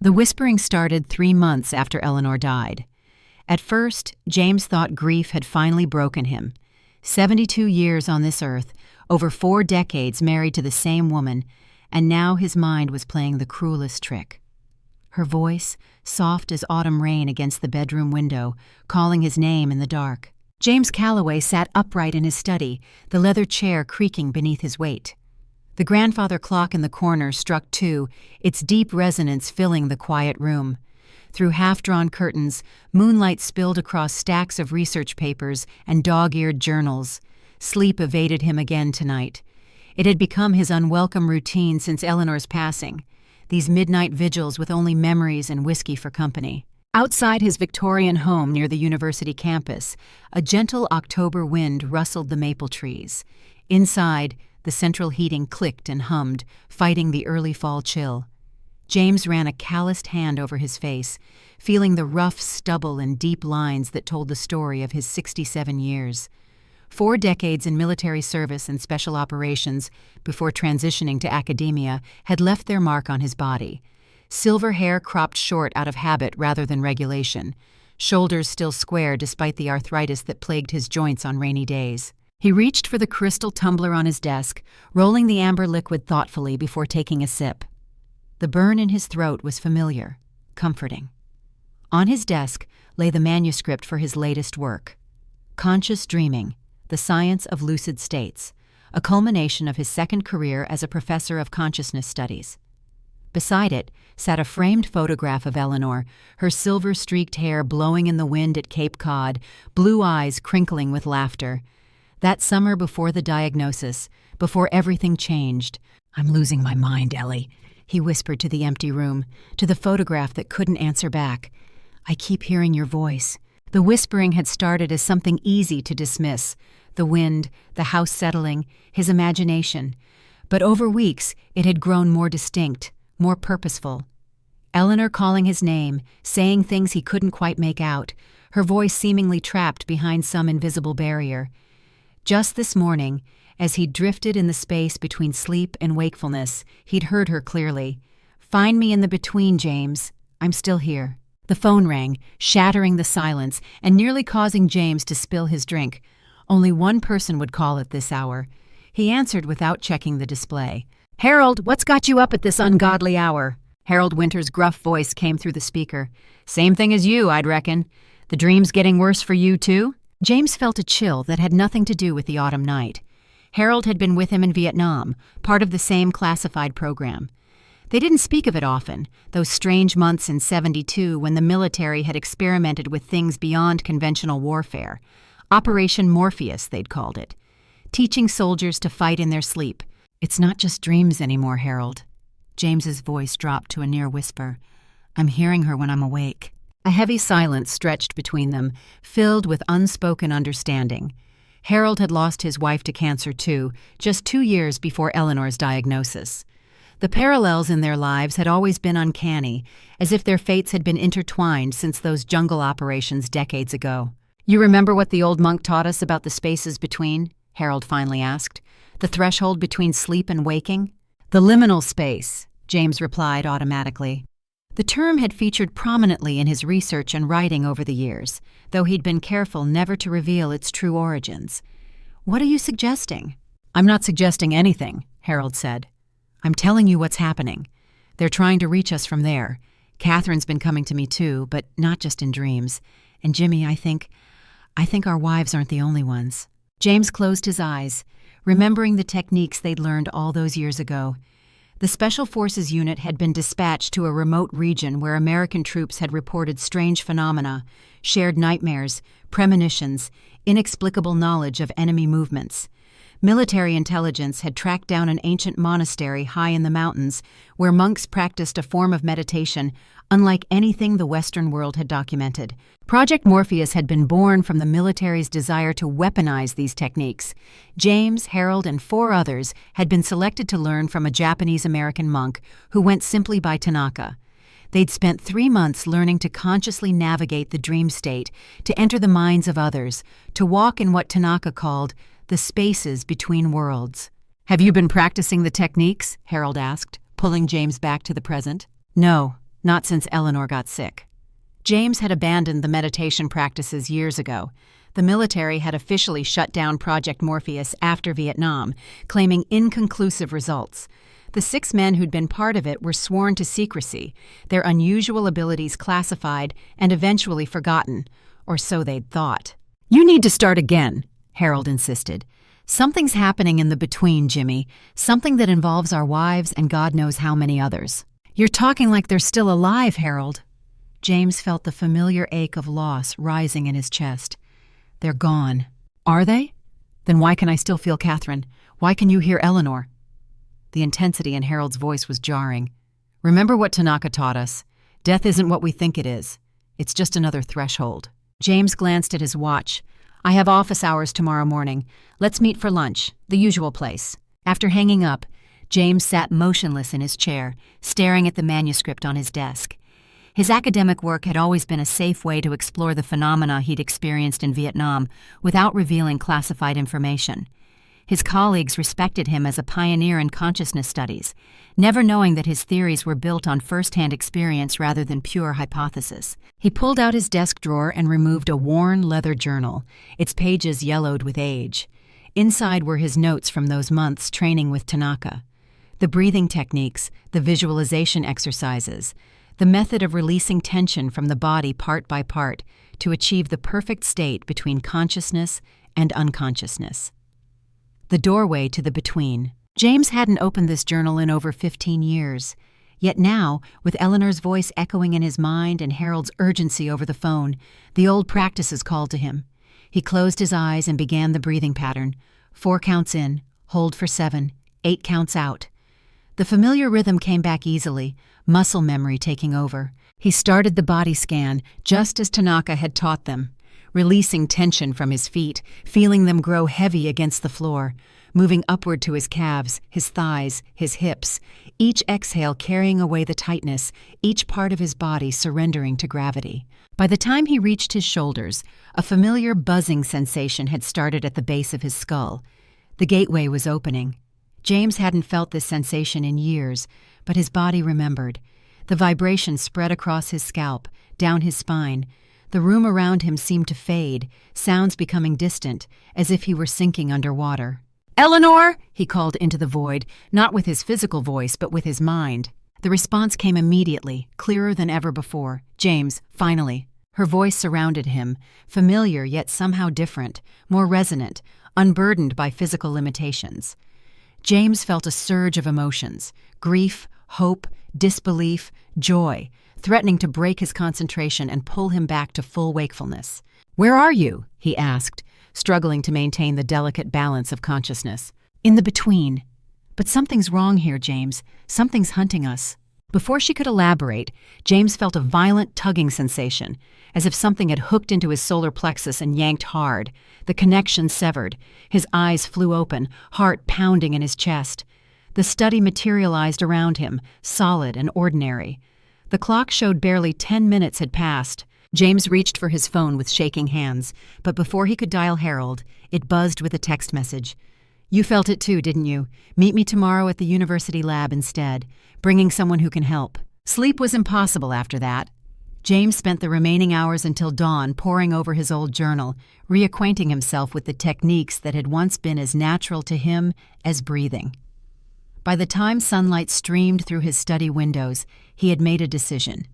The whispering started 3 months after Eleanor died. At first, James thought grief had finally broken him. 72 years on this earth, over 4 decades married to the same woman, and now his mind was playing the cruelest trick. Her voice, soft as autumn rain against the bedroom window, calling his name in the dark. James Calloway sat upright in his study, the leather chair creaking beneath his weight. The grandfather clock in the corner struck 2, its deep resonance filling the quiet room. Through half-drawn curtains, moonlight spilled across stacks of research papers and dog-eared journals. Sleep evaded him again tonight. It had become his unwelcome routine since Eleanor's passing, these midnight vigils with only memories and whiskey for company. Outside his Victorian home near the university campus, a gentle October wind rustled the maple trees. Inside, the central heating clicked and hummed, fighting the early fall chill. James ran a calloused hand over his face, feeling the rough stubble and deep lines that told the story of his 67 years. 4 decades in military service and special operations before transitioning to academia had left their mark on his body. Silver hair cropped short out of habit rather than regulation, shoulders still square despite the arthritis that plagued his joints on rainy days. He reached for the crystal tumbler on his desk, rolling the amber liquid thoughtfully before taking a sip. The burn in his throat was familiar, comforting. On his desk lay the manuscript for his latest work, Conscious Dreaming, The Science of Lucid States, a culmination of his second career as a professor of consciousness studies. Beside it sat a framed photograph of Eleanor, her silver-streaked hair blowing in the wind at Cape Cod, blue eyes crinkling with laughter. That summer before the diagnosis, before everything changed. "I'm losing my mind, Ellie," he whispered to the empty room, to the photograph that couldn't answer back. "I keep hearing your voice." The whispering had started as something easy to dismiss, the wind, the house settling, his imagination. But over weeks, it had grown more distinct, more purposeful. Eleanor calling his name, saying things he couldn't quite make out, her voice seemingly trapped behind some invisible barrier. Just this morning, as he drifted in the space between sleep and wakefulness, he'd heard her clearly. "Find me in the between, James. I'm still here." The phone rang, shattering the silence and nearly causing James to spill his drink. Only one person would call at this hour. He answered without checking the display. "Harold, what's got you up at this ungodly hour?" Harold Winter's gruff voice came through the speaker. "Same thing as you, I'd reckon. The dream's getting worse for you, too?" James felt a chill that had nothing to do with the autumn night. Harold had been with him in Vietnam, part of the same classified program. They didn't speak of it often, those strange months in '72 when the military had experimented with things beyond conventional warfare. Operation Morpheus, they'd called it. Teaching soldiers to fight in their sleep. "It's not just dreams anymore, Harold." James's voice dropped to a near whisper. "I'm hearing her when I'm awake." A heavy silence stretched between them, filled with unspoken understanding. Harold had lost his wife to cancer too, just 2 years before Eleanor's diagnosis. The parallels in their lives had always been uncanny, as if their fates had been intertwined since those jungle operations decades ago. "You remember what the old monk taught us about the spaces between?" Harold finally asked. "The threshold between sleep and waking?" "The liminal space," James replied automatically. The term had featured prominently in his research and writing over the years, though he'd been careful never to reveal its true origins. "What are you suggesting?" "I'm not suggesting anything," Harold said. "I'm telling you what's happening. They're trying to reach us from there. Catherine's been coming to me too, but not just in dreams. And Jimmy, I think our wives aren't the only ones." James closed his eyes, remembering the techniques they'd learned all those years ago. The Special Forces unit had been dispatched to a remote region where American troops had reported strange phenomena, shared nightmares, premonitions, inexplicable knowledge of enemy movements. Military intelligence had tracked down an ancient monastery high in the mountains where monks practiced a form of meditation unlike anything the Western world had documented. Project Morpheus had been born from the military's desire to weaponize these techniques. James, Harold, and 4 others had been selected to learn from a Japanese-American monk who went simply by Tanaka. They'd spent 3 months learning to consciously navigate the dream state, to enter the minds of others, to walk in what Tanaka called the spaces between worlds. "Have you been practicing the techniques?" Harold asked, pulling James back to the present. "No," not since Eleanor got sick. James had abandoned the meditation practices years ago. The military had officially shut down Project Morpheus after Vietnam, claiming inconclusive results. The 6 men who'd been part of it were sworn to secrecy, their unusual abilities classified and eventually forgotten, or so they'd thought. "You need to start again," Harold insisted. "Something's happening in the between, Jimmy, something that involves our wives and God knows how many others." "You're talking like they're still alive, Harold." James felt the familiar ache of loss rising in his chest. "They're gone." "Are they? Then why can I still feel Catherine? Why can you hear Eleanor?" The intensity in Harold's voice was jarring. "Remember what Tanaka taught us. Death isn't what we think it is. It's just another threshold." James glanced at his watch. "I have office hours tomorrow morning. Let's meet for lunch, the usual place." After hanging up, James sat motionless in his chair, staring at the manuscript on his desk. His academic work had always been a safe way to explore the phenomena he'd experienced in Vietnam without revealing classified information. His colleagues respected him as a pioneer in consciousness studies, never knowing that his theories were built on first-hand experience rather than pure hypothesis. He pulled out his desk drawer and removed a worn leather journal, its pages yellowed with age. Inside were his notes from those months training with Tanaka. The breathing techniques, the visualization exercises, the method of releasing tension from the body part by part to achieve the perfect state between consciousness and unconsciousness. The doorway to the between. James hadn't opened this journal in over 15 years. Yet now, with Eleanor's voice echoing in his mind and Harold's urgency over the phone, the old practices called to him. He closed his eyes and began the breathing pattern. 4 counts in, hold for 7, 8 counts out. The familiar rhythm came back easily, muscle memory taking over. He started the body scan, just as Tanaka had taught them, releasing tension from his feet, feeling them grow heavy against the floor, moving upward to his calves, his thighs, his hips, each exhale carrying away the tightness, each part of his body surrendering to gravity. By the time he reached his shoulders, a familiar buzzing sensation had started at the base of his skull. The gateway was opening. James hadn't felt this sensation in years, but his body remembered. The vibration spread across his scalp, down his spine. The room around him seemed to fade, sounds becoming distant, as if he were sinking underwater. "Eleanor!" he called into the void, not with his physical voice, but with his mind. The response came immediately, clearer than ever before. "James, finally." Her voice surrounded him, familiar yet somehow different, more resonant, unburdened by physical limitations. James felt a surge of emotions, grief, hope, disbelief, joy, threatening to break his concentration and pull him back to full wakefulness. "Where are you?" he asked, struggling to maintain the delicate balance of consciousness. "In the between." "But something's wrong here, James. Something's hunting us." Before she could elaborate, James felt a violent tugging sensation, as if something had hooked into his solar plexus and yanked hard. The connection severed. His eyes flew open, heart pounding in his chest. The study materialized around him, solid and ordinary. The clock showed barely 10 minutes had passed. James reached for his phone with shaking hands, but before he could dial Harold, it buzzed with a text message. "You felt it too, didn't you? Meet me tomorrow at the university lab instead, bringing someone who can help." Sleep was impossible after that. James spent the remaining hours until dawn poring over his old journal, reacquainting himself with the techniques that had once been as natural to him as breathing. By the time sunlight streamed through his study windows, he had made a decision.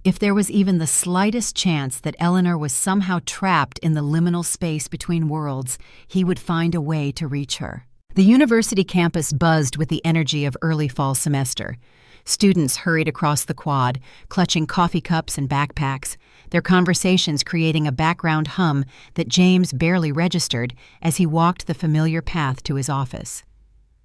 If there was even the slightest chance that Eleanor was somehow trapped in the liminal space between worlds, he would find a way to reach her. The university campus buzzed with the energy of early fall semester. Students hurried across the quad, clutching coffee cups and backpacks, their conversations creating a background hum that James barely registered as he walked the familiar path to his office.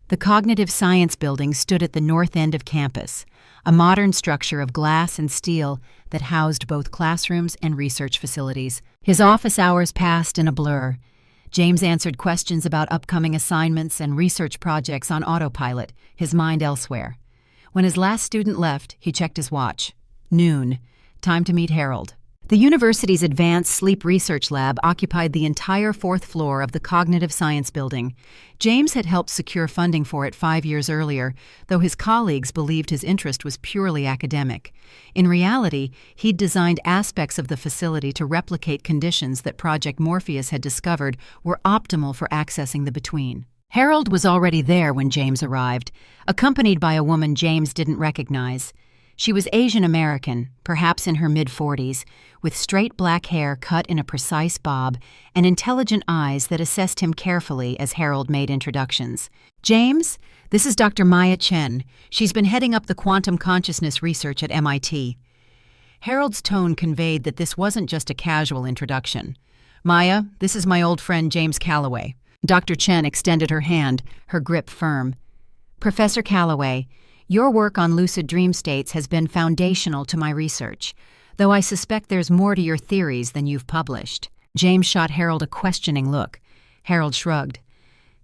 The Cognitive Science Building stood at the north end of campus, a modern structure of glass and steel that housed both classrooms and research facilities. His office hours passed in a blur. James answered questions about upcoming assignments and research projects on autopilot, his mind elsewhere. When his last student left, he checked his watch. Noon. Time to meet Harold. The The university's Advanced Sleep Research Lab occupied the entire fourth floor of the Cognitive Science Building. James had helped secure funding for it 5 years earlier, though his colleagues believed his interest was purely academic. In reality, he'd designed aspects of the facility to replicate conditions that Project Morpheus had discovered were optimal for accessing the between. Harold was already there when James arrived, accompanied by a woman James didn't recognize. She was Asian American, perhaps in her mid-40s, with straight black hair cut in a precise bob and intelligent eyes that assessed him carefully as Harold made introductions. "James, this is Dr. Maya Chen. She's been heading up the quantum consciousness research at MIT. Harold's tone conveyed that this wasn't just a casual introduction. "Maya, this is my old friend James Calloway." Dr. Chen extended her hand, her grip firm. "Professor Calloway, your work on lucid dream states has been foundational to my research, though I suspect there's more to your theories than you've published." James shot Harold a questioning look. Harold shrugged.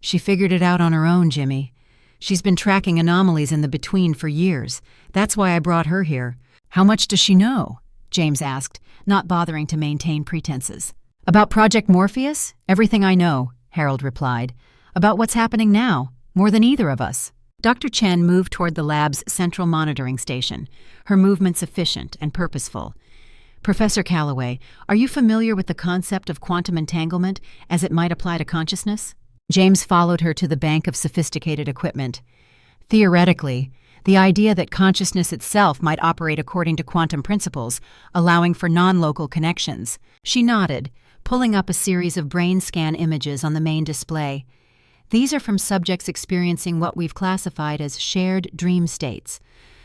"She figured it out on her own, Jimmy. She's been tracking anomalies in the between for years. That's why I brought her here." "How much does she know?" James asked, not bothering to maintain pretenses. "About Project Morpheus? Everything I know," Harold replied. "About what's happening now? More than either of us." Dr. Chen moved toward the lab's central monitoring station, her movements efficient and purposeful. "Professor Calloway, are you familiar with the concept of quantum entanglement as it might apply to consciousness?" James followed her to the bank of sophisticated equipment. "Theoretically, the idea that consciousness itself might operate according to quantum principles, allowing for non-local connections." She nodded, pulling up a series of brain scan images on the main display. "These are from subjects experiencing what we've classified as shared dream states.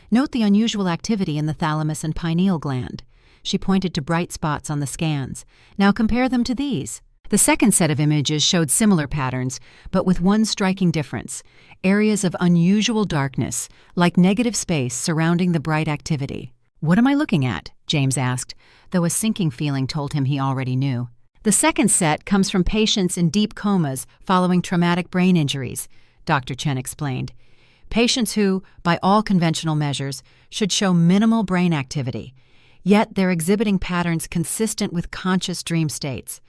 Note the unusual activity in the thalamus and pineal gland." She pointed to bright spots on the scans. "Now compare them to these." The second set of images showed similar patterns, but with one striking difference: areas of unusual darkness, like negative space surrounding the bright activity. "What am I looking at?" James asked, though a sinking feeling told him he already knew. "The second set comes from patients in deep comas following traumatic brain injuries," Dr. Chen explained. "Patients who, by all conventional measures, should show minimal brain activity. Yet they're exhibiting patterns consistent with conscious dream states.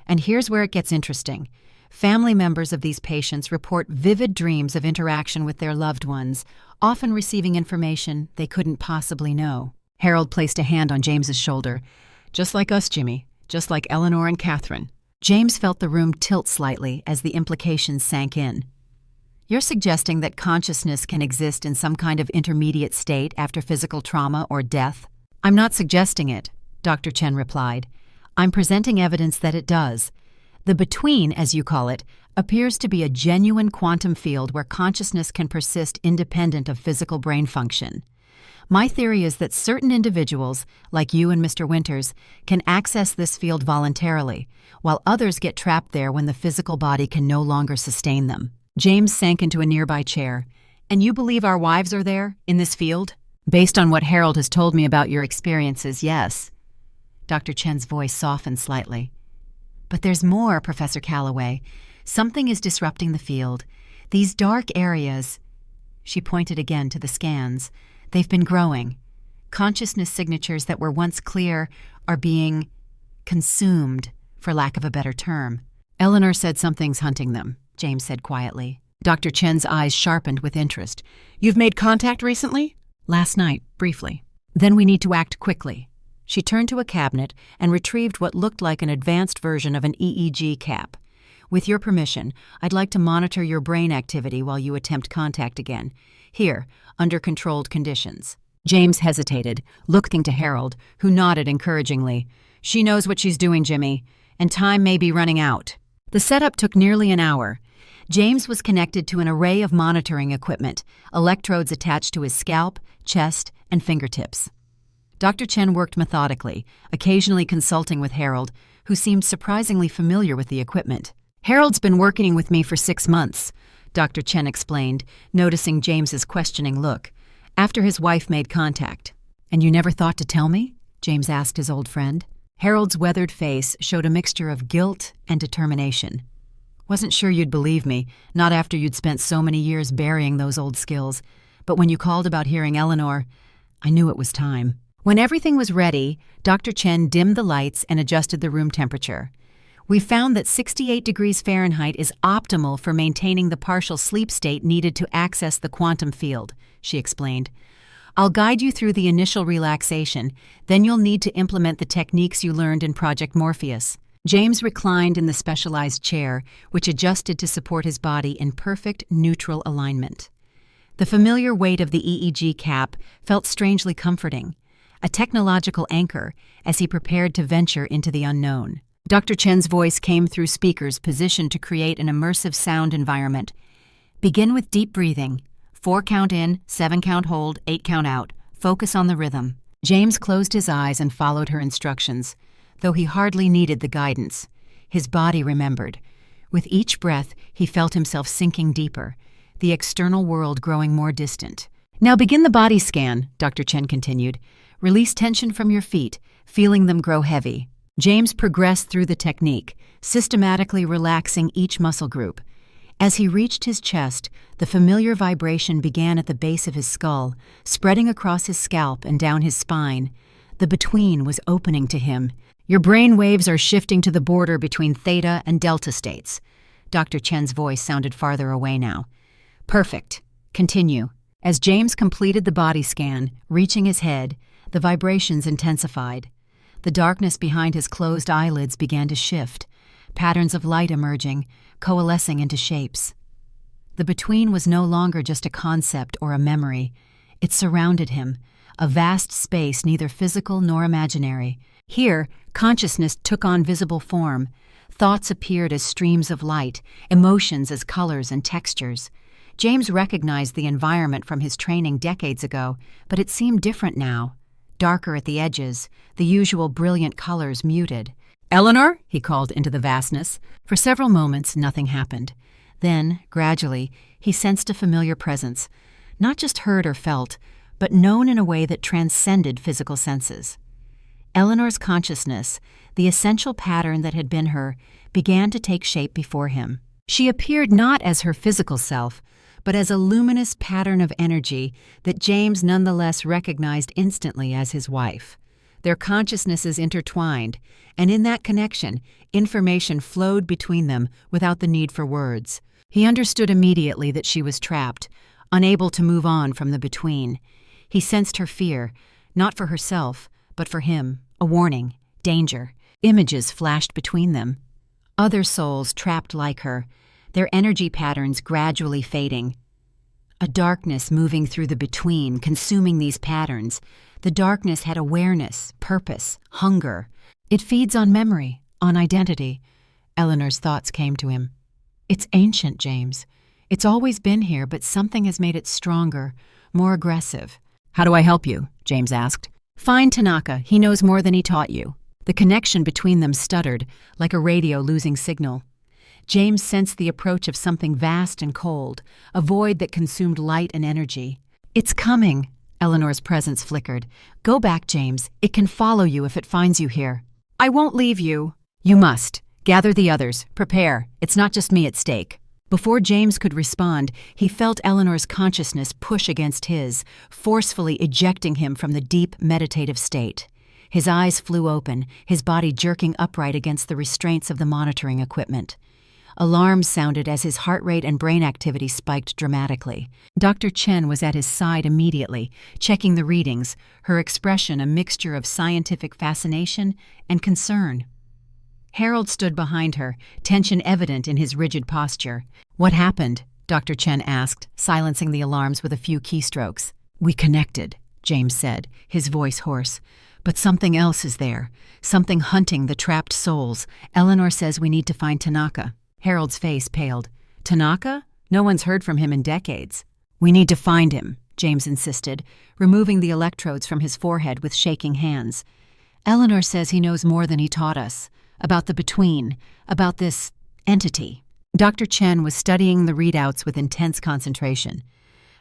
And here's where it gets interesting. Family members of these patients report vivid dreams of interaction with their loved ones, often receiving information they couldn't possibly know." Harold placed a hand on James's shoulder. "Just like us, Jimmy. Just like Eleanor and Catherine." James felt the room tilt slightly as the implications sank in. "You're suggesting that consciousness can exist in some kind of intermediate state after physical trauma or death?" "I'm not suggesting it," Dr. Chen replied. "I'm presenting evidence that it does. The between, as you call it, appears to be a genuine quantum field where consciousness can persist independent of physical brain function. My theory is that certain individuals, like you and Mr. Winters, can access this field voluntarily, while others get trapped there when the physical body can no longer sustain them." James sank into a nearby chair. "And you believe our wives are there, in this field?" "Based on what Harold has told me about your experiences, yes." Dr. Chen's voice softened slightly. "But there's more, Professor Calloway. Something is disrupting the field. These dark areas—" She pointed again to the scans. "They've been growing. Consciousness signatures that were once clear are being consumed, for lack of a better term." "Eleanor said something's hunting them," James said quietly. Dr. Chen's eyes sharpened with interest. "You've made contact recently?" "Last night, briefly. Then we need to act quickly." She turned to a cabinet and retrieved what looked like an advanced version of an EEG cap. "With your permission, I'd like to monitor your brain activity while you attempt contact again. Here, under controlled conditions." James hesitated, looking to Harold, who nodded encouragingly. "She knows what she's doing, Jimmy, and time may be running out." The setup took nearly an hour. James was connected to an array of monitoring equipment, electrodes attached to his scalp, chest, and fingertips. Dr. Chen worked methodically, occasionally consulting with Harold, who seemed surprisingly familiar with the equipment. "Harold's been working with me for 6 months, Dr. Chen explained, noticing James's questioning look, "after his wife made contact." "And you never thought to tell me?" James asked his old friend. Harold's weathered face showed a mixture of guilt and determination. "Wasn't sure you'd believe me, not after you'd spent so many years burying those old skills. But when you called about hearing Eleanor, I knew it was time." When everything was ready, Dr. Chen dimmed the lights and adjusted the room temperature. We found that 68 degrees Fahrenheit is optimal for maintaining the partial sleep state needed to access the quantum field, she explained. I'll guide you through the initial relaxation, then you'll need to implement the techniques you learned in Project Morpheus. James reclined in the specialized chair, which adjusted to support his body in perfect neutral alignment. The familiar weight of the EEG cap felt strangely comforting, a technological anchor as he prepared to venture into the unknown. Dr. Chen's voice came through speakers positioned to create an immersive sound environment. Begin with deep breathing. 4 count in, 7 count hold, 8 count out. Focus on the rhythm. James closed his eyes and followed her instructions, though he hardly needed the guidance. His body remembered. With each breath, he felt himself sinking deeper, the external world growing more distant. Now begin the body scan, Dr. Chen continued. Release tension from your feet, feeling them grow heavy. James progressed through the technique, systematically relaxing each muscle group. As he reached his chest, the familiar vibration began at the base of his skull, spreading across his scalp and down his spine. The between was opening to him. Your brain waves are shifting to the border between theta and delta states. Dr. Chen's voice sounded farther away now. Perfect. Continue. As James completed the body scan, reaching his head, the vibrations intensified. The darkness behind his closed eyelids began to shift, patterns of light emerging, coalescing into shapes. The between was no longer just a concept or a memory. It surrounded him, a vast space neither physical nor imaginary. Here, consciousness took on visible form. Thoughts appeared as streams of light, emotions as colors and textures. James recognized the environment from his training decades ago, but it seemed different now. Darker at the edges, the usual brilliant colors muted. "Eleanor?" he called into the vastness. For several moments, nothing happened. Then, gradually, he sensed a familiar presence, not just heard or felt, but known in a way that transcended physical senses. Eleanor's consciousness, the essential pattern that had been her, began to take shape before him. She appeared not as her physical self, but as a luminous pattern of energy that James nonetheless recognized instantly as his wife. Their consciousnesses intertwined, and in that connection, information flowed between them without the need for words. He understood immediately that she was trapped, unable to move on from the between. He sensed her fear, not for herself, but for him, a warning, danger. Images flashed between them. Other souls trapped like her, their energy patterns gradually fading. A darkness moving through the between, consuming these patterns. The darkness had awareness, purpose, hunger. It feeds on memory, on identity. Eleanor's thoughts came to him. It's ancient, James. It's always been here, but something has made it stronger, more aggressive. How do I help you? James asked. Find Tanaka. He knows more than he taught you. The connection between them stuttered, like a radio losing signal. James sensed the approach of something vast and cold, a void that consumed light and energy. It's coming. Eleanor's presence flickered. Go back, James. It can follow you if it finds you here. I won't leave you. You must. Gather the others. Prepare. It's not just me at stake. Before James could respond, he felt Eleanor's consciousness push against his, forcefully ejecting him from the deep meditative state. His eyes flew open, his body jerking upright against the restraints of the monitoring equipment. Alarms sounded as his heart rate and brain activity spiked dramatically. Dr. Chen was at his side immediately, checking the readings, her expression a mixture of scientific fascination and concern. Harold stood behind her, tension evident in his rigid posture. What happened? Dr. Chen asked, silencing the alarms with a few keystrokes. We connected, James said, his voice hoarse. But something else is there, something hunting the trapped souls. Eleanor says we need to find Tanaka. Harold's face paled. Tanaka? No one's heard from him in decades. We need to find him, James insisted, removing the electrodes from his forehead with shaking hands. Eleanor says he knows more than he taught us, about the between, about this entity. Dr. Chen was studying the readouts with intense concentration.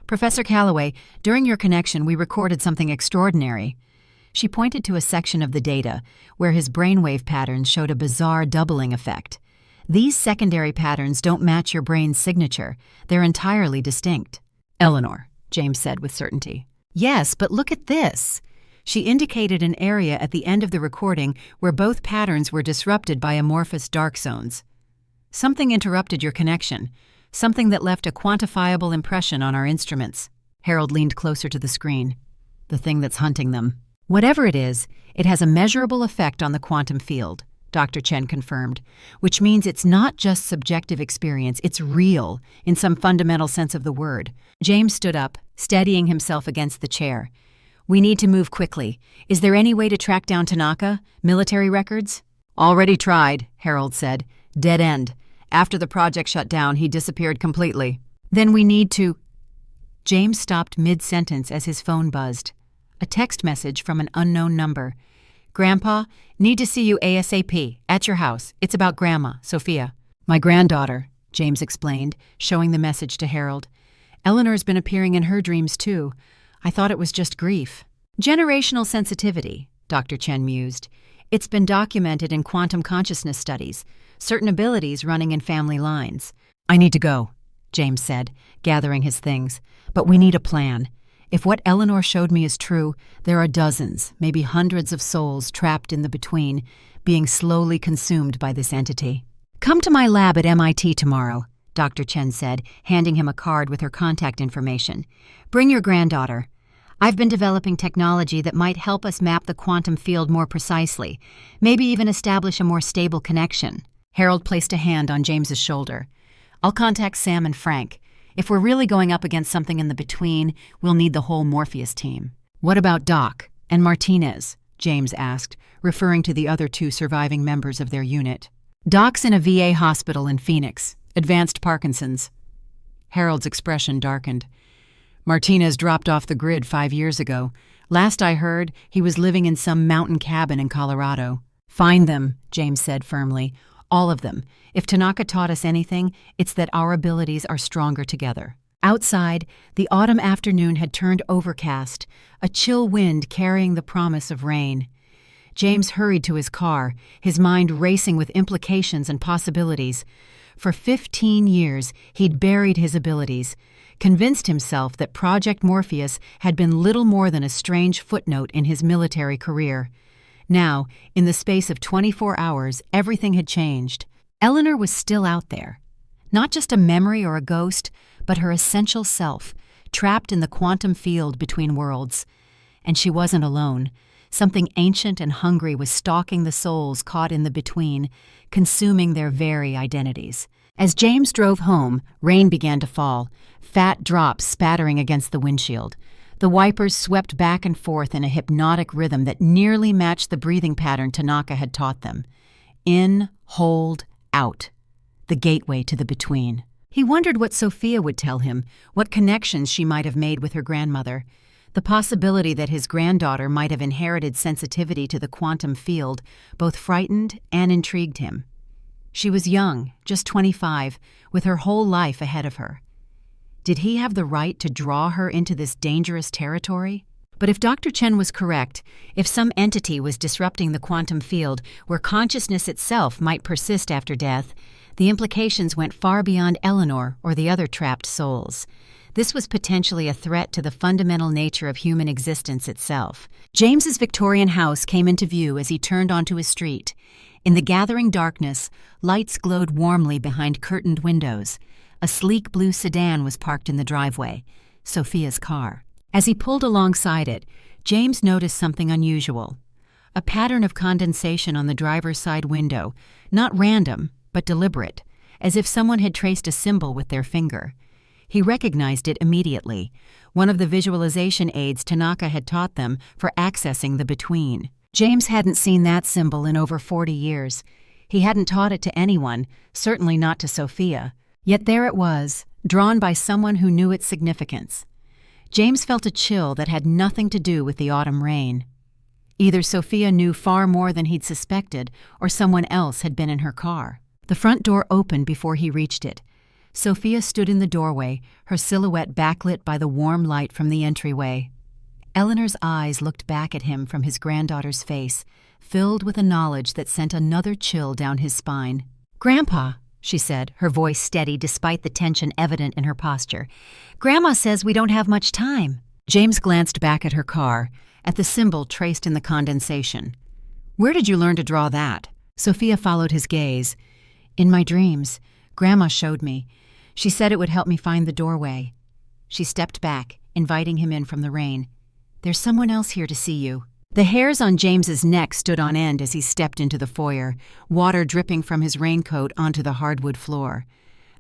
Professor Calloway, during your connection we recorded something extraordinary. She pointed to a section of the data where his brainwave patterns showed a bizarre doubling effect. These secondary patterns don't match your brain's signature. They're entirely distinct. Eleanor, James said with certainty. Yes, but look at this. She indicated an area at the end of the recording where both patterns were disrupted by amorphous dark zones. Something interrupted your connection, something that left a quantifiable impression on our instruments. Harold leaned closer to the screen. The thing that's hunting them. Whatever it is, it has a measurable effect on the quantum field, Dr. Chen confirmed, which means it's not just subjective experience, it's real, in some fundamental sense of the word. James stood up, steadying himself against the chair. We need to move quickly. Is there any way to track down Tanaka? Military records? Already tried, Harold said. Dead end. After the project shut down, he disappeared completely. Then we need to... James stopped mid-sentence as his phone buzzed. A text message from an unknown number. Grandpa, need to see you ASAP, at your house. It's about Grandma, Sophia. My granddaughter, James explained, showing the message to Harold. Eleanor's been appearing in her dreams too. I thought it was just grief. Generational sensitivity, Dr. Chen mused. It's been documented in quantum consciousness studies, certain abilities running in family lines. I need to go, James said, gathering his things. But we need a plan. If what Eleanor showed me is true, there are dozens, maybe hundreds of souls trapped in the between, being slowly consumed by this entity. Come to my lab at MIT tomorrow, Dr. Chen said, handing him a card with her contact information. Bring your granddaughter. I've been developing technology that might help us map the quantum field more precisely, maybe even establish a more stable connection. Harold placed a hand on James's shoulder. I'll contact Sam and Frank. If we're really going up against something in the between, we'll need the whole Morpheus team. What about Doc and Martinez? James asked, referring to the other two surviving members of their unit. Doc's in a VA hospital in Phoenix, advanced Parkinson's. Harold's expression darkened. Martinez dropped off the grid 5 years ago. Last I heard, he was living in some mountain cabin in Colorado. Find them, James said firmly. All of them. If Tanaka taught us anything, it's that our abilities are stronger together. Outside, the autumn afternoon had turned overcast, a chill wind carrying the promise of rain. James hurried to his car, his mind racing with implications and possibilities. For 15 years, he'd buried his abilities, convinced himself that Project Morpheus had been little more than a strange footnote in his military career. Now, in the space of 24 hours, everything had changed. Eleanor was still out there. Not just a memory or a ghost, but her essential self, trapped in the quantum field between worlds. And she wasn't alone. Something ancient and hungry was stalking the souls caught in the between, consuming their very identities. As James drove home, rain began to fall, fat drops spattering against the windshield. The wipers swept back and forth in a hypnotic rhythm that nearly matched the breathing pattern Tanaka had taught them. In, hold, out. The gateway to the between. He wondered what Sophia would tell him, what connections she might have made with her grandmother. The possibility that his granddaughter might have inherited sensitivity to the quantum field both frightened and intrigued him. She was young, just 25, with her whole life ahead of her. Did he have the right to draw her into this dangerous territory? But if Dr. Chen was correct, if some entity was disrupting the quantum field where consciousness itself might persist after death, the implications went far beyond Eleanor or the other trapped souls. This was potentially a threat to the fundamental nature of human existence itself. James's Victorian house came into view as he turned onto his street. In the gathering darkness, lights glowed warmly behind curtained windows. A sleek blue sedan was parked in the driveway, Sophia's car. As he pulled alongside it, James noticed something unusual. A pattern of condensation on the driver's side window, not random, but deliberate, as if someone had traced a symbol with their finger. He recognized it immediately, one of the visualization aids Tanaka had taught them for accessing the between. James hadn't seen that symbol in over 40 years. He hadn't taught it to anyone, certainly not to Sophia. Yet there it was, drawn by someone who knew its significance. James felt a chill that had nothing to do with the autumn rain. Either Sophia knew far more than he'd suspected, or someone else had been in her car. The front door opened before he reached it. Sophia stood in the doorway, her silhouette backlit by the warm light from the entryway. Eleanor's eyes looked back at him from his granddaughter's face, filled with a knowledge that sent another chill down his spine. "Grandpa," she said, her voice steady despite the tension evident in her posture. "Grandma says we don't have much time." James glanced back at her car. at the symbol traced in the condensation. "Where did you learn to draw that?" Sophia followed his gaze. "In my dreams. Grandma showed me. She said it would help me find the doorway." She stepped back, inviting him in from the rain. "There's someone else here to see you." The hairs on James's neck stood on end as he stepped into the foyer, water dripping from his raincoat onto the hardwood floor.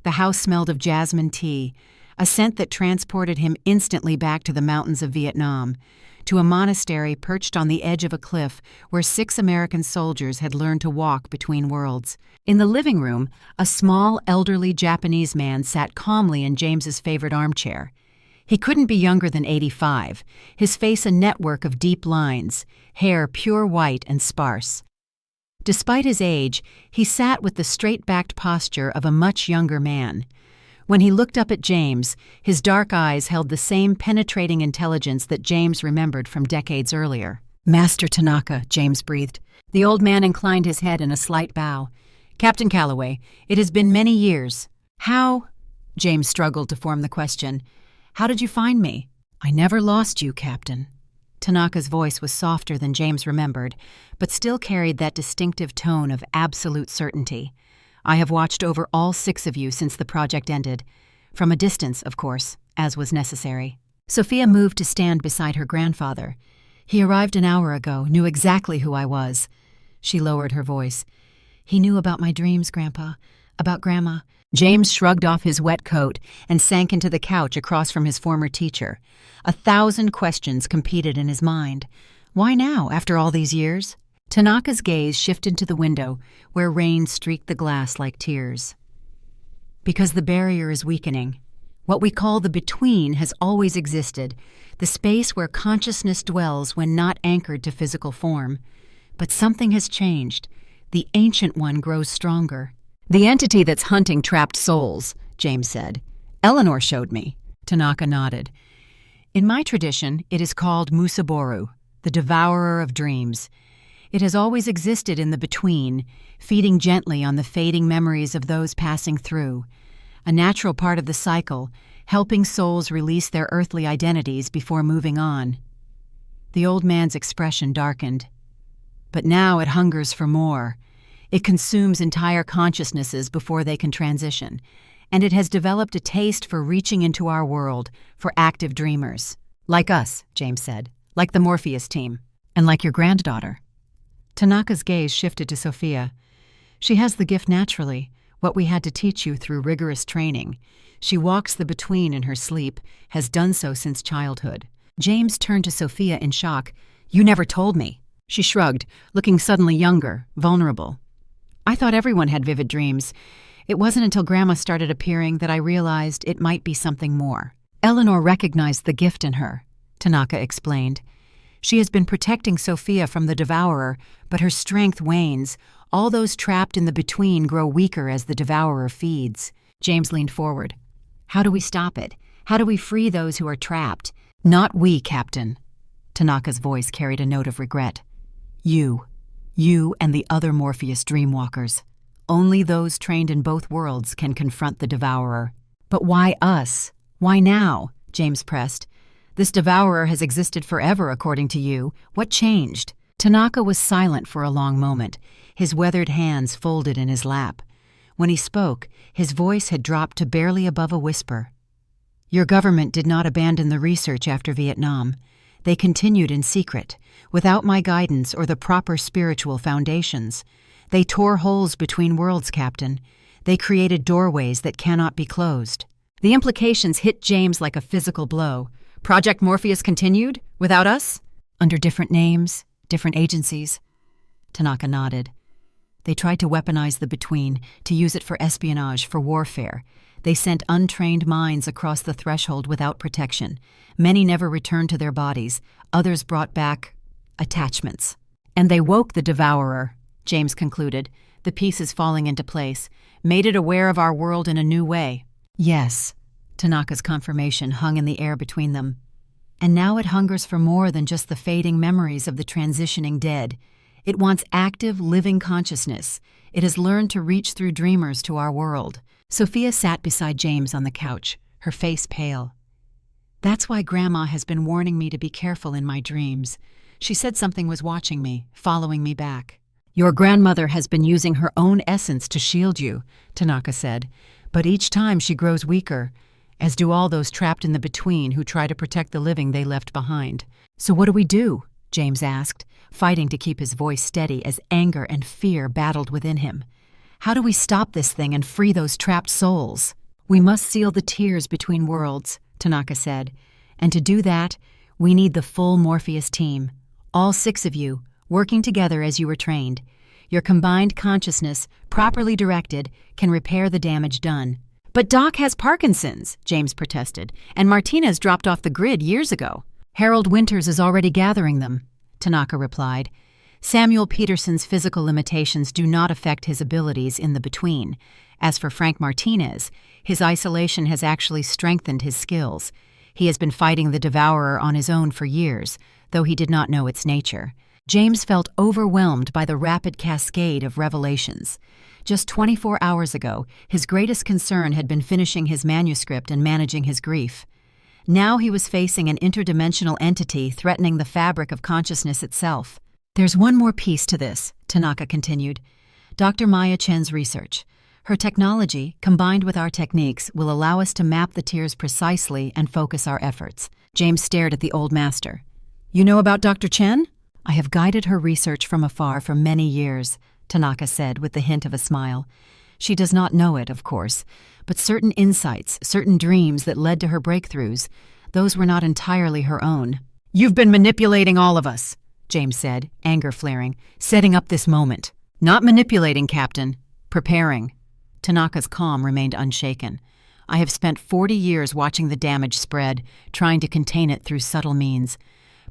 The house smelled of jasmine tea, a scent that transported him instantly back to the mountains of Vietnam, to a monastery perched on the edge of a cliff where 6 American soldiers had learned to walk between worlds. In the living room, a small, elderly Japanese man sat calmly in James's favorite armchair. He couldn't be younger than 85, his face a network of deep lines, hair pure white and sparse. Despite his age, he sat with the straight-backed posture of a much younger man. When he looked up at James, his dark eyes held the same penetrating intelligence that James remembered from decades earlier. "Master Tanaka," James breathed. The old man inclined his head in a slight bow. "Captain Calloway, it has been many years." "How?" James struggled to form the question. "How did you find me?" "I never lost you, Captain." Tanaka's voice was softer than James remembered, but still carried that distinctive tone of absolute certainty. "I have watched over all 6 of you since the project ended. From a distance, of course, as was necessary." Sophia moved to stand beside her grandfather. "He arrived an hour ago, knew exactly who I was." She lowered her voice. "He knew about my dreams, Grandpa, about Grandma." James shrugged off his wet coat and sank into the couch across from his former teacher. 1,000 questions competed in his mind. Why now, after all these years? Tanaka's gaze shifted to the window, where rain streaked the glass like tears. "Because the barrier is weakening. What we call the between has always existed, the space where consciousness dwells when not anchored to physical form. But something has changed. The ancient one grows stronger." "The entity that's hunting trapped souls," James said. "Eleanor showed me." Tanaka nodded. "In my tradition, it is called Musaboru, the devourer of dreams. It has always existed in the between, feeding gently on the fading memories of those passing through. A natural part of the cycle, helping souls release their earthly identities before moving on." The old man's expression darkened. "But now it hungers for more. It consumes entire consciousnesses before they can transition, and it has developed a taste for reaching into our world, for active dreamers. Like us," James said, "like the Morpheus team, and like your granddaughter." Tanaka's gaze shifted to Sophia. "She has the gift naturally, what we had to teach you through rigorous training. She walks the between in her sleep, has done so since childhood." James turned to Sophia in shock. "You never told me." She shrugged, looking suddenly younger, vulnerable. "I thought everyone had vivid dreams. It wasn't until Grandma started appearing that I realized it might be something more." "Eleanor recognized the gift in her," Tanaka explained. "She has been protecting Sophia from the devourer, but her strength wanes. All those trapped in the between grow weaker as the devourer feeds." James leaned forward. "How do we stop it? How do we free those who are trapped?" "Not we, Captain." Tanaka's voice carried a note of regret. You and the other Morpheus Dreamwalkers. Only those trained in both worlds can confront the devourer." "But why us? Why now?" James pressed. "This devourer has existed forever, according to you. What changed?" Tanaka was silent for a long moment, his weathered hands folded in his lap. When he spoke, his voice had dropped to barely above a whisper. "Your government did not abandon the research after Vietnam. They continued in secret, without my guidance or the proper spiritual foundations. They tore holes between worlds, Captain. They created doorways that cannot be closed." The implications hit James like a physical blow. "Project Morpheus continued? Without us?" "Under different names, different agencies." Tanaka nodded. "They tried to weaponize the between, to use it for espionage, for warfare. They sent untrained minds across the threshold without protection. Many never returned to their bodies. Others brought back attachments. And they woke the devourer," James concluded, the pieces falling into place, "made it aware of our world in a new way." "Yes," Tanaka's confirmation hung in the air between them. "And now it hungers for more than just the fading memories of the transitioning dead. It wants active, living consciousness. It has learned to reach through dreamers to our world." Sophia sat beside James on the couch, her face pale. "That's why Grandma has been warning me to be careful in my dreams. She said something was watching me, following me back. Your grandmother has been using her own essence to shield you, Tanaka said, but each time she grows weaker, as do all those trapped in the between who try to protect the living they left behind. So what do we do? James asked, fighting to keep his voice steady as anger and fear battled within him. How do we stop this thing and free those trapped souls? We must seal the tears between worlds, Tanaka said, and to do that, we need the full Morpheus team, all 6 of you, working together as you were trained. Your combined consciousness, properly directed, can repair the damage done. But Doc has Parkinson's, James protested, and Martinez dropped off the grid years ago. Harold Winters is already gathering them, Tanaka replied. Samuel Peterson's physical limitations do not affect his abilities in the between. As for Frank Martinez, his isolation has actually strengthened his skills. He has been fighting the Devourer on his own for years, though he did not know its nature. James felt overwhelmed by the rapid cascade of revelations. Just 24 hours ago, his greatest concern had been finishing his manuscript and managing his grief. Now he was facing an interdimensional entity threatening the fabric of consciousness itself. There's one more piece to this, Tanaka continued. Dr. Maya Chen's research. Her technology, combined with our techniques, will allow us to map the tears precisely and focus our efforts. James stared at the old master. You know about Dr. Chen? I have guided her research from afar for many years, Tanaka said with the hint of a smile. She does not know it, of course, but certain insights, certain dreams that led to her breakthroughs, those were not entirely her own. You've been manipulating all of us, James said, anger flaring, setting up this moment. Not manipulating, Captain. Preparing. Tanaka's calm remained unshaken. I have spent 40 years watching the damage spread, trying to contain it through subtle means.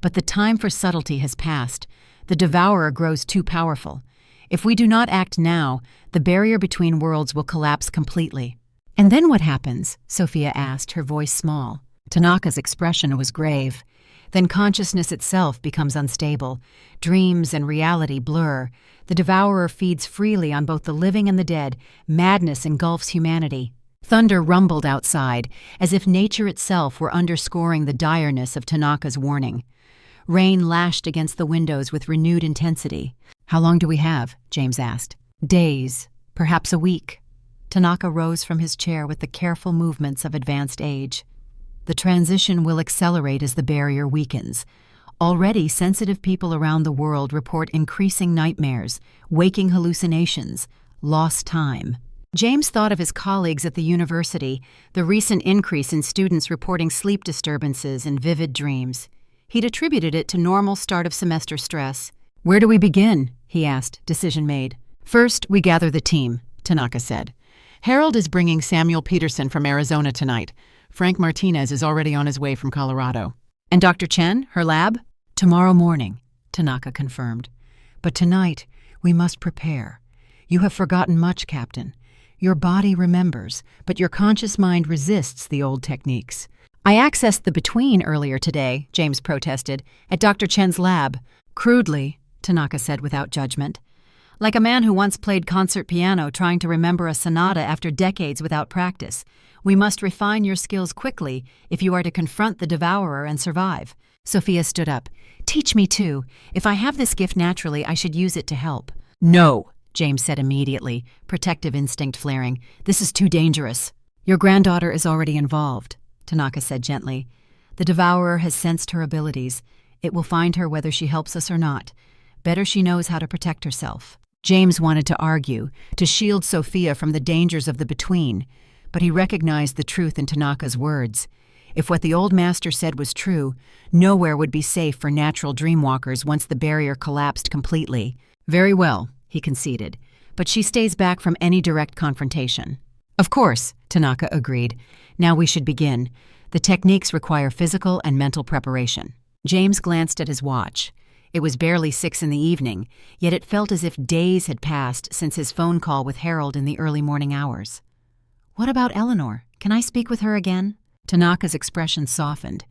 But the time for subtlety has passed. The Devourer grows too powerful. If we do not act now, the barrier between worlds will collapse completely. And then what happens? Sophia asked, her voice small. Tanaka's expression was grave. Then consciousness itself becomes unstable. Dreams and reality blur. The Devourer feeds freely on both the living and the dead. Madness engulfs humanity. Thunder rumbled outside, as if nature itself were underscoring the direness of Tanaka's warning. Rain lashed against the windows with renewed intensity. How long do we have? James asked. Days, perhaps a week. Tanaka rose from his chair with the careful movements of advanced age. The transition will accelerate as the barrier weakens. Already, sensitive people around the world report increasing nightmares, waking hallucinations, lost time. James thought of his colleagues at the university, the recent increase in students reporting sleep disturbances and vivid dreams. He'd attributed it to normal start-of-semester stress. Where do we begin? He asked, decision made. First, we gather the team, Tanaka said. Harold is bringing Samuel Peterson from Arizona tonight. Frank Martinez is already on his way from Colorado. And Dr. Chen, her lab? Tomorrow morning, Tanaka confirmed. But tonight, we must prepare. You have forgotten much, Captain. Your body remembers, but your conscious mind resists the old techniques. I accessed the between earlier today, James protested, at Dr. Chen's lab. Crudely, Tanaka said without judgment. Like a man who once played concert piano trying to remember a sonata after decades without practice. We must refine your skills quickly if you are to confront the Devourer and survive. Sophia stood up. Teach me too. If I have this gift naturally, I should use it to help. No, James said immediately, protective instinct flaring. This is too dangerous. Your granddaughter is already involved, Tanaka said gently. The Devourer has sensed her abilities. It will find her whether she helps us or not. Better she knows how to protect herself. James wanted to argue, to shield Sophia from the dangers of the between, but he recognized the truth in Tanaka's words. If what the old master said was true, nowhere would be safe for natural dreamwalkers once the barrier collapsed completely. Very well, he conceded, but she stays back from any direct confrontation. Of course, Tanaka agreed. Now we should begin. The techniques require physical and mental preparation. James glanced at his watch. It was barely 6 in the evening, yet it felt as if days had passed since his phone call with Harold in the early morning hours. What about Eleanor? Can I speak with her again? Tanaka's expression softened.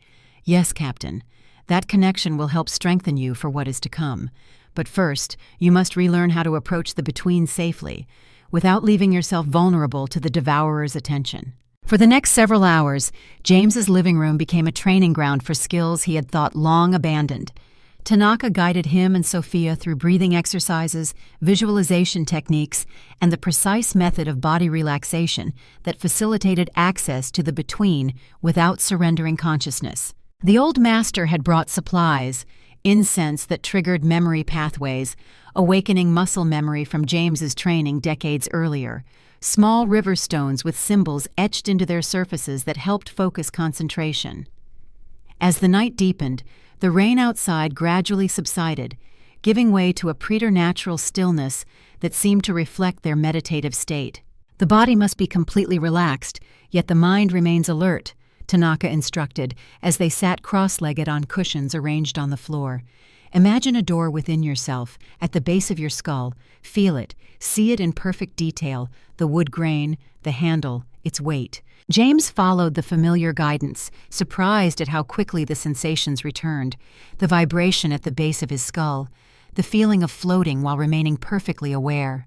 Yes, Captain. That connection will help strengthen you for what is to come. But first, you must relearn how to approach the between safely, without leaving yourself vulnerable to the Devourer's attention. For the next several hours, James's living room became a training ground for skills he had thought long abandoned. Tanaka guided him and Sophia through breathing exercises, visualization techniques, and the precise method of body relaxation that facilitated access to the between without surrendering consciousness. The old master had brought supplies, incense that triggered memory pathways, awakening muscle memory from James's training decades earlier, small river stones with symbols etched into their surfaces that helped focus concentration. As the night deepened, the rain outside gradually subsided, giving way to a preternatural stillness that seemed to reflect their meditative state. The body must be completely relaxed, yet the mind remains alert, Tanaka instructed as they sat cross-legged on cushions arranged on the floor. Imagine a door within yourself, at the base of your skull. Feel it, see it in perfect detail, the wood grain, the handle, its weight. James followed the familiar guidance, surprised at how quickly the sensations returned, the vibration at the base of his skull, the feeling of floating while remaining perfectly aware.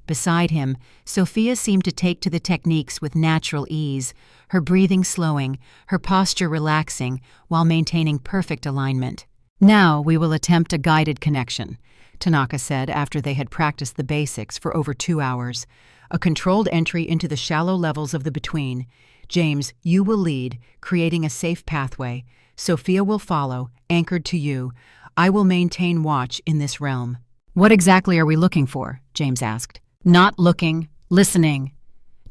Beside him, Sophia seemed to take to the techniques with natural ease, her breathing slowing, her posture relaxing, while maintaining perfect alignment. "Now we will attempt a guided connection," Tanaka said after they had practiced the basics for over 2 hours. "A controlled entry into the shallow levels of the between. James, you will lead, creating a safe pathway. Sophia will follow, anchored to you. I will maintain watch in this realm." "What exactly are we looking for?" James asked. "Not looking, listening."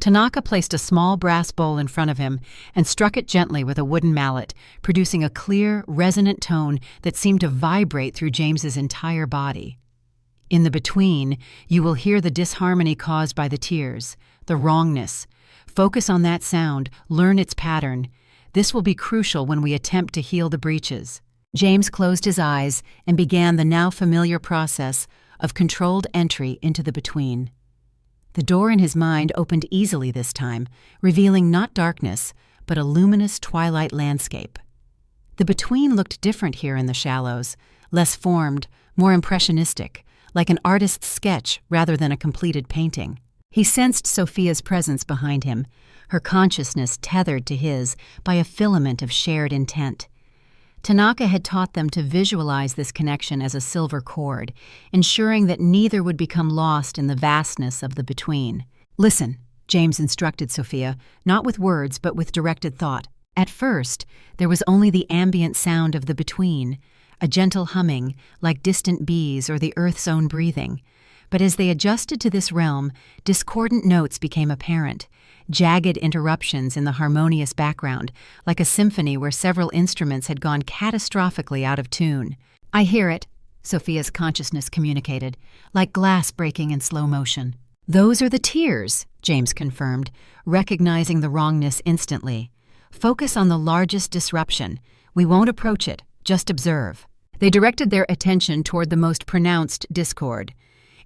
Tanaka placed a small brass bowl in front of him and struck it gently with a wooden mallet, producing a clear, resonant tone that seemed to vibrate through James's entire body. "In the between, you will hear the disharmony caused by the tears, the wrongness. Focus on that sound, learn its pattern. This will be crucial when we attempt to heal the breaches." James closed his eyes and began the now familiar process of controlled entry into the between. The door in his mind opened easily this time, revealing not darkness, but a luminous twilight landscape. The between looked different here in the shallows, less formed, more impressionistic, like an artist's sketch rather than a completed painting. He sensed Sophia's presence behind him, her consciousness tethered to his by a filament of shared intent. Tanaka had taught them to visualize this connection as a silver cord, ensuring that neither would become lost in the vastness of the between. "Listen," James instructed Sophia, not with words but with directed thought. At first, there was only the ambient sound of the between, a gentle humming, like distant bees or the earth's own breathing. But as they adjusted to this realm, discordant notes became apparent, jagged interruptions in the harmonious background, like a symphony where several instruments had gone catastrophically out of tune. "I hear it," Sophia's consciousness communicated, like glass breaking in slow motion. "Those are the tears," James confirmed, recognizing the wrongness instantly. "Focus on the largest disruption. We won't approach it, just observe." They directed their attention toward the most pronounced discord.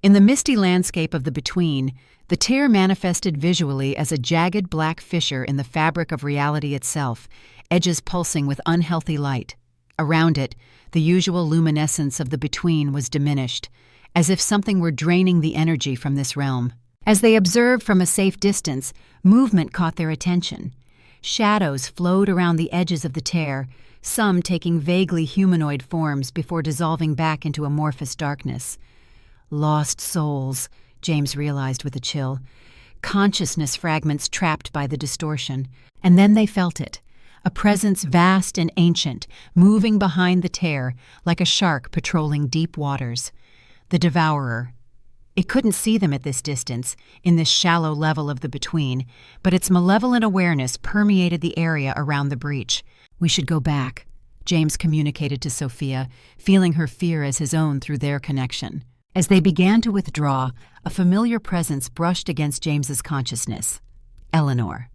In the misty landscape of the between, the tear manifested visually as a jagged black fissure in the fabric of reality itself, edges pulsing with unhealthy light. Around it, the usual luminescence of the between was diminished, as if something were draining the energy from this realm. As they observed from a safe distance, movement caught their attention. Shadows flowed around the edges of the tear, some taking vaguely humanoid forms before dissolving back into amorphous darkness. "Lost souls," James realized with a chill. Consciousness fragments trapped by the distortion. And then they felt it, a presence vast and ancient, moving behind the tear like a shark patrolling deep waters. The devourer. It couldn't see them at this distance, in this shallow level of the between, but its malevolent awareness permeated the area around the breach. "We should go back," James communicated to Sophia, feeling her fear as his own through their connection. As they began to withdraw, a familiar presence brushed against James's consciousness. Eleanor.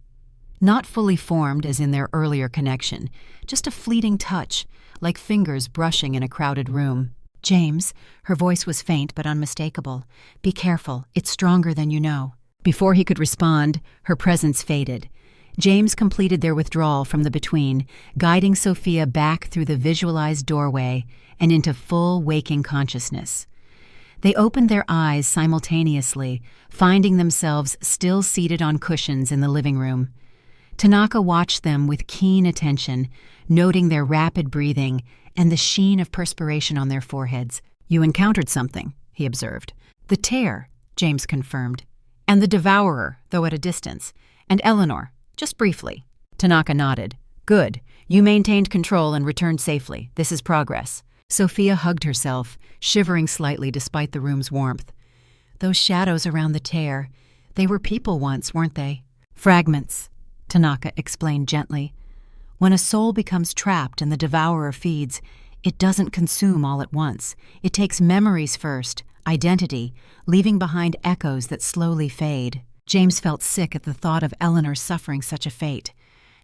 Not fully formed as in their earlier connection, just a fleeting touch, like fingers brushing in a crowded room. "James," her voice was faint but unmistakable. "Be careful, it's stronger than you know." Before he could respond, her presence faded. James completed their withdrawal from the between, guiding Sophia back through the visualized doorway and into full waking consciousness. They opened their eyes simultaneously, finding themselves still seated on cushions in the living room. Tanaka watched them with keen attention, noting their rapid breathing, and the sheen of perspiration on their foreheads. "You encountered something," he observed. "The tear," James confirmed. "And the devourer, though at a distance. And Eleanor, just briefly." Tanaka nodded. "Good. You maintained control and returned safely. This is progress." Sophia hugged herself, shivering slightly despite the room's warmth. "Those shadows around the tear, they were people once, weren't they?" "Fragments," Tanaka explained gently. "When a soul becomes trapped and the devourer feeds, it doesn't consume all at once. It takes memories first, identity, leaving behind echoes that slowly fade." James felt sick at the thought of Eleanor suffering such a fate.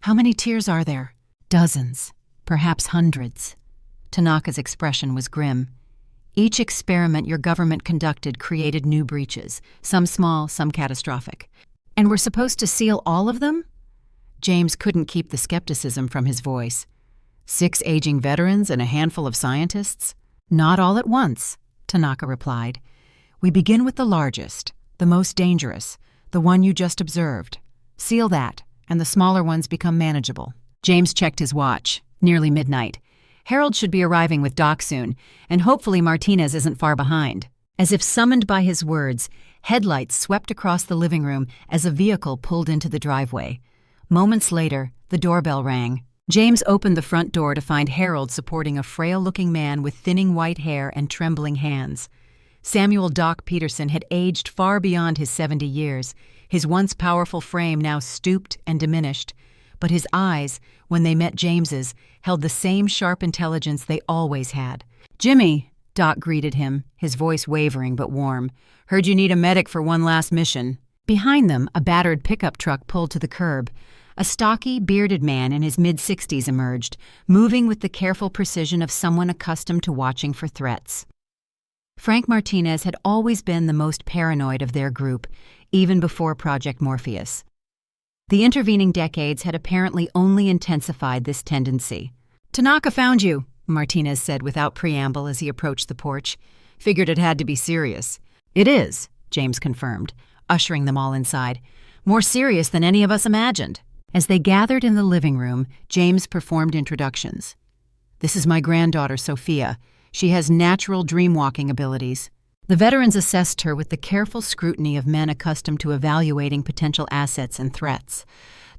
"How many tears are there?" "Dozens, perhaps hundreds." Tanaka's expression was grim. "Each experiment your government conducted created new breaches, some small, some catastrophic. And we're supposed to seal all of them?" James couldn't keep the skepticism from his voice. 6 aging veterans and a handful of scientists? "Not all at once," Tanaka replied. "We begin with the largest, the most dangerous, the one you just observed. Seal that, and the smaller ones become manageable." James checked his watch. Nearly midnight. Harold should be arriving with Doc soon, and hopefully Martinez isn't far behind. As if summoned by his words, headlights swept across the living room as a vehicle pulled into the driveway. Moments later, the doorbell rang. James opened the front door to find Harold supporting a frail-looking man with thinning white hair and trembling hands. Samuel Doc Peterson had aged far beyond his 70 years, his once powerful frame now stooped and diminished. But his eyes, when they met James's, held the same sharp intelligence they always had. "Jimmy," Doc greeted him, his voice wavering but warm. "Heard you need a medic for one last mission." Behind them, a battered pickup truck pulled to the curb. A stocky, bearded man in his mid-60s emerged, moving with the careful precision of someone accustomed to watching for threats. Frank Martinez had always been the most paranoid of their group, even before Project Morpheus. The intervening decades had apparently only intensified this tendency. "Tanaka found you," Martinez said without preamble as he approached the porch. "Figured it had to be serious." "It is," James confirmed, ushering them all inside. "More serious than any of us imagined." As they gathered in the living room, James performed introductions. "This is my granddaughter, Sophia. She has natural dream-walking abilities." The veterans assessed her with the careful scrutiny of men accustomed to evaluating potential assets and threats.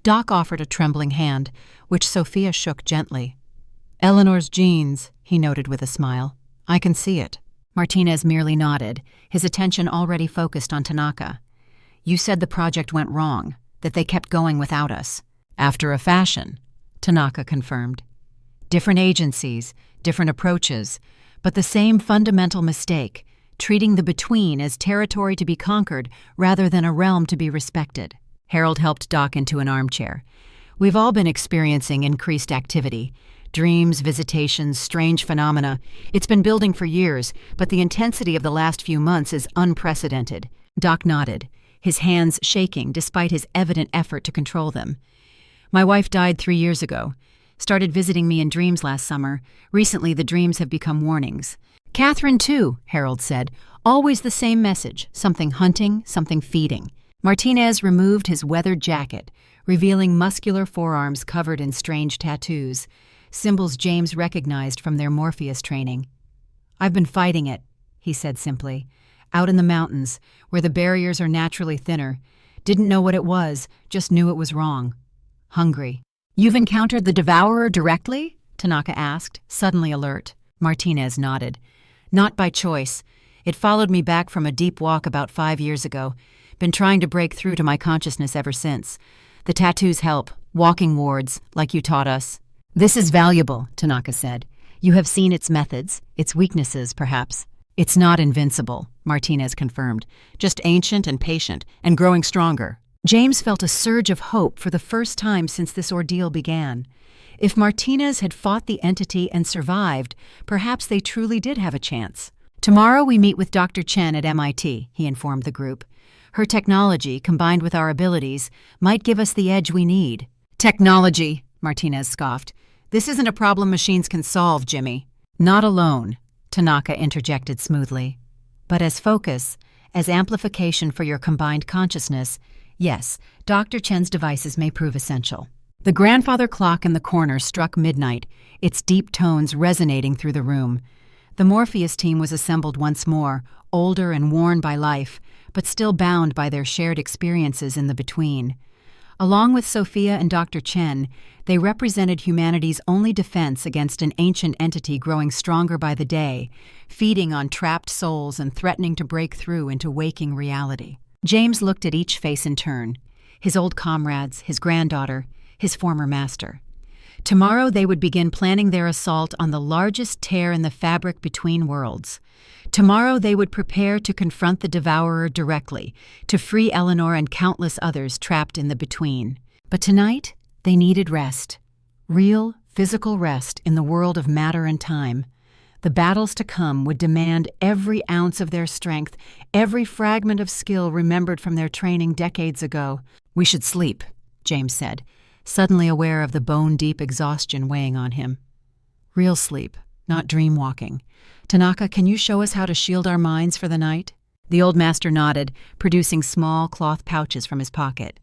Doc offered a trembling hand, which Sophia shook gently. "Eleanor's genes," he noted with a smile. "I can see it." Martinez merely nodded, his attention already focused on Tanaka. "You said the project went wrong, that they kept going without us." "After a fashion," Tanaka confirmed. "Different agencies, different approaches, but the same fundamental mistake, treating the between as territory to be conquered rather than a realm to be respected." Harold helped Doc into an armchair. "We've all been experiencing increased activity. Dreams, visitations, strange phenomena. It's been building for years, but the intensity of the last few months is unprecedented." Doc nodded, his hands shaking despite his evident effort to control them. "My wife died 3 years ago. Started visiting me in dreams last summer. Recently the dreams have become warnings." "Catherine, too," Harold said. "Always the same message, something hunting, something feeding." Martinez removed his weathered jacket, revealing muscular forearms covered in strange tattoos, symbols James recognized from their Morpheus training. "I've been fighting it," he said simply. "Out in the mountains, where the barriers are naturally thinner. Didn't know what it was, just knew it was wrong. Hungry." "You've encountered the devourer directly?" Tanaka asked, suddenly alert. Martinez nodded. "Not by choice. It followed me back from a deep walk about 5 years ago. Been trying to break through to my consciousness ever since. The tattoos help, walking wards, like you taught us." "This is valuable," Tanaka said. "You have seen its methods, its weaknesses, perhaps." "It's not invincible," Martinez confirmed. "Just ancient and patient, and growing stronger." James felt a surge of hope for the first time since this ordeal began. If Martinez had fought the entity and survived, perhaps they truly did have a chance. "Tomorrow we meet with Dr. Chen at MIT, he informed the group. "Her technology, combined with our abilities, might give us the edge we need." "Technology," Martinez scoffed. "This isn't a problem machines can solve, Jimmy." "Not alone," Tanaka interjected smoothly. "But as focus, as amplification for your combined consciousness, yes, Dr. Chen's devices may prove essential." The grandfather clock in the corner struck midnight, its deep tones resonating through the room. The Morpheus team was assembled once more, older and worn by life, but still bound by their shared experiences in the between. Along with Sophia and Dr. Chen, they represented humanity's only defense against an ancient entity growing stronger by the day, feeding on trapped souls and threatening to break through into waking reality. James looked at each face in turn, his old comrades, his granddaughter, his former master. Tomorrow they would begin planning their assault on the largest tear in the fabric between worlds. Tomorrow they would prepare to confront the devourer directly, to free Eleanor and countless others trapped in the between. But tonight, they needed rest. Real, physical rest in the world of matter and time. The battles to come would demand every ounce of their strength, every fragment of skill remembered from their training decades ago. "We should sleep," James said, suddenly aware of the bone-deep exhaustion weighing on him. "Real sleep, not dream-walking. Tanaka, can you show us how to shield our minds for the night?" The old master nodded, producing small cloth pouches from his pocket.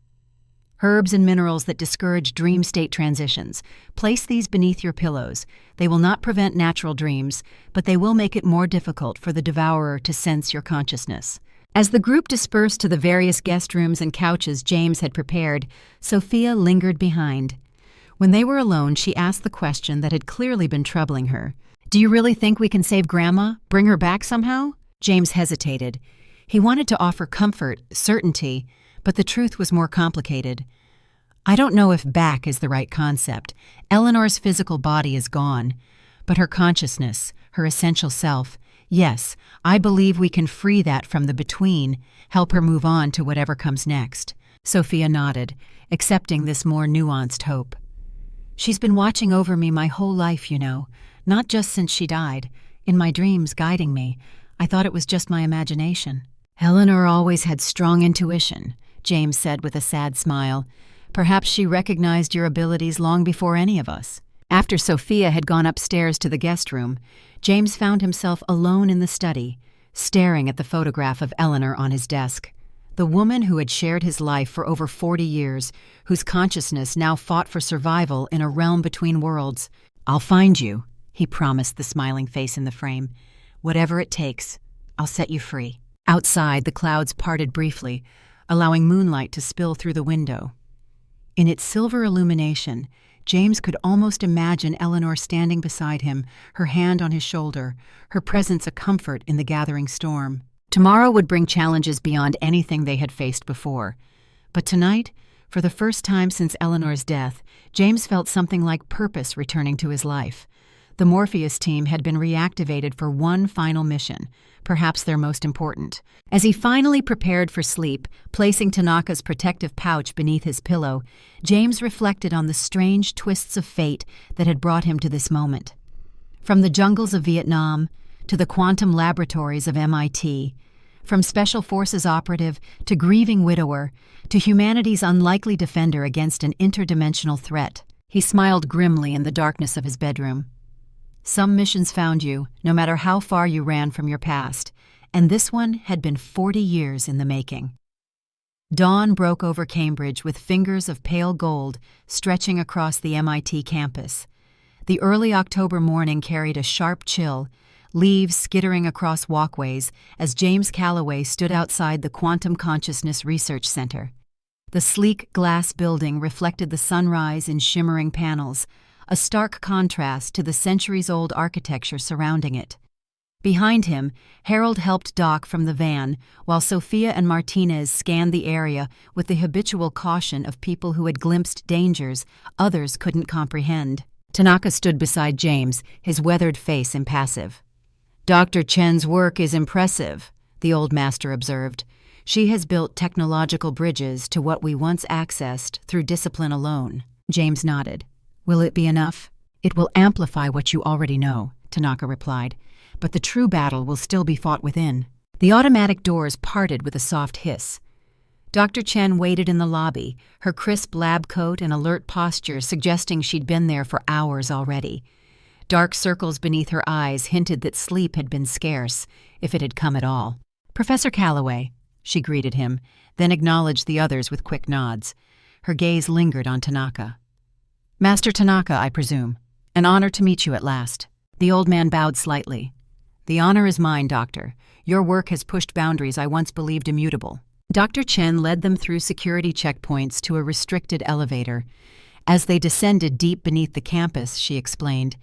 "Herbs and minerals that discourage dream state transitions. Place these beneath your pillows. They will not prevent natural dreams, but they will make it more difficult for the devourer to sense your consciousness." As the group dispersed to the various guest rooms and couches James had prepared, Sophia lingered behind. When they were alone, she asked the question that had clearly been troubling her. "Do you really think we can save Grandma? Bring her back somehow?" James hesitated. He wanted to offer comfort, certainty, but the truth was more complicated. "I don't know if back is the right concept. Eleanor's physical body is gone, but her consciousness, her essential self, yes, I believe we can free that from the between, help her move on to whatever comes next." Sophia nodded, accepting this more nuanced hope. "She's been watching over me my whole life, you know, not just since she died, in my dreams guiding me. I thought it was just my imagination." "Eleanor always had strong intuition," James said with a sad smile. "Perhaps she recognized your abilities long before any of us." After Sophia had gone upstairs to the guest room, James found himself alone in the study, staring at the photograph of Eleanor on his desk. The woman who had shared his life for over 40 years, whose consciousness now fought for survival in a realm between worlds. "I'll find you," he promised the smiling face in the frame. "Whatever it takes, I'll set you free." Outside, the clouds parted briefly, allowing moonlight to spill through the window. In its silver illumination, James could almost imagine Eleanor standing beside him, her hand on his shoulder, her presence a comfort in the gathering storm. Tomorrow would bring challenges beyond anything they had faced before. But tonight, for the first time since Eleanor's death, James felt something like purpose returning to his life. The Morpheus team had been reactivated for one final mission, perhaps their most important. As he finally prepared for sleep, placing Tanaka's protective pouch beneath his pillow, James reflected on the strange twists of fate that had brought him to this moment. From the jungles of Vietnam to the quantum laboratories of MIT, from Special Forces operative to grieving widower to humanity's unlikely defender against an interdimensional threat, he smiled grimly in the darkness of his bedroom. Some missions found you, no matter how far you ran from your past, and this one had been 40 years in the making. Dawn broke over Cambridge with fingers of pale gold stretching across the MIT campus. The early October morning carried a sharp chill, leaves skittering across walkways as James Calloway stood outside the Quantum Consciousness Research Center. The sleek glass building reflected the sunrise in shimmering panels, a stark contrast to the centuries-old architecture surrounding it. Behind him, Harold helped dock from the van, while Sophia and Martinez scanned the area with the habitual caution of people who had glimpsed dangers others couldn't comprehend. Tanaka stood beside James, his weathered face impassive. "Dr. Chen's work is impressive," the old master observed. "She has built technological bridges to what we once accessed through discipline alone." James nodded. "Will it be enough?" "It will amplify what you already know," Tanaka replied, "but the true battle will still be fought within." The automatic doors parted with a soft hiss. Dr. Chen waited in the lobby, her crisp lab coat and alert posture suggesting she'd been there for hours already. Dark circles beneath her eyes hinted that sleep had been scarce, if it had come at all. "Professor Calloway," she greeted him, then acknowledged the others with quick nods. Her gaze lingered on Tanaka. Master Tanaka, I presume. An honor to meet you at last. The old man bowed slightly. The honor is mine, Doctor. Your work has pushed boundaries I once believed immutable. Dr. Chen led them through security checkpoints to a restricted elevator. As they descended deep beneath the campus, she explained,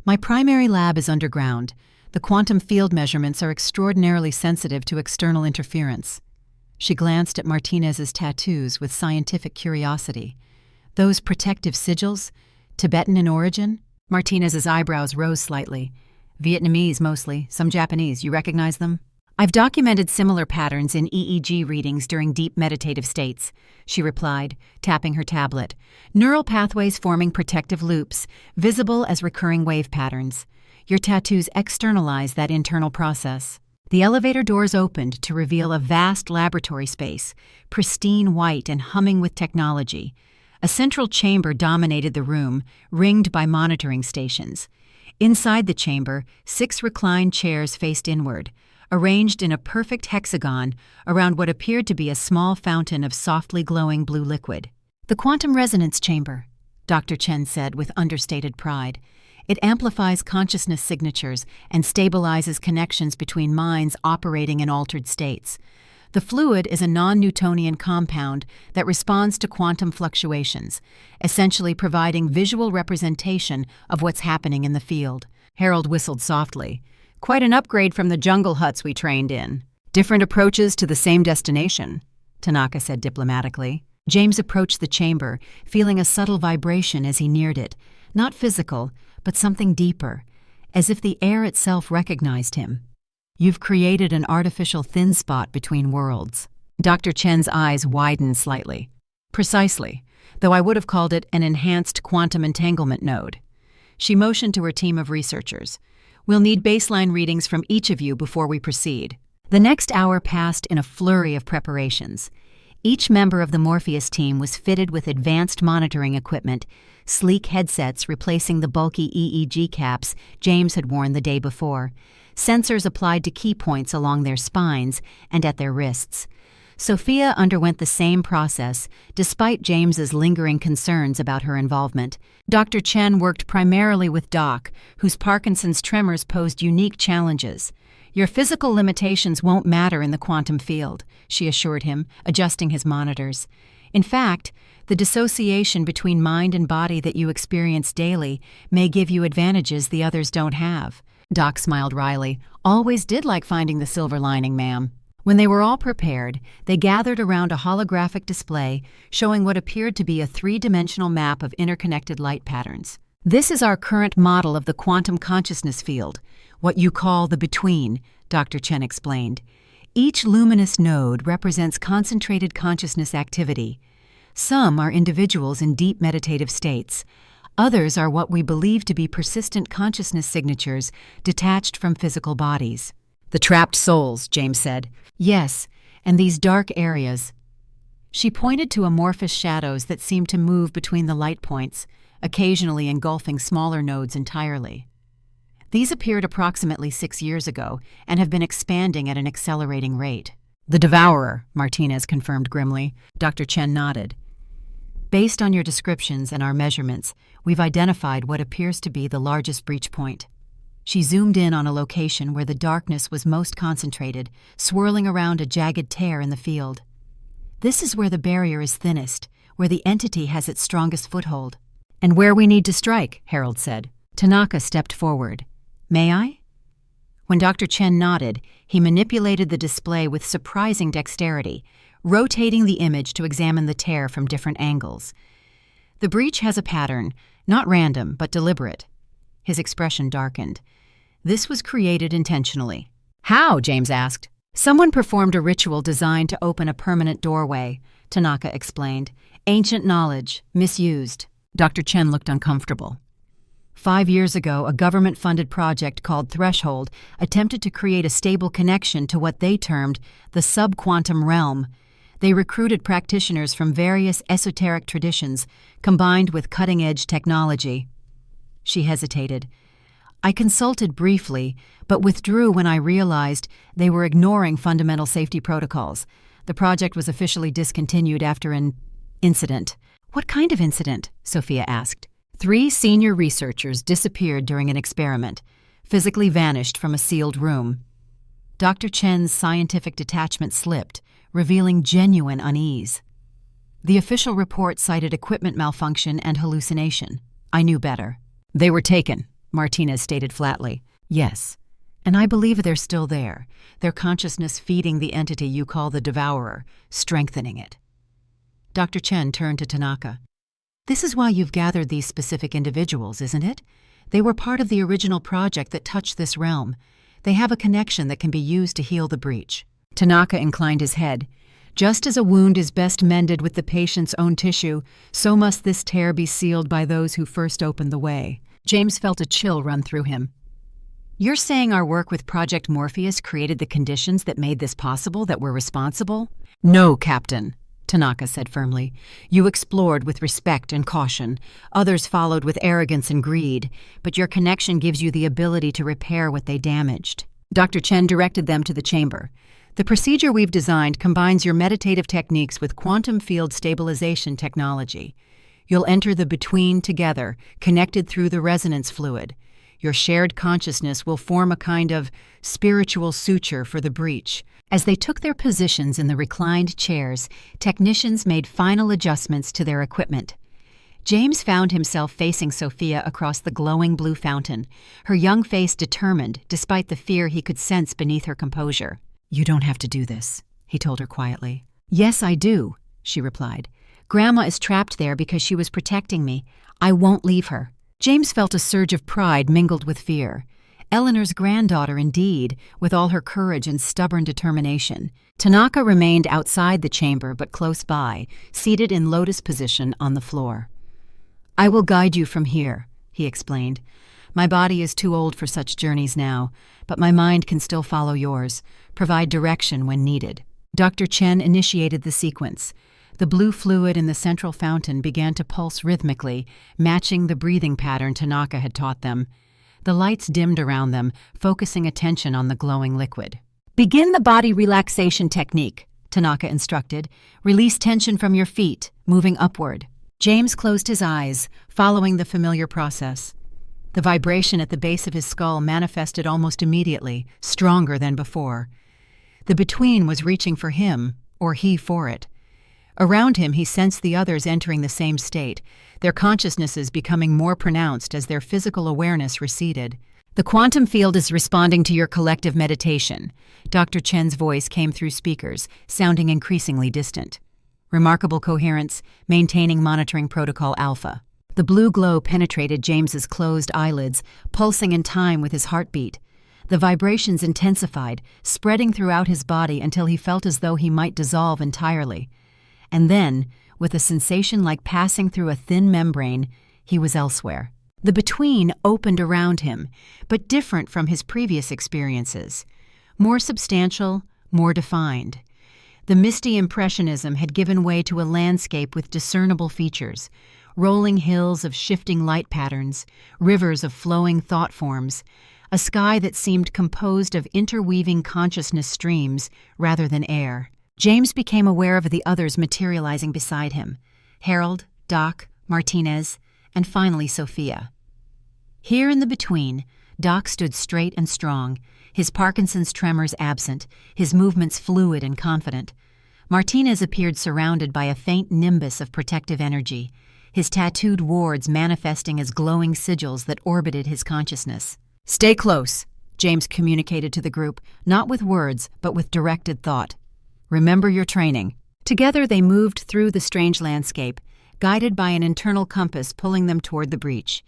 My primary lab is underground. The quantum field measurements are extraordinarily sensitive to external interference. She glanced at Martinez's tattoos with scientific curiosity. Those protective sigils? Tibetan in origin? Martinez's eyebrows rose slightly. Vietnamese mostly, some Japanese. You recognize them? I've documented similar patterns in EEG readings during deep meditative states, she replied, tapping her tablet. Neural pathways forming protective loops, visible as recurring wave patterns. Your tattoos externalize that internal process. The elevator doors opened to reveal a vast laboratory space, pristine white and humming with technology. A central chamber dominated the room, ringed by monitoring stations. Inside the chamber, 6 reclined chairs faced inward, arranged in a perfect hexagon around what appeared to be a small fountain of softly glowing blue liquid. The quantum resonance chamber, Dr. Chen said with understated pride. It amplifies consciousness signatures and stabilizes connections between minds operating in altered states. The fluid is a non-Newtonian compound that responds to quantum fluctuations, essentially providing visual representation of what's happening in the field. Harold whistled softly. Quite an upgrade from the jungle huts we trained in. Different approaches to the same destination, Tanaka said diplomatically. James approached the chamber, feeling a subtle vibration as he neared it. Not physical, but something deeper, as if the air itself recognized him. You've created an artificial thin spot between worlds. Dr. Chen's eyes widened slightly. Precisely, though I would have called it an enhanced quantum entanglement node. She motioned to her team of researchers. We'll need baseline readings from each of you before we proceed. The next hour passed in a flurry of preparations. Each member of the Morpheus team was fitted with advanced monitoring equipment, sleek headsets replacing the bulky EEG caps James had worn the day before, sensors applied to key points along their spines and at their wrists. Sophia underwent the same process, despite James's lingering concerns about her involvement. Dr. Chen worked primarily with Doc, whose Parkinson's tremors posed unique challenges. Your physical limitations won't matter in the quantum field, she assured him, adjusting his monitors. In fact, the dissociation between mind and body that you experience daily may give you advantages the others don't have. Doc smiled wryly. Always did like finding the silver lining, ma'am. When they were all prepared, they gathered around a holographic display showing what appeared to be a 3-dimensional map of interconnected light patterns. This is our current model of the quantum consciousness field, what you call the between, Dr. Chen explained. Each luminous node represents concentrated consciousness activity. Some are individuals in deep meditative states. Others are what we believe to be persistent consciousness signatures detached from physical bodies. The trapped souls, James said. Yes, and these dark areas. She pointed to amorphous shadows that seemed to move between the light points, occasionally engulfing smaller nodes entirely. These appeared approximately 6 years ago and have been expanding at an accelerating rate. The Devourer, Martinez confirmed grimly. Dr. Chen nodded. Based on your descriptions and our measurements, we've identified what appears to be the largest breach point. She zoomed in on a location where the darkness was most concentrated, swirling around a jagged tear in the field. This is where the barrier is thinnest, where the entity has its strongest foothold. And where we need to strike, Harold said. Tanaka stepped forward. May I? When Dr. Chen nodded, he manipulated the display with surprising dexterity, rotating the image to examine the tear from different angles. The breach has a pattern, not random, but deliberate. His expression darkened. This was created intentionally. How? James asked. Someone performed a ritual designed to open a permanent doorway, Tanaka explained. Ancient knowledge, misused. Dr. Chen looked uncomfortable. 5 years ago, a government-funded project called Threshold attempted to create a stable connection to what they termed the subquantum realm. They recruited practitioners from various esoteric traditions, combined with cutting-edge technology. She hesitated. I consulted briefly, but withdrew when I realized they were ignoring fundamental safety protocols. The project was officially discontinued after an incident. What kind of incident? Sophia asked. 3 senior researchers disappeared during an experiment, physically vanished from a sealed room. Dr. Chen's scientific detachment slipped, revealing genuine unease. The official report cited equipment malfunction and hallucination. I knew better. They were taken, Martinez stated flatly. Yes, and I believe they're still there, their consciousness feeding the entity you call the Devourer, strengthening it. Dr. Chen turned to Tanaka. This is why you've gathered these specific individuals, isn't it? They were part of the original project that touched this realm. They have a connection that can be used to heal the breach. Tanaka inclined his head. Just as a wound is best mended with the patient's own tissue, so must this tear be sealed by those who first opened the way. James felt a chill run through him. You're saying our work with Project Morpheus created the conditions that made this possible, that we're responsible? No, Captain, Tanaka said firmly. You explored with respect and caution. Others followed with arrogance and greed, but your connection gives you the ability to repair what they damaged. Dr. Chen directed them to the chamber. The procedure we've designed combines your meditative techniques with quantum field stabilization technology. You'll enter the between together, connected through the resonance fluid. Your shared consciousness will form a kind of spiritual suture for the breach. As they took their positions in the reclined chairs, technicians made final adjustments to their equipment. James found himself facing Sophia across the glowing blue fountain, her young face determined despite the fear he could sense beneath her composure. You don't have to do this, he told her quietly. Yes, I do, she replied. Grandma is trapped there because she was protecting me. I won't leave her. James felt a surge of pride mingled with fear. Eleanor's granddaughter, indeed, with all her courage and stubborn determination. Tanaka remained outside the chamber but close by, seated in lotus position on the floor. I will guide you from here, he explained. My body is too old for such journeys now, but my mind can still follow yours, provide direction when needed. Dr. Chen initiated the sequence. The blue fluid in the central fountain began to pulse rhythmically, matching the breathing pattern Tanaka had taught them. The lights dimmed around them, focusing attention on the glowing liquid. Begin the body relaxation technique, Tanaka instructed. Release tension from your feet, moving upward. James closed his eyes, following the familiar process. The vibration at the base of his skull manifested almost immediately, stronger than before. The between was reaching for him, or he for it. Around him he sensed the others entering the same state, their consciousnesses becoming more pronounced as their physical awareness receded. The quantum field is responding to your collective meditation. Dr. Chen's voice came through speakers, sounding increasingly distant. Remarkable coherence, maintaining monitoring protocol Alpha. The blue glow penetrated James's closed eyelids, pulsing in time with his heartbeat. The vibrations intensified, spreading throughout his body until he felt as though he might dissolve entirely. And then, with a sensation like passing through a thin membrane, he was elsewhere. The between opened around him, but different from his previous experiences. More substantial, more defined. The misty impressionism had given way to a landscape with discernible features. Rolling hills of shifting light patterns, rivers of flowing thought forms, a sky that seemed composed of interweaving consciousness streams rather than air. James became aware of the others materializing beside him. Harold, Doc, Martinez, and finally Sophia. Here in the between, Doc stood straight and strong, his Parkinson's tremors absent, his movements fluid and confident. Martinez appeared surrounded by a faint nimbus of protective energy, his tattooed wards manifesting as glowing sigils that orbited his consciousness. Stay close, James communicated to the group, not with words, but with directed thought. Remember your training. Together they moved through the strange landscape, guided by an internal compass pulling them toward the breach.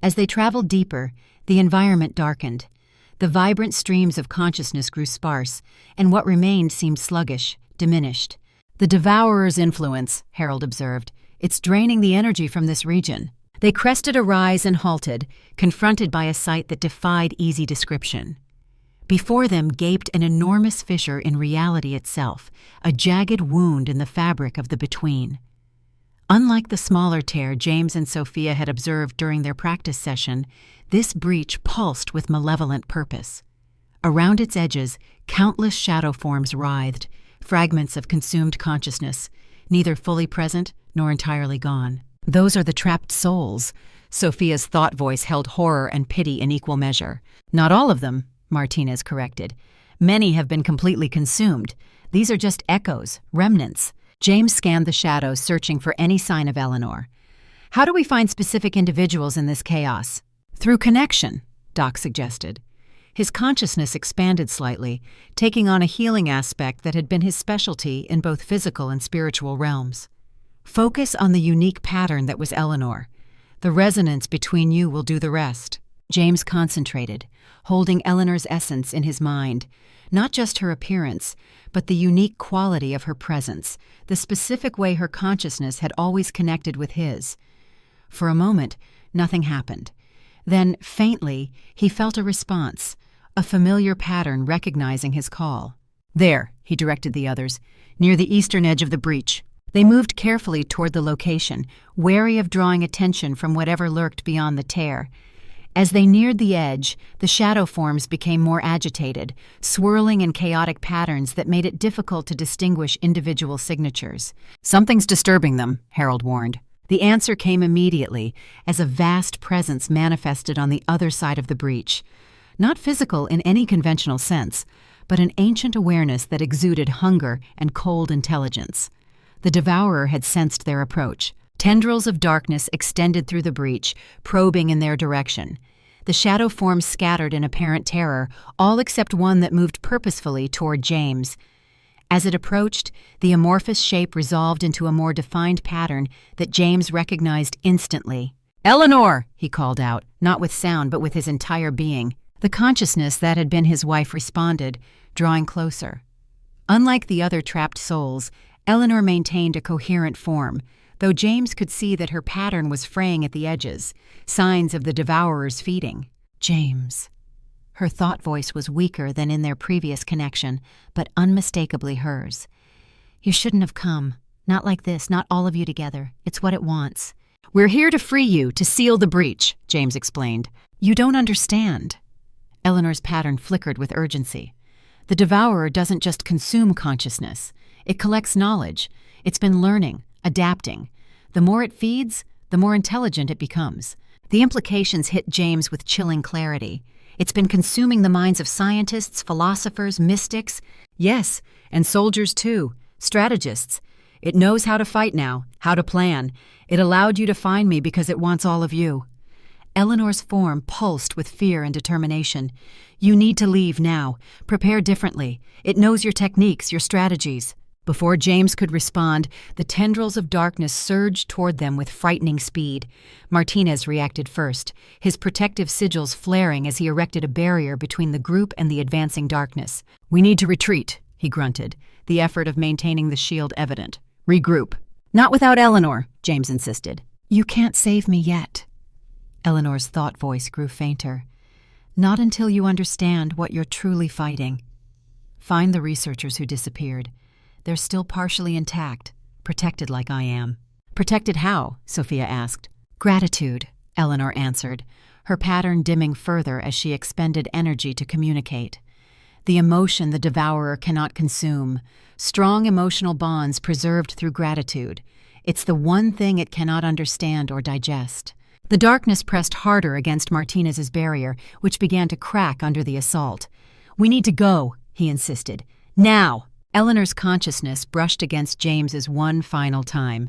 As they traveled deeper, the environment darkened. The vibrant streams of consciousness grew sparse, and what remained seemed sluggish, diminished. The Devourer's influence, Harold observed. It's draining the energy from this region. They crested a rise and halted, confronted by a sight that defied easy description. Before them gaped an enormous fissure in reality itself, a jagged wound in the fabric of the between. Unlike the smaller tear James and Sophia had observed during their practice session, this breach pulsed with malevolent purpose. Around its edges, countless shadow forms writhed, fragments of consumed consciousness, neither fully present nor entirely gone. Those are the trapped souls. Sophia's thought voice held horror and pity in equal measure. Not all of them, Martinez corrected. Many have been completely consumed. These are just echoes, remnants. James scanned the shadows, searching for any sign of Eleanor. How do we find specific individuals in this chaos? Through connection, Doc suggested. His consciousness expanded slightly, taking on a healing aspect that had been his specialty in both physical and spiritual realms. Focus on the unique pattern that was Eleanor. The resonance between you will do the rest. James concentrated, holding Eleanor's essence in his mind. Not just her appearance, but the unique quality of her presence, the specific way her consciousness had always connected with his. For a moment, nothing happened. Then, faintly, he felt a response, a familiar pattern recognizing his call. There, he directed the others, near the eastern edge of the breach. They moved carefully toward the location, wary of drawing attention from whatever lurked beyond the tear. As they neared the edge, the shadow forms became more agitated, swirling in chaotic patterns that made it difficult to distinguish individual signatures. Something's disturbing them, Harold warned. The answer came immediately, as a vast presence manifested on the other side of the breach. Not physical in any conventional sense, but an ancient awareness that exuded hunger and cold intelligence. The devourer had sensed their approach. Tendrils of darkness extended through the breach, probing in their direction. The shadow forms scattered in apparent terror, all except one that moved purposefully toward James. As it approached, the amorphous shape resolved into a more defined pattern that James recognized instantly. "Eleanor!" he called out, not with sound but with his entire being. The consciousness that had been his wife responded, drawing closer. Unlike the other trapped souls, Eleanor maintained a coherent form, though James could see that her pattern was fraying at the edges, signs of the devourer's feeding. James. Her thought voice was weaker than in their previous connection, but unmistakably hers. "You shouldn't have come. Not like this, not all of you together. It's what it wants." "We're here to free you, to seal the breach," James explained. "You don't understand." Eleanor's pattern flickered with urgency. The devourer doesn't just consume consciousness. It collects knowledge. It's been learning, adapting. The more it feeds, the more intelligent it becomes. The implications hit James with chilling clarity. It's been consuming the minds of scientists, philosophers, mystics. Yes, and soldiers too, strategists. It knows how to fight now, how to plan. It allowed you to find me because it wants all of you. Eleanor's form pulsed with fear and determination. "You need to leave now. Prepare differently. It knows your techniques, your strategies." Before James could respond, the tendrils of darkness surged toward them with frightening speed. Martinez reacted first, his protective sigils flaring as he erected a barrier between the group and the advancing darkness. "We need to retreat," he grunted, the effort of maintaining the shield evident. "Regroup." "Not without Eleanor," James insisted. "You can't save me yet." Eleanor's thought voice grew fainter. "Not until you understand what you're truly fighting. Find the researchers who disappeared. They're still partially intact, protected like I am." "Protected how?" Sophia asked. "Gratitude," Eleanor answered, her pattern dimming further as she expended energy to communicate. The emotion the devourer cannot consume, strong emotional bonds preserved through gratitude. It's the one thing it cannot understand or digest. The darkness pressed harder against Martinez's barrier, which began to crack under the assault. "We need to go," he insisted. "Now!" Eleanor's consciousness brushed against James's one final time.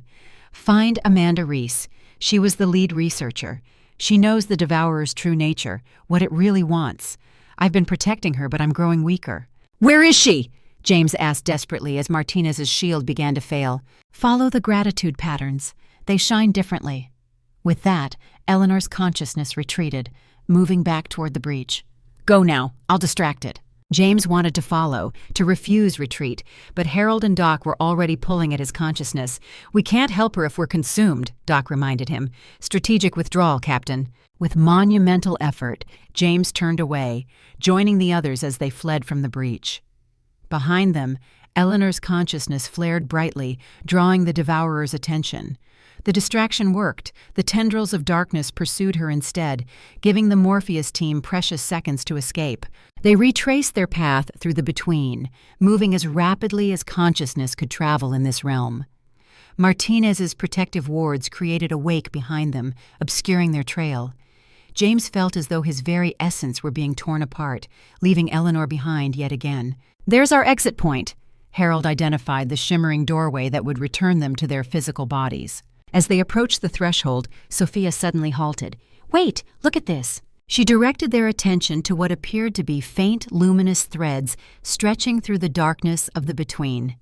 "Find Amanda Reese. She was the lead researcher. She knows the devourer's true nature, what it really wants. I've been protecting her, but I'm growing weaker." "Where is she?" James asked desperately as Martinez's shield began to fail. "Follow the gratitude patterns. They shine differently." With that, Eleanor's consciousness retreated, moving back toward the breach. "Go now. I'll distract it." James wanted to follow, to refuse retreat, but Harold and Doc were already pulling at his consciousness. "We can't help her if we're consumed," Doc reminded him. "Strategic withdrawal, Captain." With monumental effort, James turned away, joining the others as they fled from the breach. Behind them, Eleanor's consciousness flared brightly, drawing the devourer's attention. The distraction worked. The tendrils of darkness pursued her instead, giving the Morpheus team precious seconds to escape. They retraced their path through the between, moving as rapidly as consciousness could travel in this realm. Martinez's protective wards created a wake behind them, obscuring their trail. James felt as though his very essence were being torn apart, leaving Eleanor behind yet again. "There's our exit point." Harold identified the shimmering doorway that would return them to their physical bodies. As they approached the threshold, Sophia suddenly halted. "Wait, look at this." She directed their attention to what appeared to be faint, luminous threads stretching through the darkness of the between.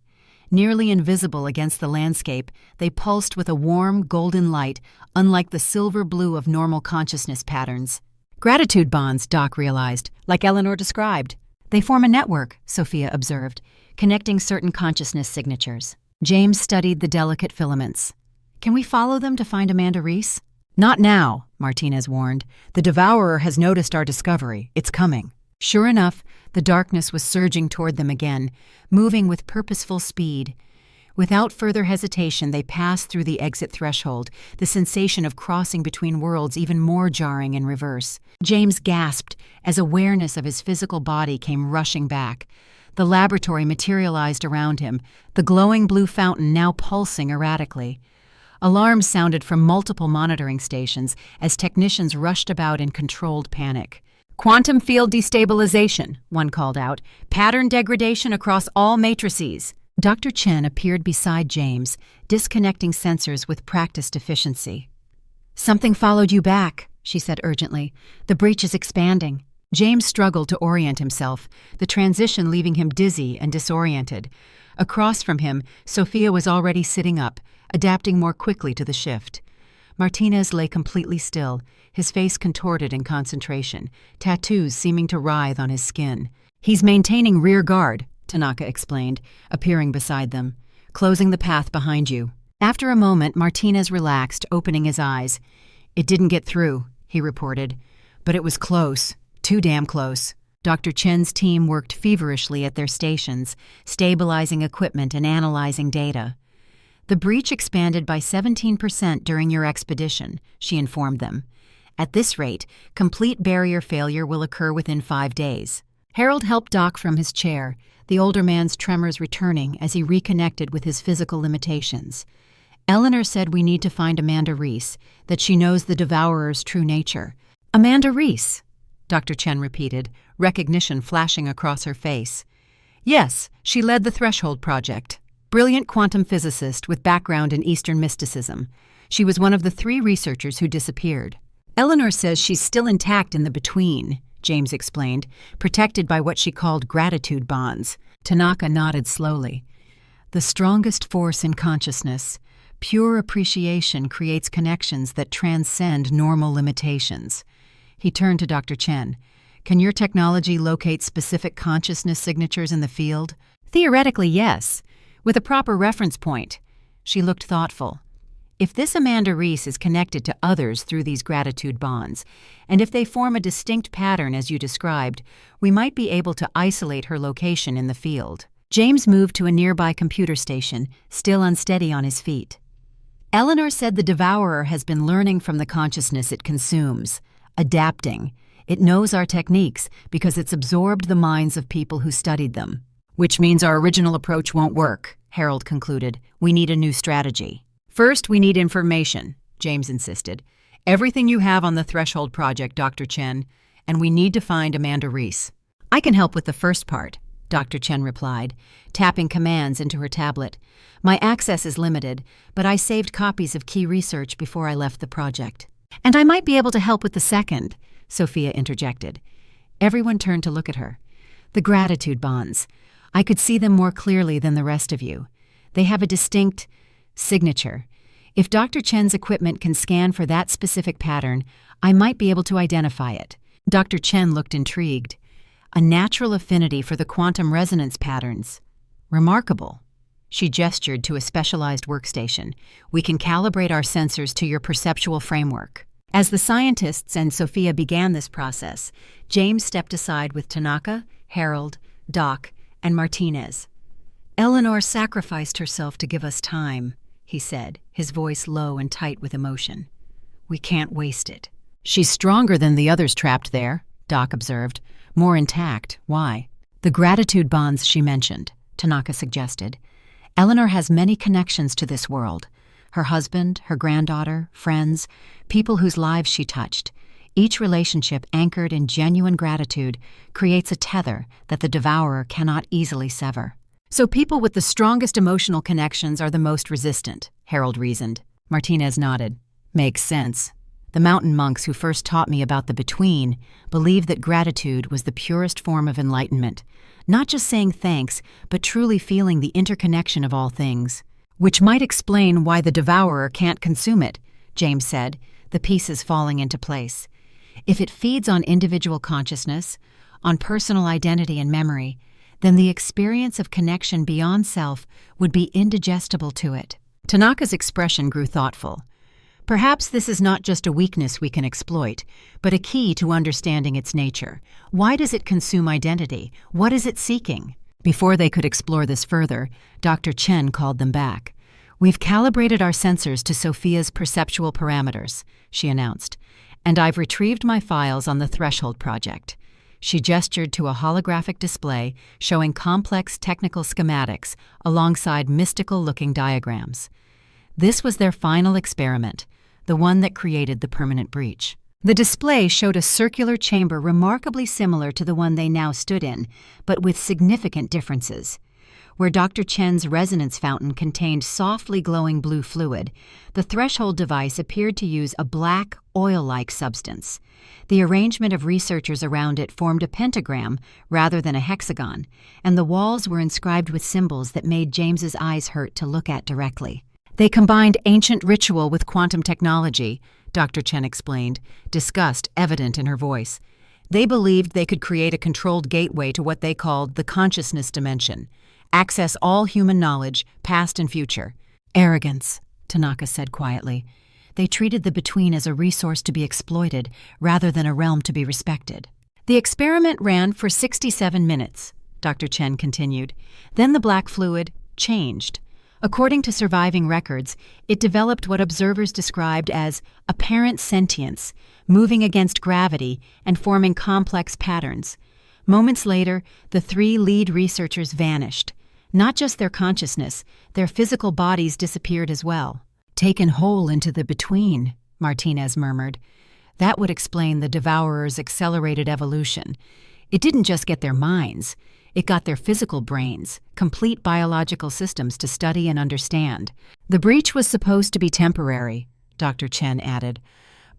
Nearly invisible against the landscape, they pulsed with a warm, golden light, unlike the silver blue of normal consciousness patterns. "Gratitude bonds," Doc realized, like Eleanor described. "They form a network," Sophia observed, connecting certain consciousness signatures. James studied the delicate filaments. "Can we follow them to find Amanda Reese?" "Not now," Martinez warned. "The Devourer has noticed our discovery. It's coming." Sure enough, the darkness was surging toward them again, moving with purposeful speed. Without further hesitation, they passed through the exit threshold, the sensation of crossing between worlds even more jarring in reverse. James gasped as awareness of his physical body came rushing back. The laboratory materialized around him, the glowing blue fountain now pulsing erratically. Alarms sounded from multiple monitoring stations as technicians rushed about in controlled panic. "Quantum field destabilization," one called out. "Pattern degradation across all matrices." Dr. Chen appeared beside James, disconnecting sensors with practiced efficiency. "Something followed you back," she said urgently. "The breach is expanding." James struggled to orient himself, the transition leaving him dizzy and disoriented. Across from him, Sophia was already sitting up, adapting more quickly to the shift. Martinez lay completely still, his face contorted in concentration, tattoos seeming to writhe on his skin. "He's maintaining rear guard," Tanaka explained, appearing beside them. "Closing the path behind you." After a moment, Martinez relaxed, opening his eyes. "It didn't get through," he reported. "But it was close. Too damn close." Dr. Chen's team worked feverishly at their stations, stabilizing equipment and analyzing data. "The breach expanded by 17% during your expedition," she informed them. "At this rate, complete barrier failure will occur within 5 days." Harold helped Doc from his chair, the older man's tremors returning as he reconnected with his physical limitations. "Eleanor said we need to find Amanda Reese, that she knows the Devourer's true nature." "Amanda Reese?" Dr. Chen repeated, recognition flashing across her face. "Yes, she led the Threshold Project. Brilliant quantum physicist with background in Eastern mysticism. She was one of the 3 researchers who disappeared." "Eleanor says she's still intact in the between," James explained, protected by what she called gratitude bonds. Tanaka nodded slowly. "The strongest force in consciousness. Pure appreciation creates connections that transcend normal limitations." He turned to Dr. Chen. "Can your technology locate specific consciousness signatures in the field?" "Theoretically, yes, with a proper reference point." She looked thoughtful. "If this Amanda Reese is connected to others through these gratitude bonds, and if they form a distinct pattern as you described, we might be able to isolate her location in the field." James moved to a nearby computer station, still unsteady on his feet. "Eleanor said the Devourer has been learning from the consciousness it consumes, adapting. It knows our techniques because it's absorbed the minds of people who studied them." "Which means our original approach won't work," Harold concluded. "We need a new strategy." "First, we need information," James insisted. "Everything you have on the Threshold Project, Dr. Chen, and we need to find Amanda Reese." "I can help with the first part," Dr. Chen replied, tapping commands into her tablet. "My access is limited, but I saved copies of key research before I left the project." "And I might be able to help with the second," Sophia interjected. Everyone turned to look at her. "The gratitude bonds. I could see them more clearly than the rest of you. They have a distinct signature. If Dr. Chen's equipment can scan for that specific pattern, I might be able to identify it." Dr. Chen looked intrigued. "A natural affinity for the quantum resonance patterns. Remarkable." She gestured to a specialized workstation. "We can calibrate our sensors to your perceptual framework." As the scientists and Sophia began this process, James stepped aside with Tanaka, Harold, Doc, and Martinez. "Eleanor sacrificed herself to give us time," he said, his voice low and tight with emotion. "We can't waste it." "She's stronger than the others trapped there," Doc observed. "More intact. Why?" "The gratitude bonds she mentioned," Tanaka suggested. Eleanor has many connections to this world. Her husband, her granddaughter, friends, people whose lives she touched. Each relationship anchored in genuine gratitude creates a tether that the devourer cannot easily sever. So people with the strongest emotional connections are the most resistant, Harold reasoned. Martinez nodded. Makes sense. The mountain monks who first taught me about the between believed that gratitude was the purest form of enlightenment, not just saying thanks, but truly feeling the interconnection of all things. Which might explain why the devourer can't consume it, James said, the pieces falling into place. If it feeds on individual consciousness, on personal identity and memory, then the experience of connection beyond self would be indigestible to it. Tanaka's expression grew thoughtful. Perhaps this is not just a weakness we can exploit, but a key to understanding its nature. Why does it consume identity? What is it seeking? Before they could explore this further, Dr. Chen called them back. We've calibrated our sensors to Sophia's perceptual parameters, she announced, and I've retrieved my files on the Threshold project. She gestured to a holographic display showing complex technical schematics alongside mystical-looking diagrams. This was their final experiment, the one that created the permanent breach. The display showed a circular chamber remarkably similar to the one they now stood in, but with significant differences. Where Dr. Chen's resonance fountain contained softly glowing blue fluid, the Threshold device appeared to use a black, oil-like substance. The arrangement of researchers around it formed a pentagram rather than a hexagon, and the walls were inscribed with symbols that made James's eyes hurt to look at directly. They combined ancient ritual with quantum technology, Dr. Chen explained, disgust evident in her voice. They believed they could create a controlled gateway to what they called the consciousness dimension, access all human knowledge, past and future. Arrogance, Tanaka said quietly. They treated the between as a resource to be exploited rather than a realm to be respected. The experiment ran for 67 minutes, Dr. Chen continued. Then the black fluid changed. According to surviving records, it developed what observers described as apparent sentience, moving against gravity and forming complex patterns. Moments later, the 3 lead researchers vanished. Not just their consciousness, their physical bodies disappeared as well. Taken whole into the between, Martinez murmured. That would explain the devourer's accelerated evolution. It didn't just get their minds. It got their physical brains, complete biological systems to study and understand. The breach was supposed to be temporary, Dr. Chen added.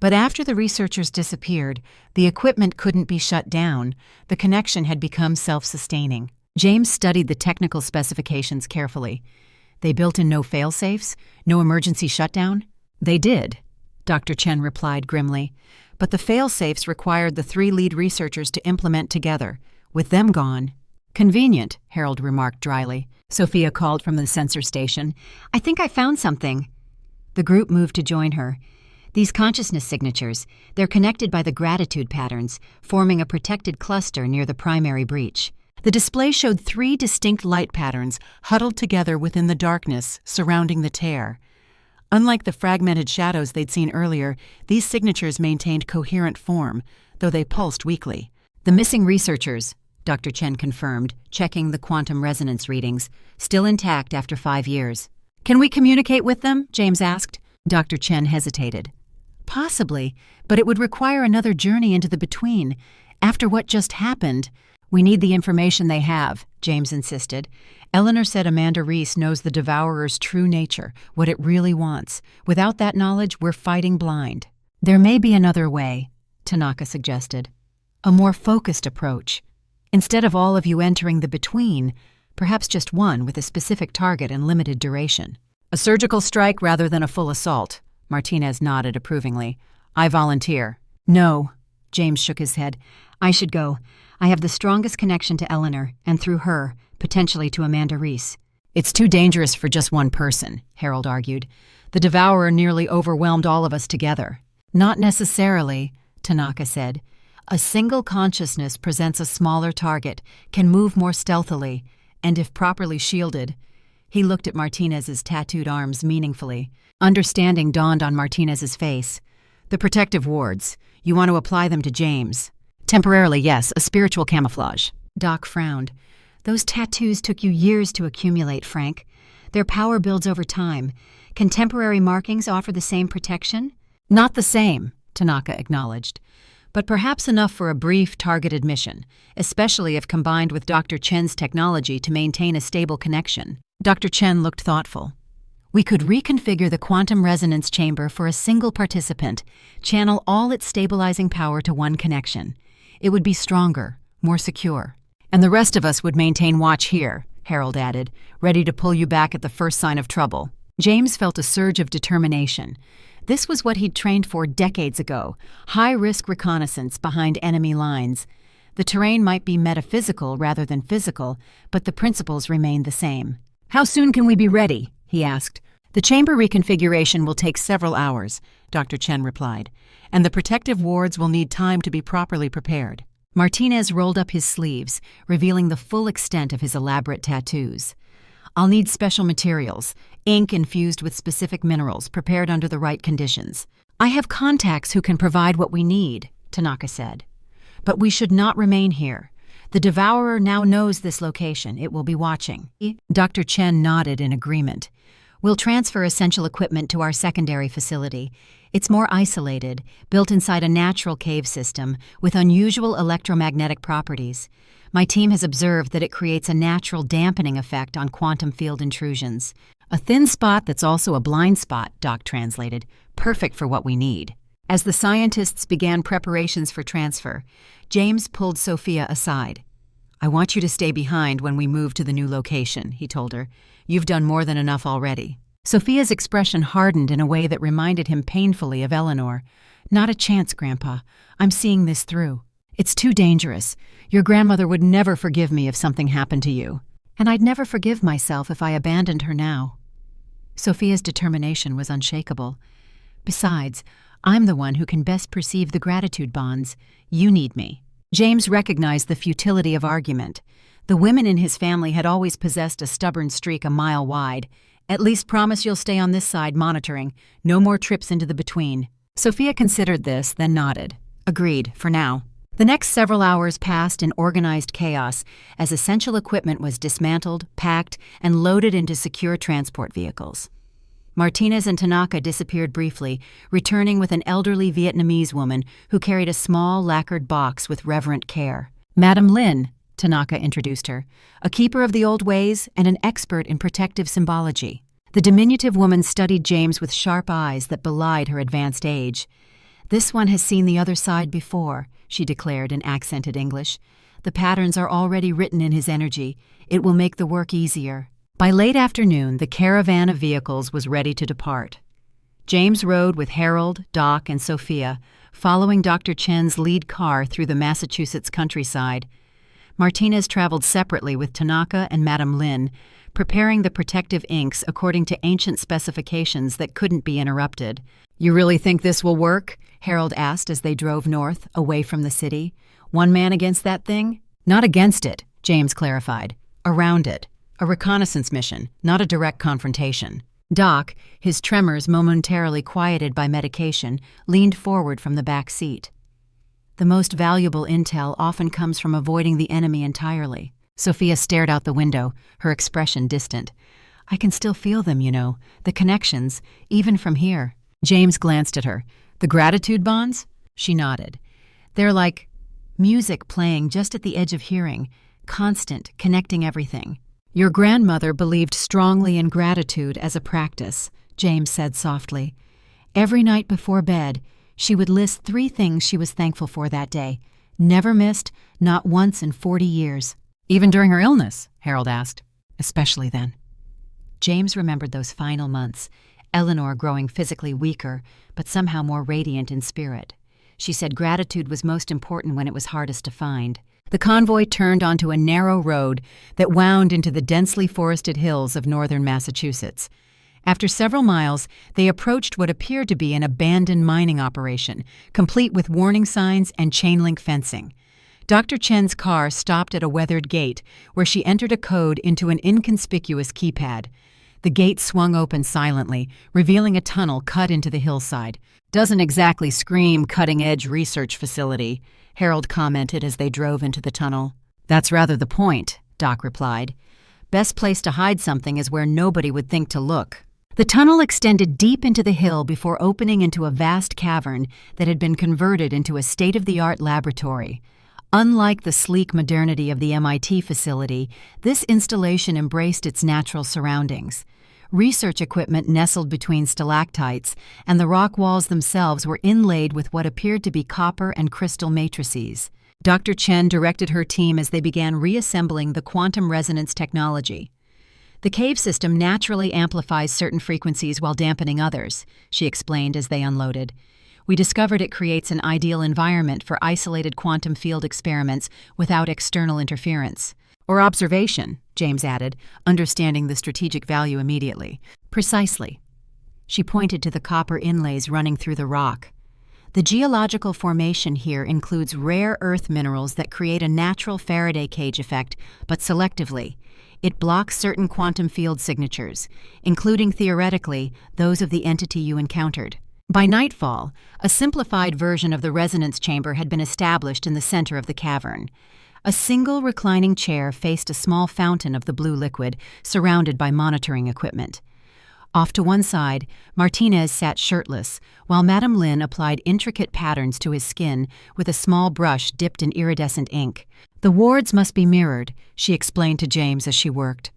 But after the researchers disappeared, the equipment couldn't be shut down. The connection had become self-sustaining. James studied the technical specifications carefully. They built in no fail-safes, no emergency shutdown? They did, Dr. Chen replied grimly. But the fail-safes required the 3 lead researchers to implement together. With them gone, convenient, Harold remarked dryly. Sophia called from the sensor station. I think I found something. The group moved to join her. These consciousness signatures, they're connected by the gratitude patterns, forming a protected cluster near the primary breach. The display showed 3 distinct light patterns huddled together within the darkness surrounding the tear. Unlike the fragmented shadows they'd seen earlier, these signatures maintained coherent form, though they pulsed weakly. The missing researchers, Dr. Chen confirmed, checking the quantum resonance readings, still intact after 5 years. Can we communicate with them? James asked. Dr. Chen hesitated. Possibly, but it would require another journey into the between. After what just happened, we need the information they have, James insisted. Eleanor said Amanda Reese knows the devourer's true nature, what it really wants. Without that knowledge, we're fighting blind. There may be another way, Tanaka suggested. A more focused approach. Instead of all of you entering the between, perhaps just one with a specific target and limited duration. A surgical strike rather than a full assault, Martinez nodded approvingly. I volunteer. No, James shook his head. I should go. I have the strongest connection to Eleanor, and through her, potentially to Amanda Reese. It's too dangerous for just one person, Harold argued. The devourer nearly overwhelmed all of us together. Not necessarily, Tanaka said. A single consciousness presents a smaller target, can move more stealthily, and if properly shielded. He looked at Martinez's tattooed arms meaningfully. Understanding dawned on Martinez's face. The protective wards. You want to apply them to James. Temporarily, yes, a spiritual camouflage. Doc frowned. Those tattoos took you years to accumulate, Frank. Their power builds over time. Can temporary markings offer the same protection? Not the same, Tanaka acknowledged, but perhaps enough for a brief, targeted mission, especially if combined with Dr. Chen's technology to maintain a stable connection. Dr. Chen looked thoughtful. We could reconfigure the quantum resonance chamber for a single participant, channel all its stabilizing power to one connection. It would be stronger, more secure. And the rest of us would maintain watch here, Harold added, ready to pull you back at the first sign of trouble. James felt a surge of determination. This was what he'd trained for decades ago, high-risk reconnaissance behind enemy lines. The terrain might be metaphysical rather than physical, but the principles remained the same. How soon can we be ready? He asked. The chamber reconfiguration will take several hours, Dr. Chen replied, and the protective wards will need time to be properly prepared. Martinez rolled up his sleeves, revealing the full extent of his elaborate tattoos. I'll need special materials, ink infused with specific minerals prepared under the right conditions. I have contacts who can provide what we need, Tanaka said. But we should not remain here. The Devourer now knows this location. It will be watching. Dr. Chen nodded in agreement. We'll transfer essential equipment to our secondary facility. It's more isolated, built inside a natural cave system with unusual electromagnetic properties. My team has observed that it creates a natural dampening effect on quantum field intrusions. A thin spot that's also a blind spot, Doc translated, perfect for what we need. As the scientists began preparations for transfer, James pulled Sophia aside. I want you to stay behind when we move to the new location, he told her. You've done more than enough already. Sophia's expression hardened in a way that reminded him painfully of Eleanor. Not a chance, Grandpa. I'm seeing this through. It's too dangerous. Your grandmother would never forgive me if something happened to you. And I'd never forgive myself if I abandoned her now. Sophia's determination was unshakable. Besides, I'm the one who can best perceive the gratitude bonds. You need me. James recognized the futility of argument. The women in his family had always possessed a stubborn streak a mile wide. At least promise you'll stay on this side monitoring. No more trips into the between. Sophia considered this, then nodded. Agreed, for now. The next several hours passed in organized chaos as essential equipment was dismantled, packed, and loaded into secure transport vehicles. Martinez and Tanaka disappeared briefly, returning with an elderly Vietnamese woman who carried a small lacquered box with reverent care. Madame Lin, Tanaka introduced her, a keeper of the old ways and an expert in protective symbology. The diminutive woman studied James with sharp eyes that belied her advanced age. This one has seen the other side before, she declared in accented English. The patterns are already written in his energy. It will make the work easier. By late afternoon, the caravan of vehicles was ready to depart. James rode with Harold, Doc, and Sophia, following Dr. Chen's lead car through the Massachusetts countryside. Martinez traveled separately with Tanaka and Madame Lin, preparing the protective inks according to ancient specifications that couldn't be interrupted. You really think this will work? Harold asked as they drove north, away from the city. One man against that thing? Not against it, James clarified. Around it. A reconnaissance mission, not a direct confrontation. Doc, his tremors momentarily quieted by medication, leaned forward from the back seat. The most valuable intel often comes from avoiding the enemy entirely. Sophia stared out the window, her expression distant. I can still feel them, you know, the connections, even from here. James glanced at her. The gratitude bonds? She nodded. They're like music playing just at the edge of hearing, constant, connecting everything. Your grandmother believed strongly in gratitude as a practice, James said softly. Every night before bed, she would list 3 things she was thankful for that day. Never missed, not once in 40 years. Even during her illness? Harold asked. Especially then. James remembered those final months, Eleanor growing physically weaker, but somehow more radiant in spirit. She said gratitude was most important when it was hardest to find. The convoy turned onto a narrow road that wound into the densely forested hills of northern Massachusetts. After several miles, they approached what appeared to be an abandoned mining operation, complete with warning signs and chain-link fencing. Dr. Chen's car stopped at a weathered gate, where she entered a code into an inconspicuous keypad. The gate swung open silently, revealing a tunnel cut into the hillside. Doesn't exactly scream cutting-edge research facility, Harold commented as they drove into the tunnel. That's rather the point, Doc replied. Best place to hide something is where nobody would think to look. The tunnel extended deep into the hill before opening into a vast cavern that had been converted into a state-of-the-art laboratory. Unlike the sleek modernity of the MIT facility, this installation embraced its natural surroundings. Research equipment nestled between stalactites, and the rock walls themselves were inlaid with what appeared to be copper and crystal matrices. Dr. Chen directed her team as they began reassembling the quantum resonance technology. The cave system naturally amplifies certain frequencies while dampening others, she explained as they unloaded. We discovered it creates an ideal environment for isolated quantum field experiments without external interference. Or observation, James added, understanding the strategic value immediately. Precisely. She pointed to the copper inlays running through the rock. The geological formation here includes rare earth minerals that create a natural Faraday cage effect, but selectively. It blocks certain quantum field signatures, including theoretically those of the entity you encountered. By nightfall, a simplified version of the resonance chamber had been established in the center of the cavern. A single reclining chair faced a small fountain of the blue liquid, surrounded by monitoring equipment. Off to one side, Martinez sat shirtless, while Madame Lin applied intricate patterns to his skin with a small brush dipped in iridescent ink. The wards must be mirrored, she explained to James as she worked.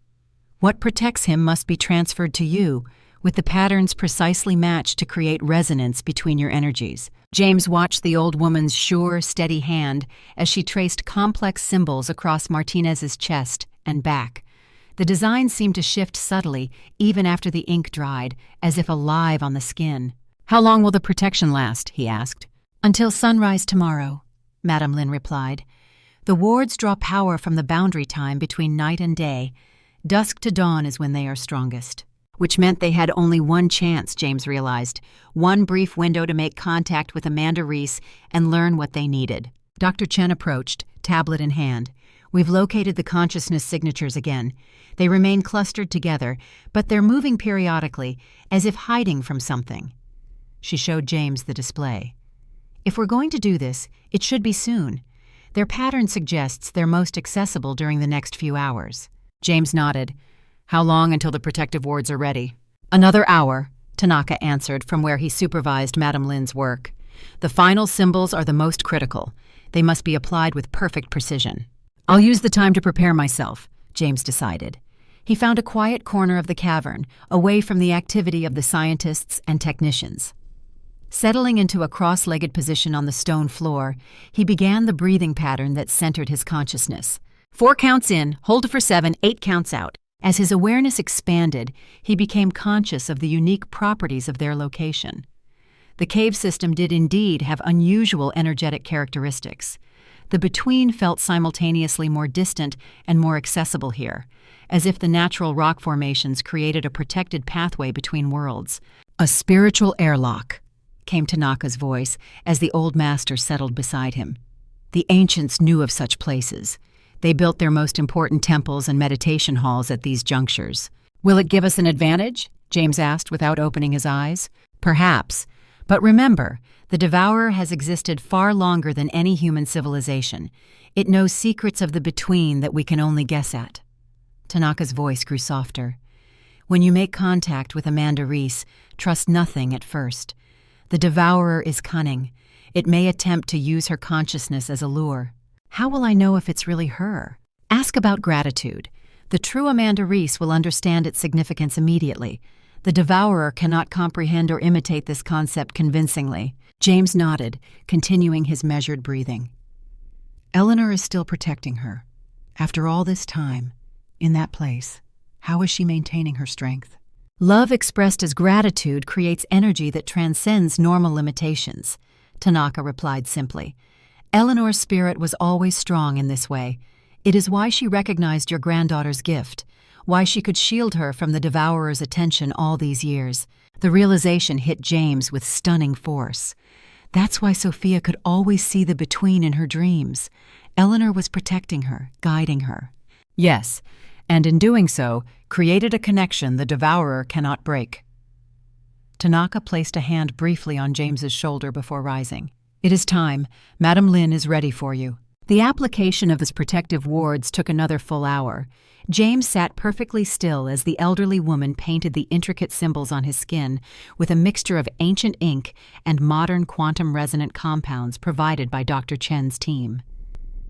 What protects him must be transferred to you, with the patterns precisely matched to create resonance between your energies. James watched the old woman's sure, steady hand as she traced complex symbols across Martinez's chest and back. The design seemed to shift subtly, even after the ink dried, as if alive on the skin. "How long will the protection last?" he asked. "Until sunrise tomorrow," Madame Lin replied. "The wards draw power from the boundary time between night and day. Dusk to dawn is when they are strongest." Which meant they had only one chance, James realized. One brief window to make contact with Amanda Reese and learn what they needed. Dr. Chen approached, tablet in hand. "We've located the consciousness signatures again. They remain clustered together, but they're moving periodically, as if hiding from something." She showed James the display. "If we're going to do this, it should be soon. Their pattern suggests they're most accessible during the next few hours." James nodded. "How long until the protective wards are ready?" "Another hour," Tanaka answered from where he supervised Madame Lin's work. "The final symbols are the most critical. They must be applied with perfect precision." "I'll use the time to prepare myself," James decided. He found a quiet corner of the cavern, away from the activity of the scientists and technicians. Settling into a cross-legged position on the stone floor, he began the breathing pattern that centered his consciousness. 4 counts in, hold for 7, 8 counts out. As his awareness expanded, he became conscious of the unique properties of their location. The cave system did indeed have unusual energetic characteristics. The between felt simultaneously more distant and more accessible here, as if the natural rock formations created a protected pathway between worlds. "A spiritual airlock," came Tanaka's voice as the old master settled beside him. "The ancients knew of such places. They built their most important temples and meditation halls at these junctures." "Will it give us an advantage?" James asked without opening his eyes. "Perhaps. But remember, the Devourer has existed far longer than any human civilization. It knows secrets of the between that we can only guess at." Tanaka's voice grew softer. "When you make contact with Amanda Reese, trust nothing at first. The Devourer is cunning. It may attempt to use her consciousness as a lure. How will I know if it's really her? Ask about gratitude. The true Amanda Reese will understand its significance immediately. The Devourer cannot comprehend or imitate this concept convincingly." James nodded, continuing his measured breathing. "Eleanor is still protecting her. After all this time, in that place, how is she maintaining her strength?" "Love expressed as gratitude creates energy that transcends normal limitations," Tanaka replied simply. "Eleanor's spirit was always strong in this way. It is why she recognized your granddaughter's gift, why she could shield her from the Devourer's attention all these years." The realization hit James with stunning force. That's why Sophia could always see the between in her dreams. Eleanor was protecting her, guiding her. "Yes, and in doing so, created a connection the Devourer cannot break." Tanaka placed a hand briefly on James's shoulder before rising. "It is time. Madame Lin is ready for you." The application of his protective wards took another full hour. James sat perfectly still as the elderly woman painted the intricate symbols on his skin with a mixture of ancient ink and modern quantum-resonant compounds provided by Dr. Chen's team.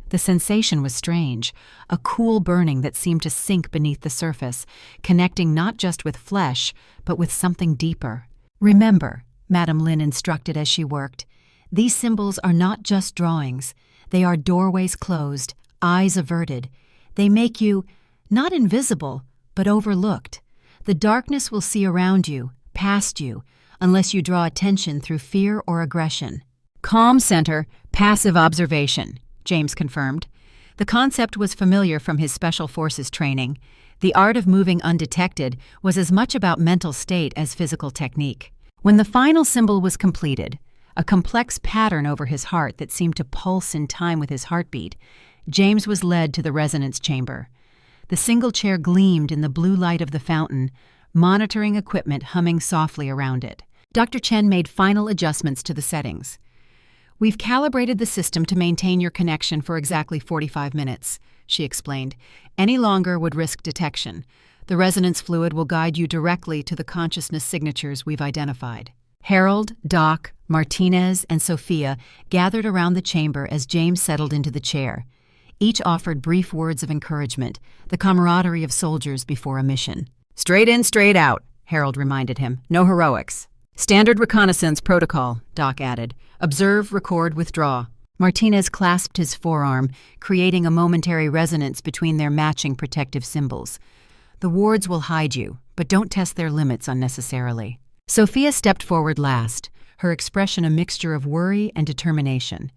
The sensation was strange, a cool burning that seemed to sink beneath the surface, connecting not just with flesh, but with something deeper. "Remember," Madame Lin instructed as she worked, "these symbols are not just drawings. They are doorways closed, eyes averted. They make you not invisible, but overlooked. The darkness will see around you, past you, unless you draw attention through fear or aggression." "Calm center, passive observation," James confirmed. The concept was familiar from his Special Forces training. The art of moving undetected was as much about mental state as physical technique. When the final symbol was completed, a complex pattern over his heart that seemed to pulse in time with his heartbeat, James was led to the resonance chamber. The single chair gleamed in the blue light of the fountain, monitoring equipment humming softly around it. Dr. Chen made final adjustments to the settings. "We've calibrated the system to maintain your connection for exactly 45 minutes, she explained. "Any longer would risk detection. The resonance fluid will guide you directly to the consciousness signatures we've identified." Harold, Doc, Martinez, and Sophia gathered around the chamber as James settled into the chair. Each offered brief words of encouragement, the camaraderie of soldiers before a mission. "Straight in, straight out," Harold reminded him. "No heroics." "Standard reconnaissance protocol," Doc added. "Observe, record, withdraw." Martinez clasped his forearm, creating a momentary resonance between their matching protective symbols. "The wards will hide you, but don't test their limits unnecessarily." Sophia stepped forward last, her expression a mixture of worry and determination.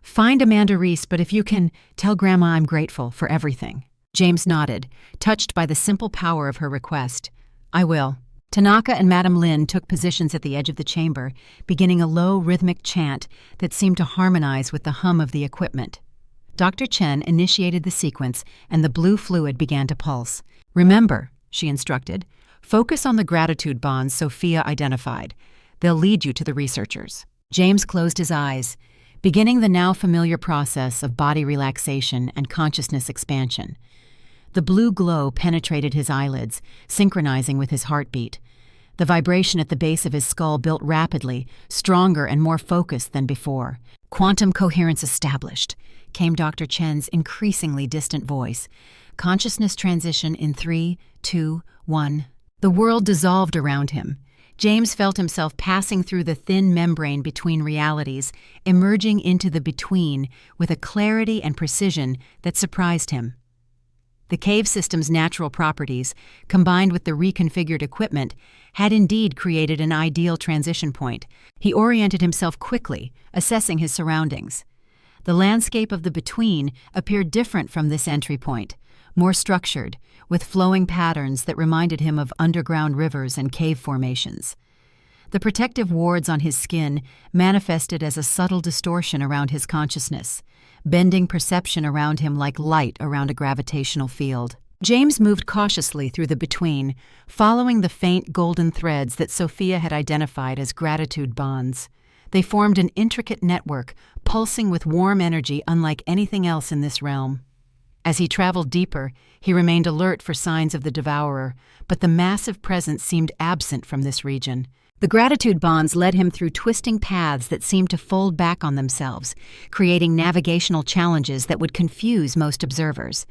"Find Amanda Reese, but if you can, tell Grandma I'm grateful for everything." James nodded, touched by the simple power of her request. "I will." Tanaka and Madame Lin took positions at the edge of the chamber, beginning a low, rhythmic chant that seemed to harmonize with the hum of the equipment. Dr. Chen initiated the sequence, and the blue fluid began to pulse. "Remember," she instructed, "focus on the gratitude bonds Sophia identified. They'll lead you to the researchers." James closed his eyes, beginning the now familiar process of body relaxation and consciousness expansion. The blue glow penetrated his eyelids, synchronizing with his heartbeat. The vibration at the base of his skull built rapidly, stronger and more focused than before. "Quantum coherence established," came Dr. Chen's increasingly distant voice. "Consciousness transition in 3, 2, 1. The world dissolved around him. James felt himself passing through the thin membrane between realities, emerging into the between with a clarity and precision that surprised him. The cave system's natural properties, combined with the reconfigured equipment, had indeed created an ideal transition point. He oriented himself quickly, assessing his surroundings. The landscape of the between appeared different from this entry point, more structured, with flowing patterns that reminded him of underground rivers and cave formations. The protective wards on his skin manifested as a subtle distortion around his consciousness, bending perception around him like light around a gravitational field. James moved cautiously through the between, following the faint golden threads that Sophia had identified as gratitude bonds. They formed an intricate network, pulsing with warm energy unlike anything else in this realm. As he traveled deeper, he remained alert for signs of the devourer, but the massive presence seemed absent from this region. The gratitude bonds led him through twisting paths that seemed to fold back on themselves, creating navigational challenges that would confuse most observers.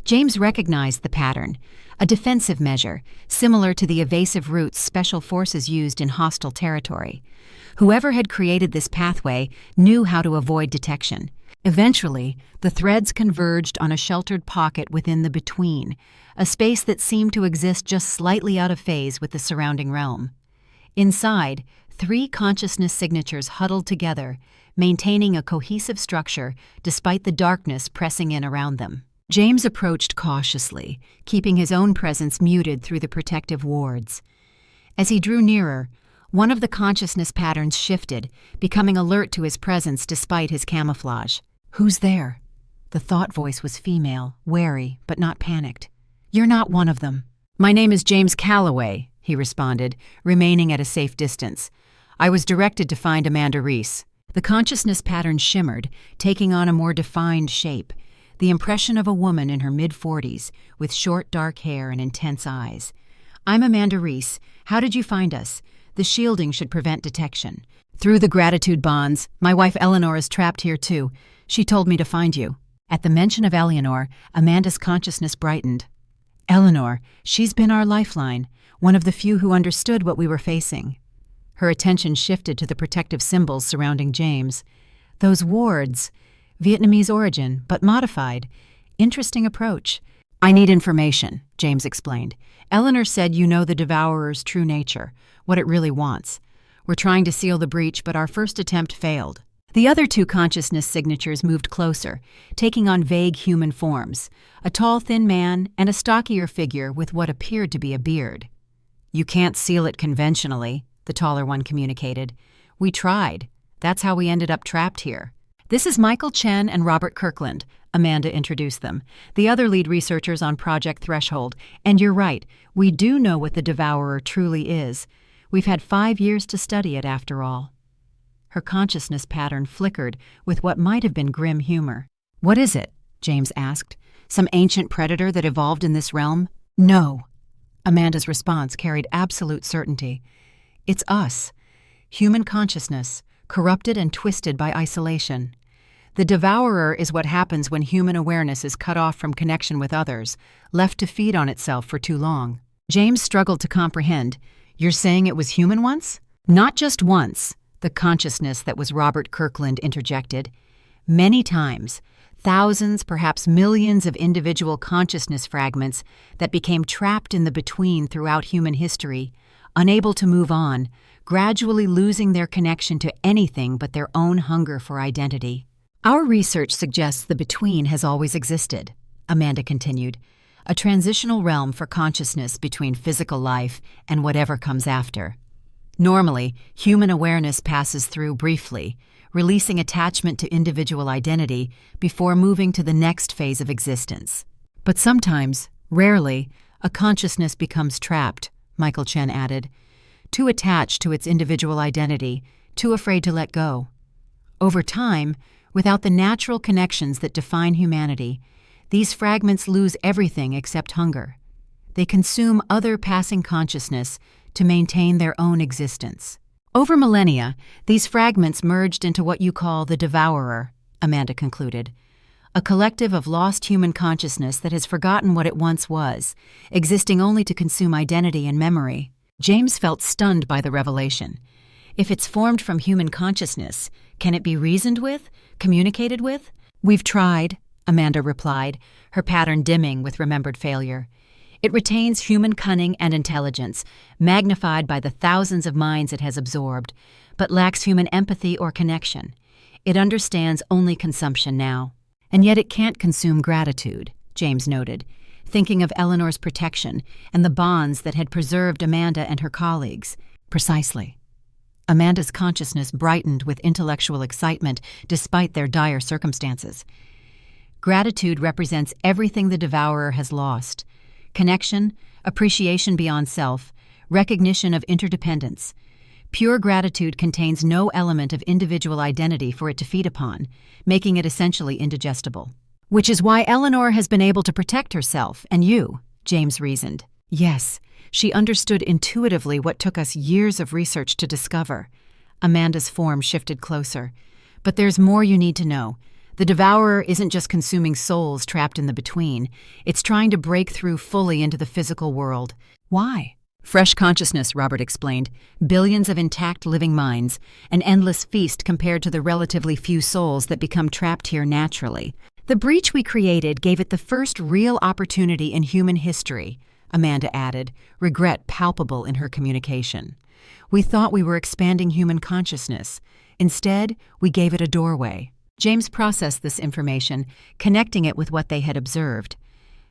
James recognized the pattern, a defensive measure, similar to the evasive routes Special Forces used in hostile territory. Whoever had created this pathway knew how to avoid detection. Eventually, the threads converged on a sheltered pocket within the between, a space that seemed to exist just slightly out of phase with the surrounding realm. Inside, 3 consciousness signatures huddled together, maintaining a cohesive structure despite the darkness pressing in around them. James approached cautiously, keeping his own presence muted through the protective wards. As he drew nearer, one of the consciousness patterns shifted, becoming alert to his presence despite his camouflage. "Who's there?" The thought voice was female, wary, but not panicked. "You're not one of them." "My name is James Calloway," he responded, remaining at a safe distance. "I was directed to find Amanda Reese." The consciousness pattern shimmered, taking on a more defined shape, the impression of a woman in her mid-40s with short dark hair and intense eyes. "I'm Amanda Reese. How did you find us? The shielding should prevent detection. Through the gratitude bonds. My wife Eleanor is trapped here too. She told me to find you." At the mention of Eleanor, Amanda's consciousness brightened. "Eleanor, she's been our lifeline, one of the few who understood what we were facing." Her attention shifted to the protective symbols surrounding James. "Those wards, Vietnamese origin, but modified. Interesting approach." "I need information," James explained. "Eleanor said you know the Devourer's true nature, what it really wants. We're trying to seal the breach, but our first attempt failed." The other two consciousness signatures moved closer, taking on vague human forms, a tall, thin man and a stockier figure with what appeared to be a beard. "You can't seal it conventionally," the taller one communicated. "We tried. That's how we ended up trapped here." "This is Michael Chen and Robert Kirkland," Amanda introduced them, the other lead researchers on Project Threshold. "And you're right, we do know what the Devourer truly is. We've had 5 years to study it after all." Her consciousness pattern flickered with what might have been grim humor. "What is it?" James asked. "Some ancient predator that evolved in this realm?" "No." Amanda's response carried absolute certainty. "It's us. Human consciousness, corrupted and twisted by isolation. The Devourer is what happens when human awareness is cut off from connection with others, left to feed on itself for too long." James struggled to comprehend. "You're saying it was human once?" "Not just once," the consciousness that was Robert Kirkland interjected. "Many times. Thousands, perhaps millions of individual consciousness fragments that became trapped in the between throughout human history, unable to move on, gradually losing their connection to anything but their own hunger for identity. Our research suggests the between has always existed," Amanda continued, "a transitional realm for consciousness between physical life and whatever comes after. Normally, human awareness passes through briefly, releasing attachment to individual identity before moving to the next phase of existence. But sometimes, rarely, a consciousness becomes trapped," Michael Chen added, "too attached to its individual identity, too afraid to let go. Over time, without the natural connections that define humanity, these fragments lose everything except hunger. They consume other passing consciousness to maintain their own existence. Over millennia, these fragments merged into what you call the Devourer," Amanda concluded, "a collective of lost human consciousness that has forgotten what it once was, existing only to consume identity and memory." James felt stunned by the revelation. If it's formed from human consciousness, can it be reasoned with, communicated with? "We've tried," Amanda replied, her pattern dimming with remembered failure. "It retains human cunning and intelligence, magnified by the thousands of minds it has absorbed, but lacks human empathy or connection. It understands only consumption now. And yet it can't consume gratitude," James noted, thinking of Eleanor's protection and the bonds that had preserved Amanda and her colleagues. "Precisely." Amanda's consciousness brightened with intellectual excitement despite their dire circumstances. "Gratitude represents everything the Devourer has lost: connection, appreciation beyond self, recognition of interdependence. Pure gratitude contains no element of individual identity for it to feed upon, making it essentially indigestible." "Which is why Eleanor has been able to protect herself and you," James reasoned. "Yes, she understood intuitively what took us years of research to discover." Amanda's form shifted closer. "But there's more you need to know. The Devourer isn't just consuming souls trapped in the between. It's trying to break through fully into the physical world." "Why?" "Fresh consciousness," Robert explained. "Billions of intact living minds. An endless feast compared to the relatively few souls that become trapped here naturally. The breach we created gave it the first real opportunity in human history," Amanda added, regret palpable in her communication. "We thought we were expanding human consciousness. Instead, we gave it a doorway." James processed this information, connecting it with what they had observed.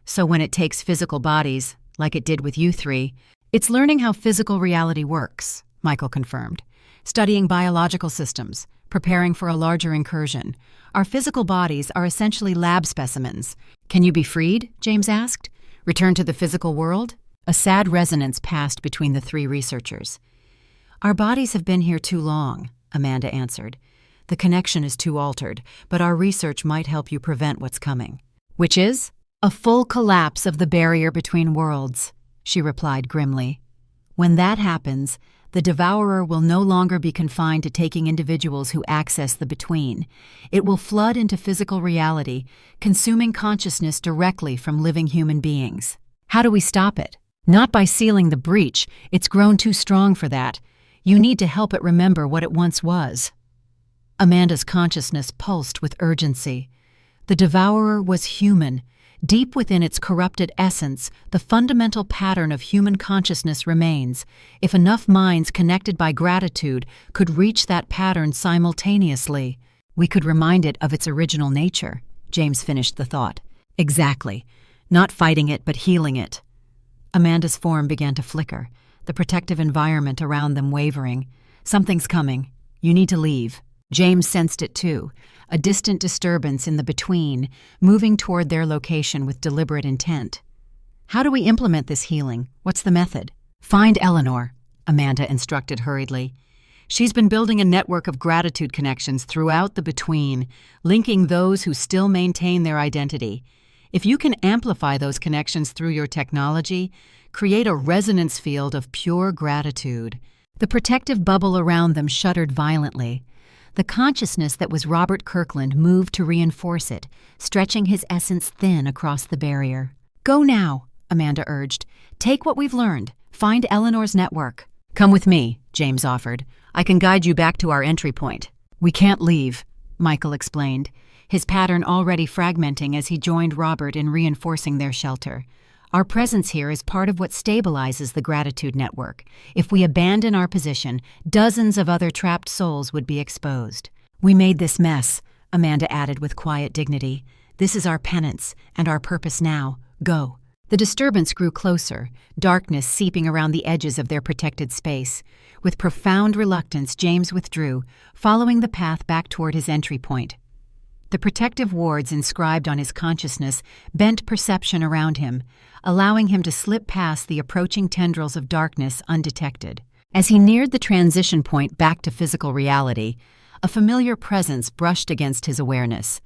"So when it takes physical bodies, like it did with you three, it's learning how physical reality works," Michael confirmed. "Studying biological systems, preparing for a larger incursion. Our physical bodies are essentially lab specimens." "Can you be freed?" James asked. "Return to the physical world?" A sad resonance passed between the three researchers. "Our bodies have been here too long," Amanda answered. The connection is too altered, but our research might help you prevent what's coming. Which is? A full collapse of the barrier between worlds, she replied grimly. When that happens, the devourer will no longer be confined to taking individuals who access the between. It will flood into physical reality, consuming consciousness directly from living human beings. How do we stop it? Not by sealing the breach. It's grown too strong for that. You need to help it remember what it once was. Amanda's consciousness pulsed with urgency. The devourer was human. Deep within its corrupted essence, the fundamental pattern of human consciousness remains. If enough minds connected by gratitude could reach that pattern simultaneously, we could remind it of its original nature. James finished the thought. Exactly. Not fighting it, but healing it. Amanda's form began to flicker, the protective environment around them wavering. Something's coming. You need to leave. James sensed it too, a distant disturbance in the between, moving toward their location with deliberate intent. How do we implement this healing? What's the method? Find Eleanor, Amanda instructed hurriedly. She's been building a network of gratitude connections throughout the between, linking those who still maintain their identity. If you can amplify those connections through your technology, create a resonance field of pure gratitude. The protective bubble around them shuddered violently. The consciousness that was Robert Kirkland moved to reinforce it, stretching his essence thin across the barrier. Go now, Amanda urged. Take what we've learned. Find Eleanor's network. Come with me, James offered. I can guide you back to our entry point. We can't leave, Michael explained, his pattern already fragmenting as he joined Robert in reinforcing their shelter. Our presence here is part of what stabilizes the gratitude network. If we abandon our position, dozens of other trapped souls would be exposed. We made this mess, Amanda added with quiet dignity. This is our penance and our purpose now. Go. The disturbance grew closer, darkness seeping around the edges of their protected space. With profound reluctance, James withdrew, following the path back toward his entry point. The protective wards inscribed on his consciousness bent perception around him, allowing him to slip past the approaching tendrils of darkness undetected. As he neared the transition point back to physical reality, a familiar presence brushed against his awareness.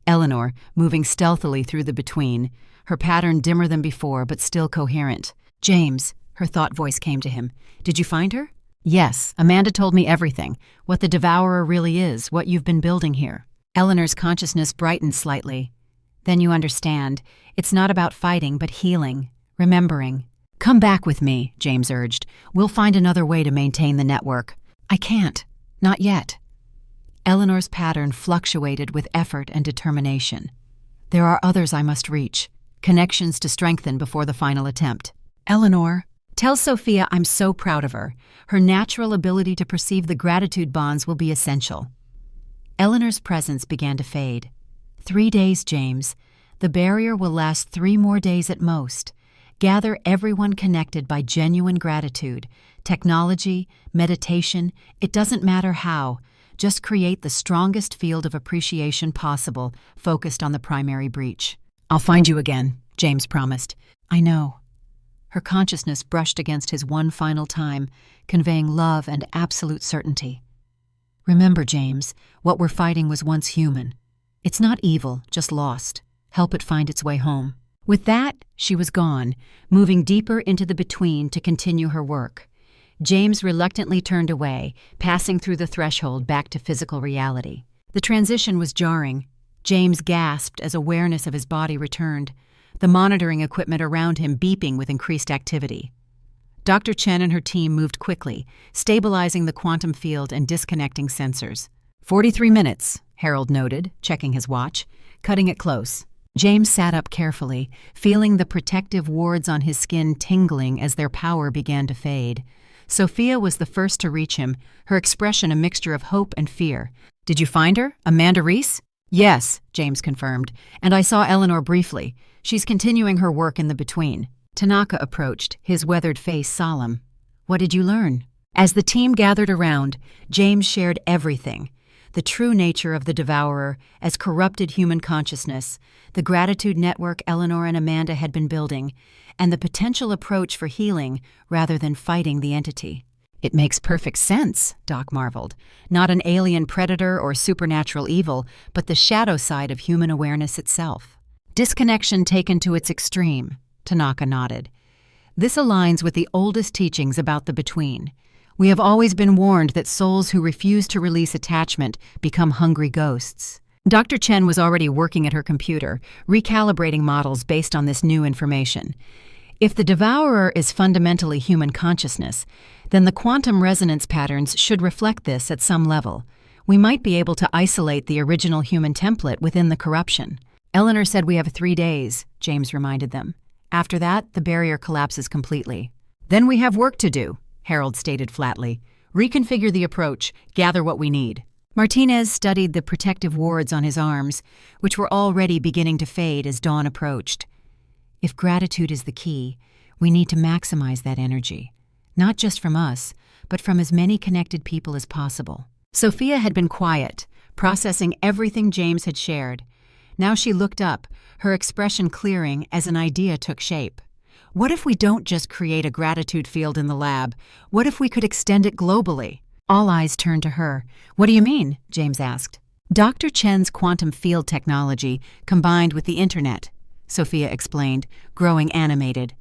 Eleanor, moving stealthily through the between, her pattern dimmer than before but still coherent. James, her thought voice came to him. Did you find her? Yes, Amanda told me everything, what the devourer really is, what you've been building here. Eleanor's consciousness brightened slightly. Then you understand. It's not about fighting, but healing, remembering. Come back with me, James urged. We'll find another way to maintain the network. I can't. Not yet. Eleanor's pattern fluctuated with effort and determination. There are others I must reach, connections to strengthen before the final attempt. Eleanor, tell Sophia I'm so proud of her. Her natural ability to perceive the gratitude bonds will be essential. Eleanor's presence began to fade. 3 days, James. The barrier will last 3 more days at most. Gather everyone connected by genuine gratitude. Technology, meditation, it doesn't matter how. Just create the strongest field of appreciation possible, focused on the primary breach. I'll find you again, James promised. I know. Her consciousness brushed against his one final time, conveying love and absolute certainty. Remember, James, what we're fighting was once human. It's not evil, just lost. Help it find its way home. With that, she was gone, moving deeper into the between to continue her work. James reluctantly turned away, passing through the threshold back to physical reality. The transition was jarring. James gasped as awareness of his body returned, the monitoring equipment around him beeping with increased activity. Dr. Chen and her team moved quickly, stabilizing the quantum field and disconnecting sensors. 43 minutes, Harold noted, checking his watch, cutting it close. James sat up carefully, feeling the protective wards on his skin tingling as their power began to fade. Sophia was the first to reach him, her expression a mixture of hope and fear. Did you find her, Amanda Reese? Yes, James confirmed, and I saw Eleanor briefly. She's continuing her work in the between. Tanaka approached, his weathered face solemn. What did you learn? As the team gathered around, James shared everything. The true nature of the devourer as corrupted human consciousness, the gratitude network Eleanor and Amanda had been building, and the potential approach for healing rather than fighting the entity. It makes perfect sense, Doc marveled. Not an alien predator or supernatural evil, but the shadow side of human awareness itself. Disconnection taken to its extreme, Tanaka nodded. This aligns with the oldest teachings about the between. We have always been warned that souls who refuse to release attachment become hungry ghosts. Dr. Chen was already working at her computer, recalibrating models based on this new information. If the devourer is fundamentally human consciousness, then the quantum resonance patterns should reflect this at some level. We might be able to isolate the original human template within the corruption. Eleanor said we have 3 days, James reminded them. After that, the barrier collapses completely. Then we have work to do, Harold stated flatly. Reconfigure the approach, gather what we need. Martinez studied the protective wards on his arms, which were already beginning to fade as dawn approached. If gratitude is the key, we need to maximize that energy. Not just from us, but from as many connected people as possible. Sophia had been quiet, processing everything James had shared. Now she looked up, her expression clearing as an idea took shape. What if we don't just create a gratitude field in the lab? What if we could extend it globally? All eyes turned to her. What do you mean? James asked. Dr. Chen's quantum field technology combined with the internet, Sophia explained, growing animated.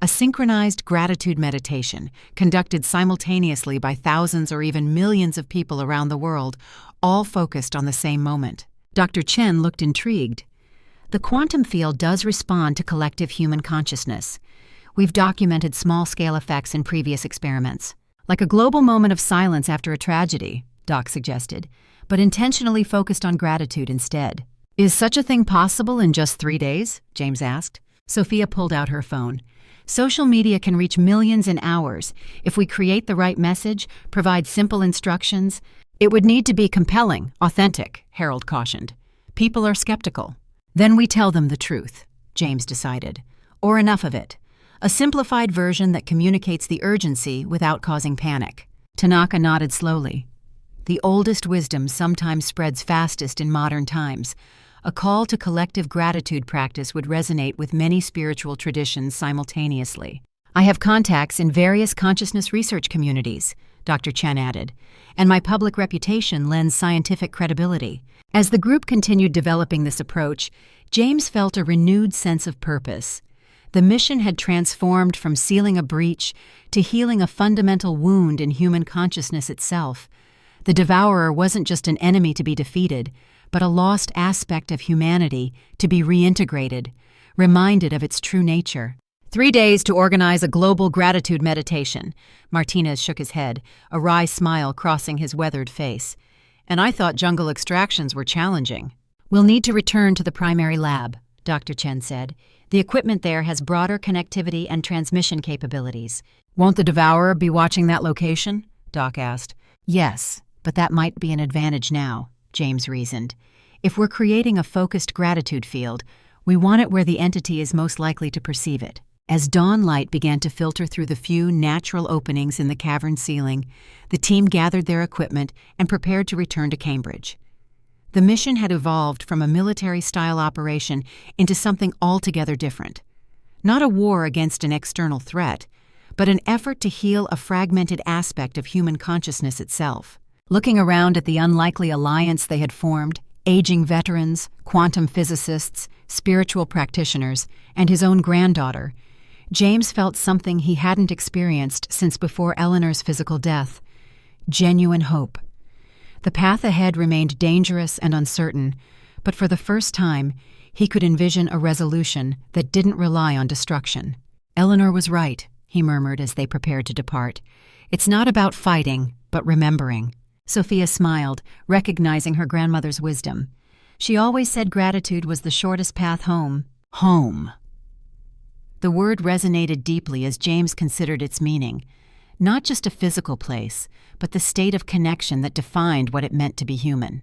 A synchronized gratitude meditation, conducted simultaneously by thousands or even millions of people around the world, all focused on the same moment. Dr. Chen looked intrigued. The quantum field does respond to collective human consciousness. We've documented small-scale effects in previous experiments. Like a global moment of silence after a tragedy, Doc suggested, but intentionally focused on gratitude instead. Is such a thing possible in just 3 days? James asked. Sophia pulled out her phone. Social media can reach millions in hours. If we create the right message, provide simple instructions, it would need to be compelling, authentic, Harold cautioned. People are skeptical. Then we tell them the truth, James decided. Or enough of it. A simplified version that communicates the urgency without causing panic. Tanaka nodded slowly. The oldest wisdom sometimes spreads fastest in modern times. A call to collective gratitude practice would resonate with many spiritual traditions simultaneously. I have contacts in various consciousness research communities, Dr. Chen added, and my public reputation lends scientific credibility. As the group continued developing this approach, James felt a renewed sense of purpose. The mission had transformed from sealing a breach to healing a fundamental wound in human consciousness itself. The devourer wasn't just an enemy to be defeated, but a lost aspect of humanity to be reintegrated, reminded of its true nature. 3 days to organize a global gratitude meditation. Martinez shook his head, a wry smile crossing his weathered face. And I thought jungle extractions were challenging. We'll need to return to the primary lab, Dr. Chen said. The equipment there has broader connectivity and transmission capabilities. Won't the devourer be watching that location? Doc asked. Yes, but that might be an advantage now, James reasoned. If we're creating a focused gratitude field, we want it where the entity is most likely to perceive it. As dawn light began to filter through the few natural openings in the cavern ceiling, the team gathered their equipment and prepared to return to Cambridge. The mission had evolved from a military-style operation into something altogether different. Not a war against an external threat, but an effort to heal a fragmented aspect of human consciousness itself. Looking around at the unlikely alliance they had formed, aging veterans, quantum physicists, spiritual practitioners, and his own granddaughter, James felt something he hadn't experienced since before Eleanor's physical death: genuine hope. The path ahead remained dangerous and uncertain, but for the first time, he could envision a resolution that didn't rely on destruction. Eleanor was right, he murmured as they prepared to depart. It's not about fighting, but remembering. Sophia smiled, recognizing her grandmother's wisdom. She always said gratitude was the shortest path home. Home. The word resonated deeply as James considered its meaning. Not just a physical place, but the state of connection that defined what it meant to be human.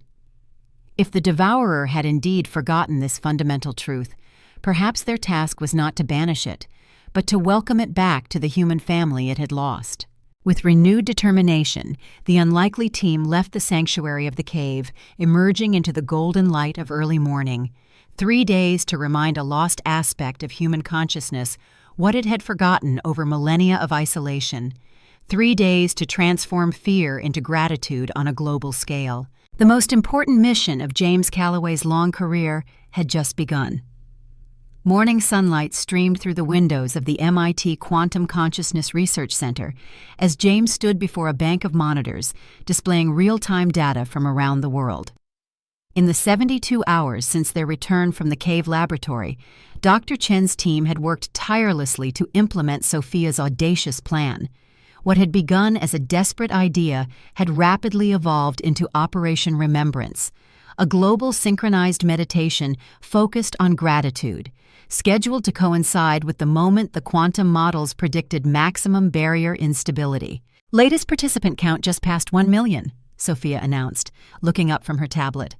If the devourer had indeed forgotten this fundamental truth, perhaps their task was not to banish it, but to welcome it back to the human family it had lost. With renewed determination, the unlikely team left the sanctuary of the cave, emerging into the golden light of early morning. 3 days to remind a lost aspect of human consciousness what it had forgotten over millennia of isolation. 3 days to transform fear into gratitude on a global scale. The most important mission of James Calloway's long career had just begun. Morning sunlight streamed through the windows of the MIT Quantum Consciousness Research Center as James stood before a bank of monitors displaying real-time data from around the world. In the 72 hours since their return from the cave laboratory, Dr. Chen's team had worked tirelessly to implement Sophia's audacious plan. What had begun as a desperate idea had rapidly evolved into Operation Remembrance, a global synchronized meditation focused on gratitude, scheduled to coincide with the moment the quantum models predicted maximum barrier instability. Latest participant count just passed 1 million, Sophia announced, looking up from her tablet.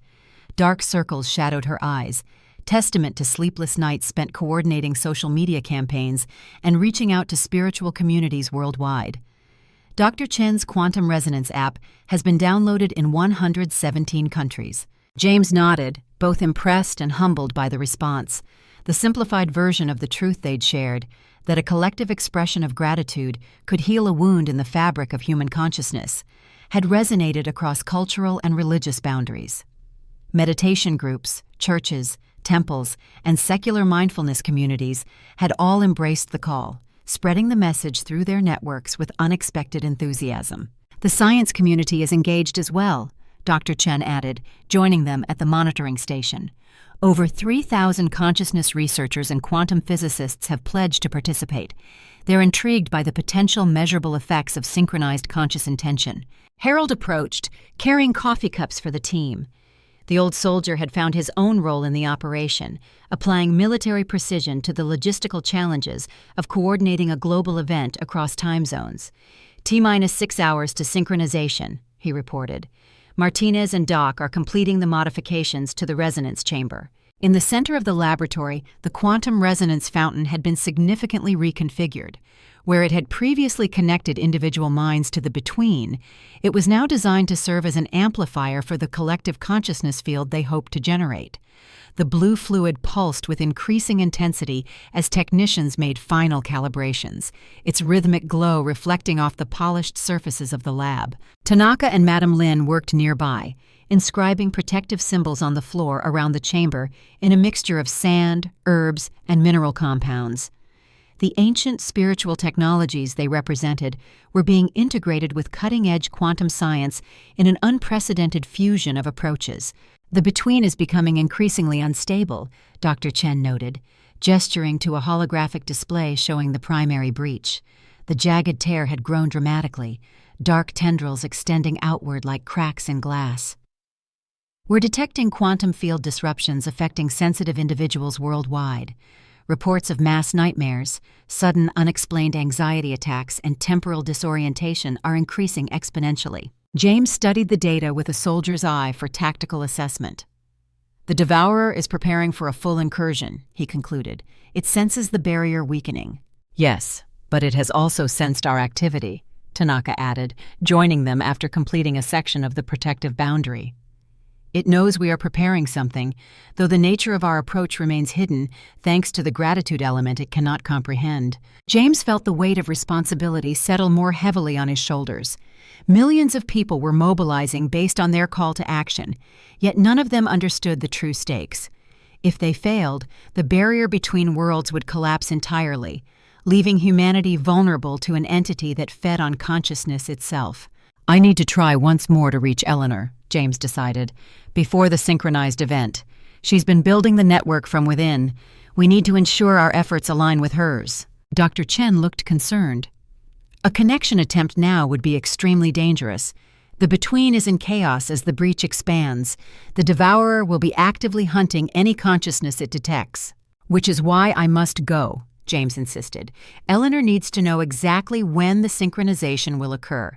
Dark circles shadowed her eyes, testament to sleepless nights spent coordinating social media campaigns and reaching out to spiritual communities worldwide. Dr. Chen's Quantum Resonance app has been downloaded in 117 countries. James nodded, both impressed and humbled by the response. The simplified version of the truth they'd shared, that a collective expression of gratitude could heal a wound in the fabric of human consciousness, had resonated across cultural and religious boundaries. Meditation groups, churches, temples, and secular mindfulness communities had all embraced the call, spreading the message through their networks with unexpected enthusiasm. The science community is engaged as well, Dr. Chen added, joining them at the monitoring station. Over 3,000 consciousness researchers and quantum physicists have pledged to participate. They're intrigued by the potential measurable effects of synchronized conscious intention. Harold approached, carrying coffee cups for the team. The old soldier had found his own role in the operation, applying military precision to the logistical challenges of coordinating a global event across time zones. T-minus 6 hours to synchronization, he reported. Martinez and Doc are completing the modifications to the resonance chamber. In the center of the laboratory, the quantum resonance fountain had been significantly reconfigured. Where it had previously connected individual minds to the between, it was now designed to serve as an amplifier for the collective consciousness field they hoped to generate. The blue fluid pulsed with increasing intensity as technicians made final calibrations, its rhythmic glow reflecting off the polished surfaces of the lab. Tanaka and Madame Lin worked nearby, inscribing protective symbols on the floor around the chamber in a mixture of sand, herbs, and mineral compounds. The ancient spiritual technologies they represented were being integrated with cutting-edge quantum science in an unprecedented fusion of approaches. The between is becoming increasingly unstable, Dr. Chen noted, gesturing to a holographic display showing the primary breach. The jagged tear had grown dramatically, dark tendrils extending outward like cracks in glass. We're detecting quantum field disruptions affecting sensitive individuals worldwide. Reports of mass nightmares, sudden unexplained anxiety attacks, and temporal disorientation are increasing exponentially. James studied the data with a soldier's eye for tactical assessment. The devourer is preparing for a full incursion, he concluded. It senses the barrier weakening. Yes, but it has also sensed our activity, Tanaka added, joining them after completing a section of the protective boundary. It knows we are preparing something, though the nature of our approach remains hidden thanks to the gratitude element it cannot comprehend. James felt the weight of responsibility settle more heavily on his shoulders. Millions of people were mobilizing based on their call to action, yet none of them understood the true stakes. If they failed, the barrier between worlds would collapse entirely, leaving humanity vulnerable to an entity that fed on consciousness itself. I need to try once more to reach Eleanor, James decided, before the synchronized event. She's been building the network from within. We need to ensure our efforts align with hers. Dr. Chen looked concerned. A connection attempt now would be extremely dangerous. The between is in chaos as the breach expands. The devourer will be actively hunting any consciousness it detects. Which is why I must go, James insisted. Eleanor needs to know exactly when the synchronization will occur,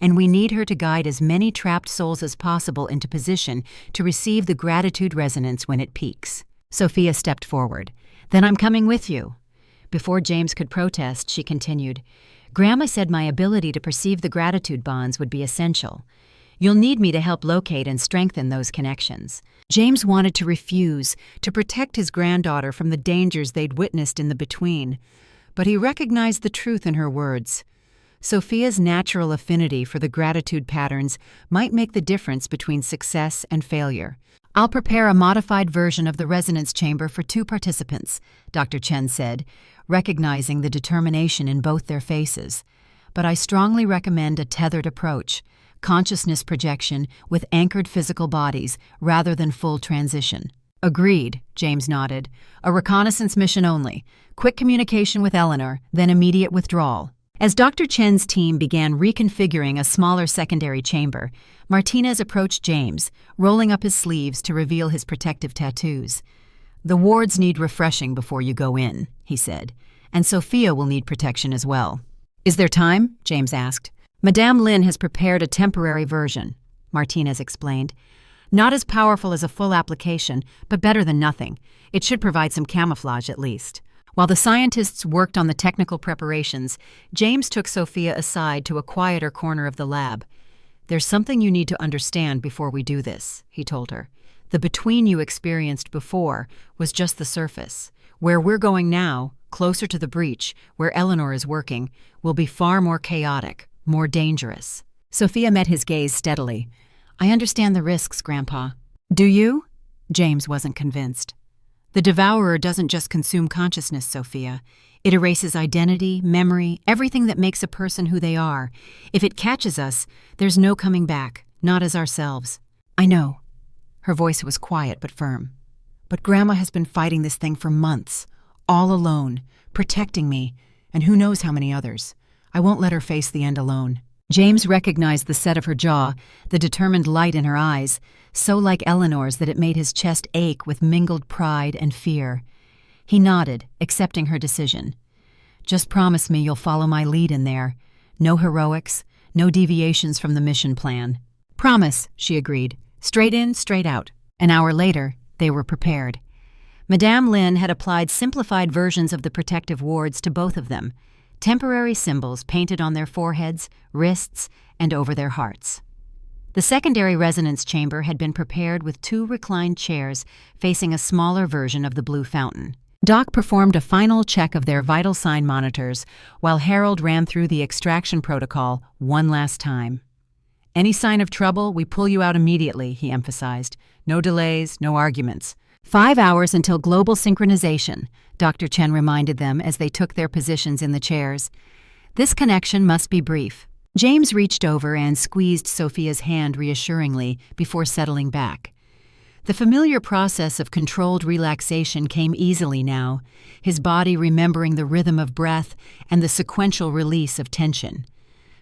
and we need her to guide as many trapped souls as possible into position to receive the gratitude resonance when it peaks. Sophia stepped forward. Then I'm coming with you. Before James could protest, she continued, Grandma said my ability to perceive the gratitude bonds would be essential. You'll need me to help locate and strengthen those connections. James wanted to refuse, to protect his granddaughter from the dangers they'd witnessed in the between, but he recognized the truth in her words. Sophia's natural affinity for the gratitude patterns might make the difference between success and failure. "I'll prepare a modified version of the resonance chamber for 2 participants," Dr. Chen said, recognizing the determination in both their faces. "But I strongly recommend a tethered approach, consciousness projection with anchored physical bodies rather than full transition." "Agreed," James nodded. "A reconnaissance mission only. Quick communication with Eleanor, then immediate withdrawal." As Dr. Chen's team began reconfiguring a smaller secondary chamber, Martinez approached James, rolling up his sleeves to reveal his protective tattoos. "The wards need refreshing before you go in," he said, "and Sophia will need protection as well." "Is there time?" James asked. "Madame Lin has prepared a temporary version," Martinez explained. "Not as powerful as a full application, but better than nothing. It should provide some camouflage at least." While the scientists worked on the technical preparations, James took Sophia aside to a quieter corner of the lab. "There's something you need to understand before we do this," he told her. "The between you experienced before was just the surface. Where we're going now, closer to the breach, where Eleanor is working, will be far more chaotic, more dangerous." Sophia met his gaze steadily. "I understand the risks, Grandpa." "Do you?" James wasn't convinced. "The devourer doesn't just consume consciousness, Sophia. It erases identity, memory, everything that makes a person who they are. If it catches us, there's no coming back, not as ourselves." "I know." Her voice was quiet but firm. "But Grandma has been fighting this thing for months, all alone, protecting me, and who knows how many others. I won't let her face the end alone." James recognized the set of her jaw, the determined light in her eyes, so like Eleanor's that it made his chest ache with mingled pride and fear. He nodded, accepting her decision. "Just promise me you'll follow my lead in there. No heroics, no deviations from the mission plan." "Promise," she agreed. "Straight in, straight out." An hour later, they were prepared. Madame Lin had applied simplified versions of the protective wards to both of them, temporary symbols painted on their foreheads, wrists, and over their hearts. The secondary resonance chamber had been prepared with 2 reclined chairs facing a smaller version of the blue fountain. Doc performed a final check of their vital sign monitors while Harold ran through the extraction protocol one last time. "Any sign of trouble, we pull you out immediately," he emphasized. "No delays, no arguments." 5 hours until global synchronization, Dr. Chen reminded them as they took their positions in the chairs. "This connection must be brief." James reached over and squeezed Sophia's hand reassuringly before settling back. The familiar process of controlled relaxation came easily now, his body remembering the rhythm of breath and the sequential release of tension.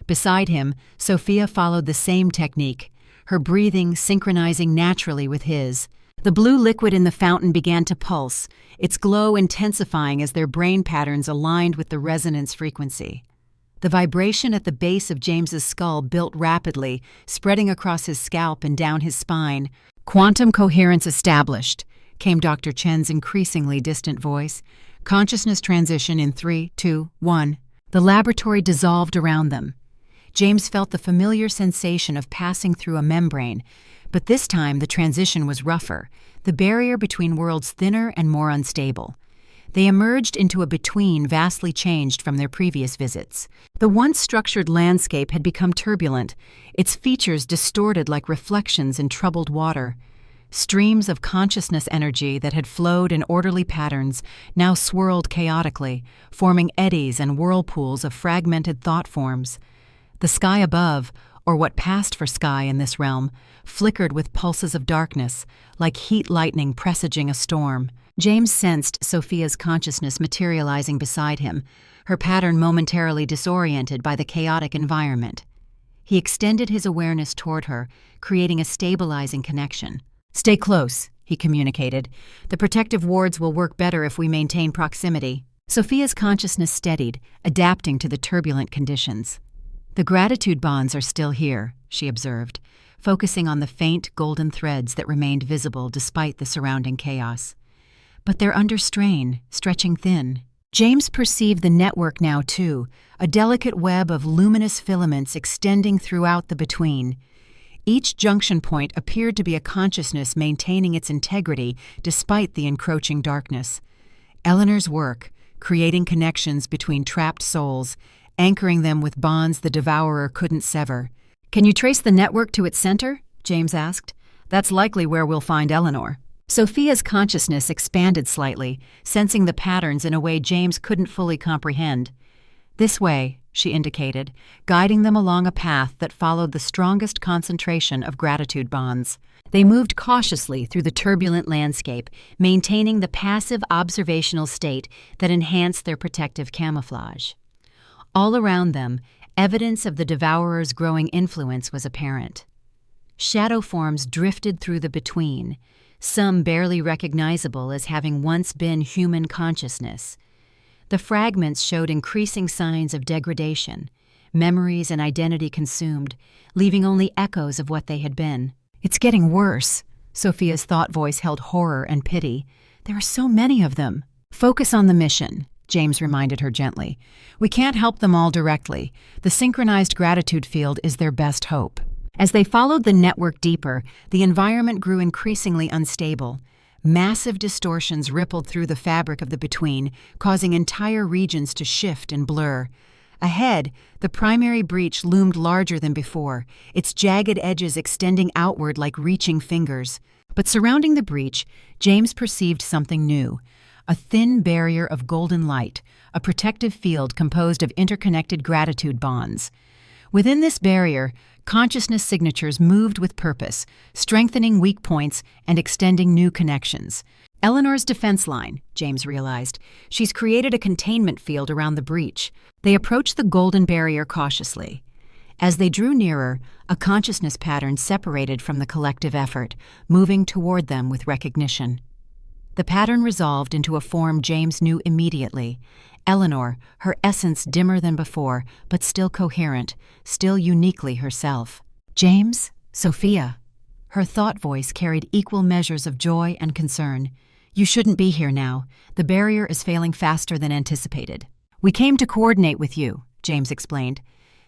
Beside him, Sophia followed the same technique, her breathing synchronizing naturally with his. The blue liquid in the fountain began to pulse, its glow intensifying as their brain patterns aligned with the resonance frequency. The vibration at the base of James's skull built rapidly, spreading across his scalp and down his spine. "Quantum coherence established," came Dr. Chen's increasingly distant voice. "Consciousness transition in 3, 2, 1. The laboratory dissolved around them. James felt the familiar sensation of passing through a membrane, but this time the transition was rougher, the barrier between worlds thinner and more unstable. They emerged into a between vastly changed from their previous visits. The once structured landscape had become turbulent, its features distorted like reflections in troubled water. Streams of consciousness energy that had flowed in orderly patterns now swirled chaotically, forming eddies and whirlpools of fragmented thought forms. The sky above, or what passed for sky in this realm, flickered with pulses of darkness, like heat lightning presaging a storm. James sensed Sophia's consciousness materializing beside him, her pattern momentarily disoriented by the chaotic environment. He extended his awareness toward her, creating a stabilizing connection. "Stay close," he communicated. "The protective wards will work better if we maintain proximity." Sophia's consciousness steadied, adapting to the turbulent conditions. "The gratitude bonds are still here," she observed, focusing on the faint golden threads that remained visible despite the surrounding chaos. "But they're under strain, stretching thin." James perceived the network now, too, a delicate web of luminous filaments extending throughout the between. Each junction point appeared to be a consciousness maintaining its integrity despite the encroaching darkness. Eleanor's work, creating connections between trapped souls, anchoring them with bonds the devourer couldn't sever. "Can you trace the network to its center?" James asked. "That's likely where we'll find Eleanor." Sophia's consciousness expanded slightly, sensing the patterns in a way James couldn't fully comprehend. "This way," she indicated, guiding them along a path that followed the strongest concentration of gratitude bonds. They moved cautiously through the turbulent landscape, maintaining the passive observational state that enhanced their protective camouflage. All around them, evidence of the devourer's growing influence was apparent. Shadow forms drifted through the between, some barely recognizable as having once been human consciousness. The fragments showed increasing signs of degradation, memories and identity consumed, leaving only echoes of what they had been. "It's getting worse," Sophia's thought voice held horror and pity. "There are so many of them." "Focus on the mission," James reminded her gently. "We can't help them all directly. The synchronized gratitude field is their best hope." As they followed the network deeper, the environment grew increasingly unstable. Massive distortions rippled through the fabric of the between, causing entire regions to shift and blur. Ahead, the primary breach loomed larger than before, its jagged edges extending outward like reaching fingers. But surrounding the breach, James perceived something new. A thin barrier of golden light, a protective field composed of interconnected gratitude bonds. Within this barrier, consciousness signatures moved with purpose, strengthening weak points and extending new connections. Eleanor's defense line, James realized. She's created a containment field around the breach. They approached the golden barrier cautiously. As they drew nearer, a consciousness pattern separated from the collective effort, moving toward them with recognition. The pattern resolved into a form James knew immediately. Eleanor, her essence dimmer than before, but still coherent, still uniquely herself. "James? Sophia." Her thought voice carried equal measures of joy and concern. "You shouldn't be here now. The barrier is failing faster than anticipated." "We came to coordinate with you," James explained.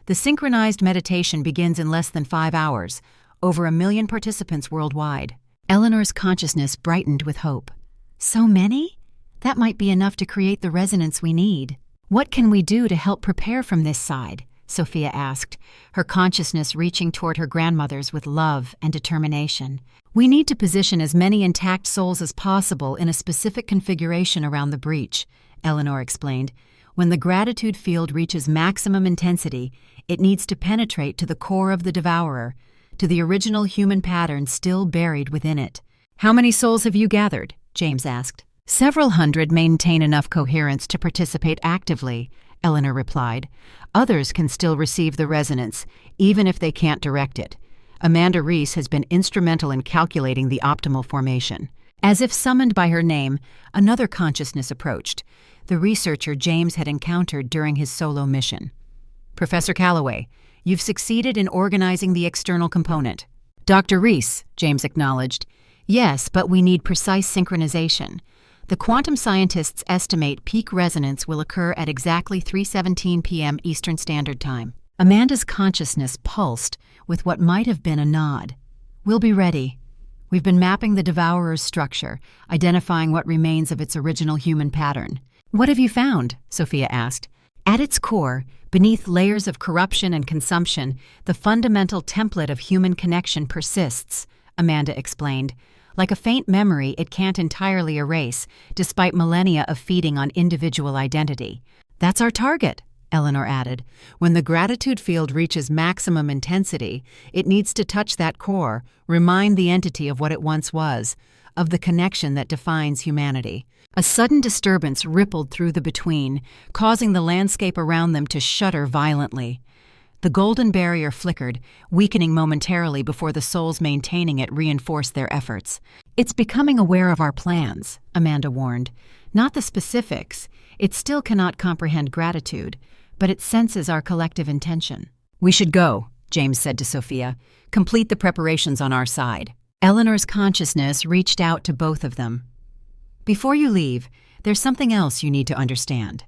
"The synchronized meditation begins in less than 5 hours, over 1 million participants worldwide." Eleanor's consciousness brightened with hope. "So many? That might be enough to create the resonance we need." "What can we do to help prepare from this side?" Sophia asked, her consciousness reaching toward her grandmother's with love and determination. "We need to position as many intact souls as possible in a specific configuration around the breach," Eleanor explained. "When the gratitude field reaches maximum intensity, it needs to penetrate to the core of the devourer, to the original human pattern still buried within it." "How many souls have you gathered?" James asked. "Several hundred maintain enough coherence to participate actively," Eleanor replied. "Others can still receive the resonance, even if they can't direct it. Amanda Reese has been instrumental in calculating the optimal formation." As if summoned by her name, another consciousness approached, the researcher James had encountered during his solo mission. "Professor Calloway, you've succeeded in organizing the external component." "Dr. Reese," James acknowledged. "Yes, but we need precise synchronization. The quantum scientists estimate peak resonance will occur at exactly 3:17 p.m. Eastern Standard Time." Amanda's consciousness pulsed with what might have been a nod. "We'll be ready. We've been mapping the devourer's structure, identifying what remains of its original human pattern." "What have you found?" Sophia asked. "At its core, beneath layers of corruption and consumption, the fundamental template of human connection persists," Amanda explained. "Like a faint memory it can't entirely erase, despite millennia of feeding on individual identity." "That's our target," Eleanor added. "When the gratitude field reaches maximum intensity, it needs to touch that core, remind the entity of what it once was, of the connection that defines humanity." A sudden disturbance rippled through the between, causing the landscape around them to shudder violently. The golden barrier flickered, weakening momentarily before the souls maintaining it reinforced their efforts. "It's becoming aware of our plans," Amanda warned. "Not the specifics. It still cannot comprehend gratitude, but it senses our collective intention." "We should go," James said to Sophia. "Complete the preparations on our side." Eleanor's consciousness reached out to both of them. "Before you leave, there's something else you need to understand.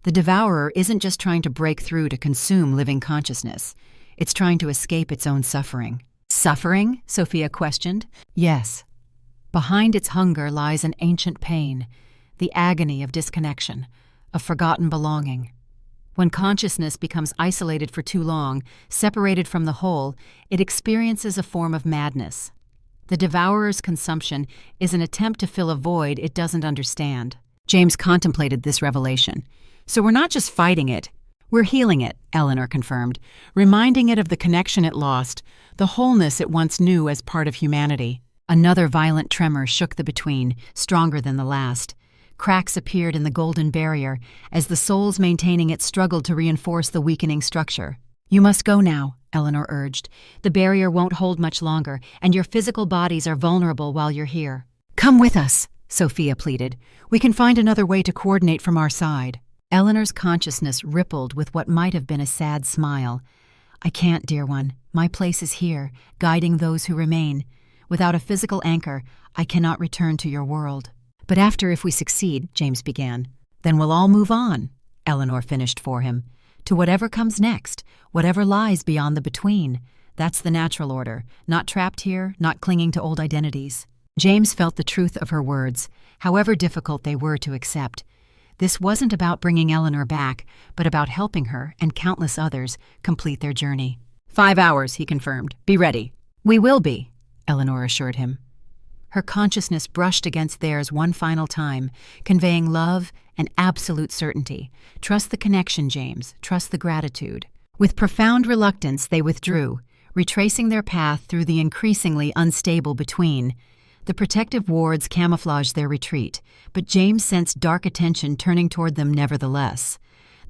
The devourer isn't just trying to break through to consume living consciousness. It's trying to escape its own suffering." "Suffering?" Sophia questioned. "Yes. Behind its hunger lies an ancient pain, the agony of disconnection, of forgotten belonging. When consciousness becomes isolated for too long, separated from the whole, it experiences a form of madness. The devourer's consumption is an attempt to fill a void it doesn't understand. James contemplated this revelation. So we're not just fighting it, we're healing it, Eleanor confirmed, reminding it of the connection it lost, the wholeness it once knew as part of humanity. Another violent tremor shook the between, stronger than the last. Cracks appeared in the golden barrier as the souls maintaining it struggled to reinforce the weakening structure. You must go now, Eleanor urged. The barrier won't hold much longer, and your physical bodies are vulnerable while you're here. Come with us, Sophia pleaded. We can find another way to coordinate from our side. Eleanor's consciousness rippled with what might have been a sad smile. I can't, dear one. My place is here, guiding those who remain. Without a physical anchor, I cannot return to your world. But after, if we succeed, James began, then we'll all move on, Eleanor finished for him. To whatever comes next, whatever lies beyond the between. That's the natural order, not trapped here, not clinging to old identities. James felt the truth of her words, however difficult they were to accept. This wasn't about bringing Eleanor back, but about helping her and countless others complete their journey. 5 hours, he confirmed. Be ready. We will be, Eleanor assured him. Her consciousness brushed against theirs one final time, conveying love and absolute certainty. Trust the connection, James. Trust the gratitude. With profound reluctance, they withdrew, retracing their path through the increasingly unstable between. The protective wards camouflaged their retreat, but James sensed dark attention turning toward them nevertheless.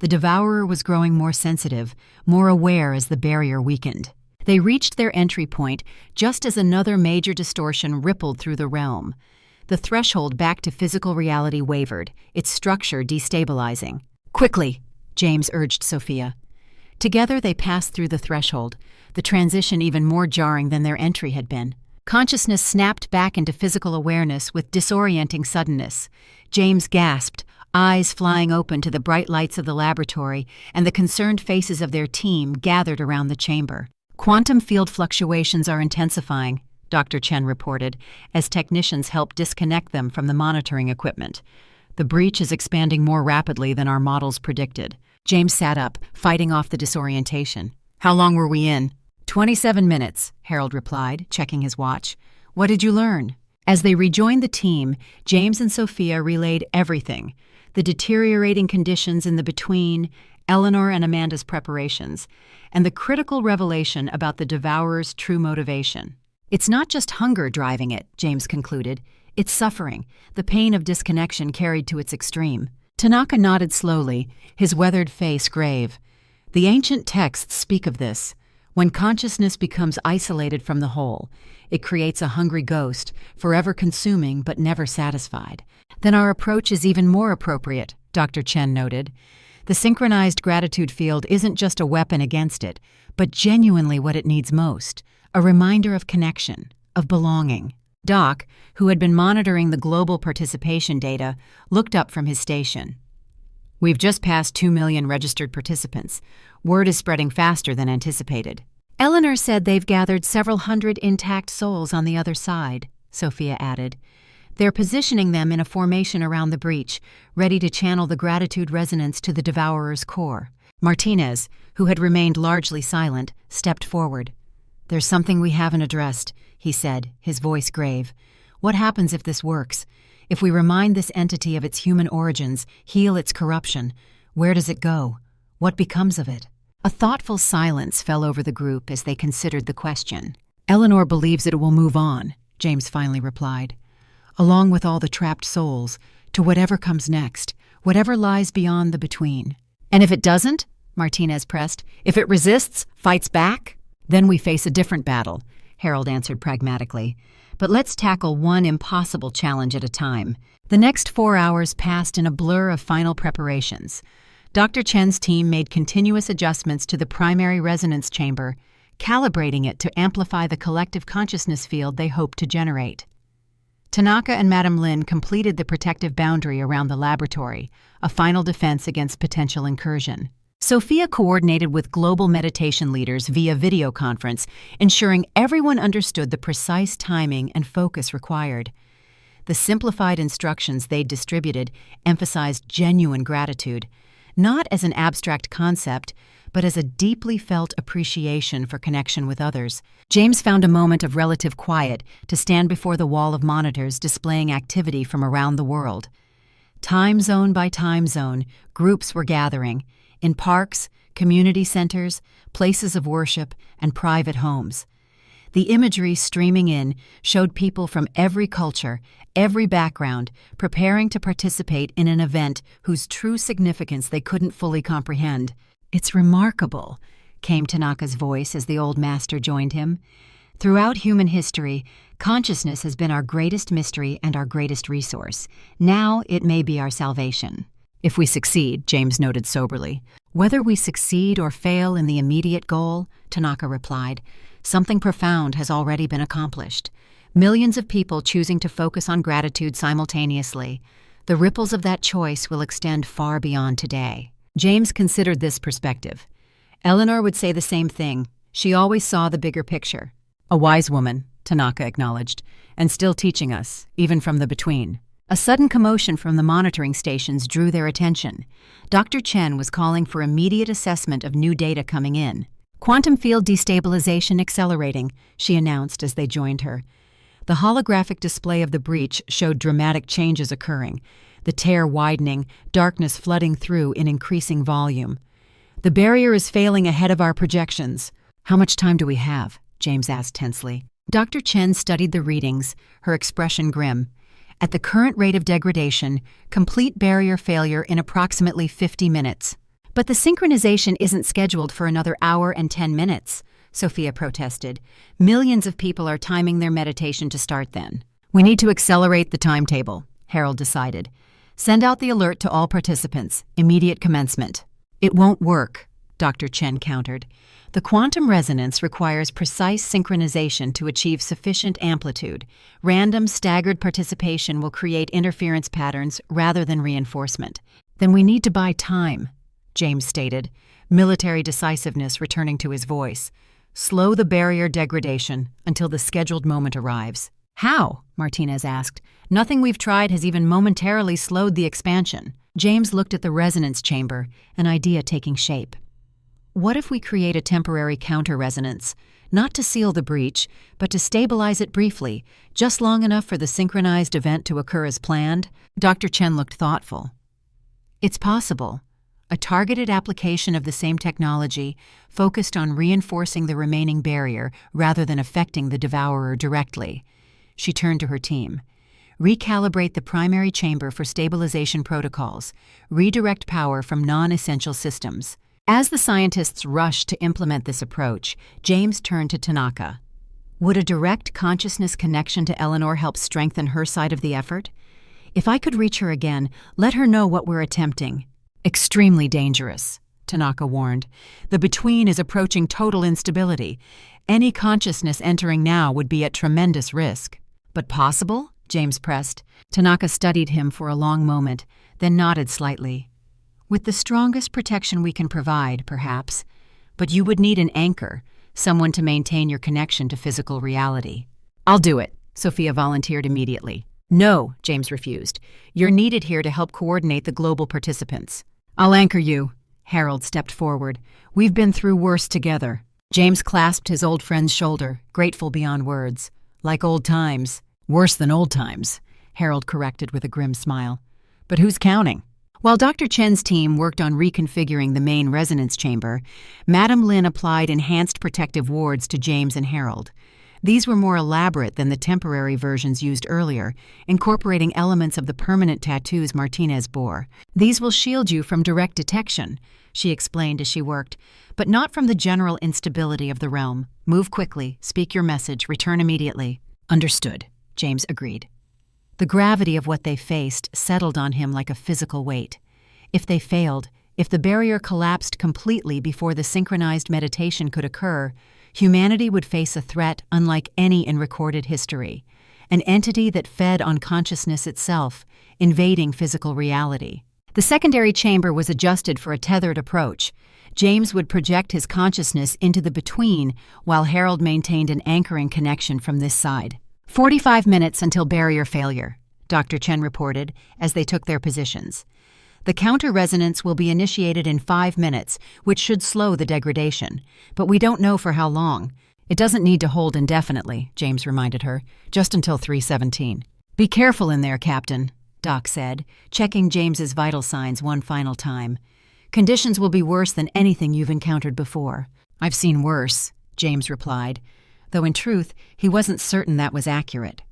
The devourer was growing more sensitive, more aware as the barrier weakened. They reached their entry point just as another major distortion rippled through the realm. The threshold back to physical reality wavered, its structure destabilizing. Quickly, James urged Sophia. Together they passed through the threshold, the transition even more jarring than their entry had been. Consciousness snapped back into physical awareness with disorienting suddenness. James gasped, eyes flying open to the bright lights of the laboratory and the concerned faces of their team gathered around the chamber. Quantum field fluctuations are intensifying, Dr. Chen reported, as technicians help disconnect them from the monitoring equipment. The breach is expanding more rapidly than our models predicted. James sat up, fighting off the disorientation. How long were we in? 27 minutes, Harold replied, checking his watch. What did you learn? As they rejoined the team, James and Sophia relayed everything. The deteriorating conditions in the between, Eleanor and Amanda's preparations, and the critical revelation about the devourer's true motivation. It's not just hunger driving it, James concluded. It's suffering, the pain of disconnection carried to its extreme. Tanaka nodded slowly, his weathered face grave. The ancient texts speak of this. When consciousness becomes isolated from the whole, it creates a hungry ghost, forever consuming but never satisfied. Then our approach is even more appropriate, Dr. Chen noted. The synchronized gratitude field isn't just a weapon against it, but genuinely what it needs most, a reminder of connection, of belonging. Doc, who had been monitoring the global participation data, looked up from his station. We've just passed 2 million registered participants. Word is spreading faster than anticipated. Eleanor said they've gathered several hundred intact souls on the other side, Sophia added. They're positioning them in a formation around the breach, ready to channel the gratitude resonance to the devourer's core. Martinez, who had remained largely silent, stepped forward. There's something we haven't addressed, he said, his voice grave. What happens if this works? If we remind this entity of its human origins, heal its corruption, where does it go? What becomes of it? A thoughtful silence fell over the group as they considered the question. Eleanor believes it will move on, James finally replied. Along with all the trapped souls, to whatever comes next, whatever lies beyond the between. And if it doesn't, Martinez pressed, if it resists, fights back, then we face a different battle, Harold answered pragmatically. But let's tackle one impossible challenge at a time. The next 4 hours passed in a blur of final preparations. Dr. Chen's team made continuous adjustments to the primary resonance chamber, calibrating it to amplify the collective consciousness field they hoped to generate. Tanaka and Madame Lin completed the protective boundary around the laboratory, a final defense against potential incursion. Sophia coordinated with global meditation leaders via video conference, ensuring everyone understood the precise timing and focus required. The simplified instructions they distributed emphasized genuine gratitude, not as an abstract concept, but as a deeply felt appreciation for connection with others. James found a moment of relative quiet to stand before the wall of monitors displaying activity from around the world. Time zone by time zone, groups were gathering in parks, community centers, places of worship, and private homes. The imagery streaming in showed people from every culture, every background, preparing to participate in an event whose true significance they couldn't fully comprehend. "It's remarkable," came Tanaka's voice as the old master joined him. "Throughout human history, consciousness has been our greatest mystery and our greatest resource. Now it may be our salvation." "If we succeed," James noted soberly. "Whether we succeed or fail in the immediate goal," Tanaka replied, "something profound has already been accomplished. Millions of people choosing to focus on gratitude simultaneously. The ripples of that choice will extend far beyond today." James considered this perspective. Eleanor would say the same thing. She always saw the bigger picture. "A wise woman," Tanaka acknowledged, "and still teaching us, even from the between." A sudden commotion from the monitoring stations drew their attention. Dr. Chen was calling for immediate assessment of new data coming in. "Quantum field destabilization accelerating," she announced as they joined her. The holographic display of the breach showed dramatic changes occurring, the tear widening, darkness flooding through in increasing volume. "The barrier is failing ahead of our projections." "How much time do we have?" James asked tensely. Dr. Chen studied the readings, her expression grim. "At the current rate of degradation, complete barrier failure in approximately 50 minutes. "But the synchronization isn't scheduled for another hour and 10 minutes, Sophia protested. "Millions of people are timing their meditation to start then." "We need to accelerate the timetable," Harold decided. "Send out the alert to all participants. Immediate commencement." "It won't work," Dr. Chen countered. "The quantum resonance requires precise synchronization to achieve sufficient amplitude. Random, staggered participation will create interference patterns rather than reinforcement." "Then we need to buy time," James stated, military decisiveness returning to his voice. "Slow the barrier degradation until the scheduled moment arrives." "How?" Martinez asked. "Nothing we've tried has even momentarily slowed the expansion." James looked at the resonance chamber, an idea taking shape. "What if we create a temporary counter-resonance, not to seal the breach, but to stabilize it briefly, just long enough for the synchronized event to occur as planned?" Dr. Chen looked thoughtful. "It's possible. A targeted application of the same technology, focused on reinforcing the remaining barrier rather than affecting the devourer directly." She turned to her team. "Recalibrate the primary chamber for stabilization protocols. Redirect power from non-essential systems." As the scientists rushed to implement this approach, James turned to Tanaka. "Would a direct consciousness connection to Eleanor help strengthen her side of the effort? If I could reach her again, let her know what we're attempting." "Extremely dangerous," Tanaka warned. "The between is approaching total instability. Any consciousness entering now would be at tremendous risk." "But possible?" James pressed. Tanaka studied him for a long moment, then nodded slightly. "With the strongest protection we can provide, perhaps. But you would need an anchor, someone to maintain your connection to physical reality." "I'll do it," Sophia volunteered immediately. "No," James refused. "You're needed here to help coordinate the global participants." "I'll anchor you." Harold stepped forward. "We've been through worse together." James clasped his old friend's shoulder, grateful beyond words. "Like old times." "Worse than old times," Harold corrected with a grim smile. "But who's counting?" While Dr. Chen's team worked on reconfiguring the main resonance chamber, Madame Lin applied enhanced protective wards to James and Harold. These were more elaborate than the temporary versions used earlier, incorporating elements of the permanent tattoos Martinez bore. "These will shield you from direct detection," she explained as she worked, "but not from the general instability of the realm. Move quickly, speak your message, return immediately." "Understood," James agreed. The gravity of what they faced settled on him like a physical weight. If they failed, if the barrier collapsed completely before the synchronized meditation could occur, humanity would face a threat unlike any in recorded history, an entity that fed on consciousness itself, invading physical reality. The secondary chamber was adjusted for a tethered approach. James would project his consciousness into the between, while Harold maintained an anchoring connection from this side. 45 minutes until barrier failure, Dr. Chen reported as they took their positions. The counter-resonance will be initiated in 5 minutes, which should slow the degradation. But we don't know for how long. It doesn't need to hold indefinitely, James reminded her, just until 3:17. Be careful in there, Captain, Doc said, checking James's vital signs one final time. Conditions will be worse than anything you've encountered before. I've seen worse, James replied, though in truth, he wasn't certain that was accurate.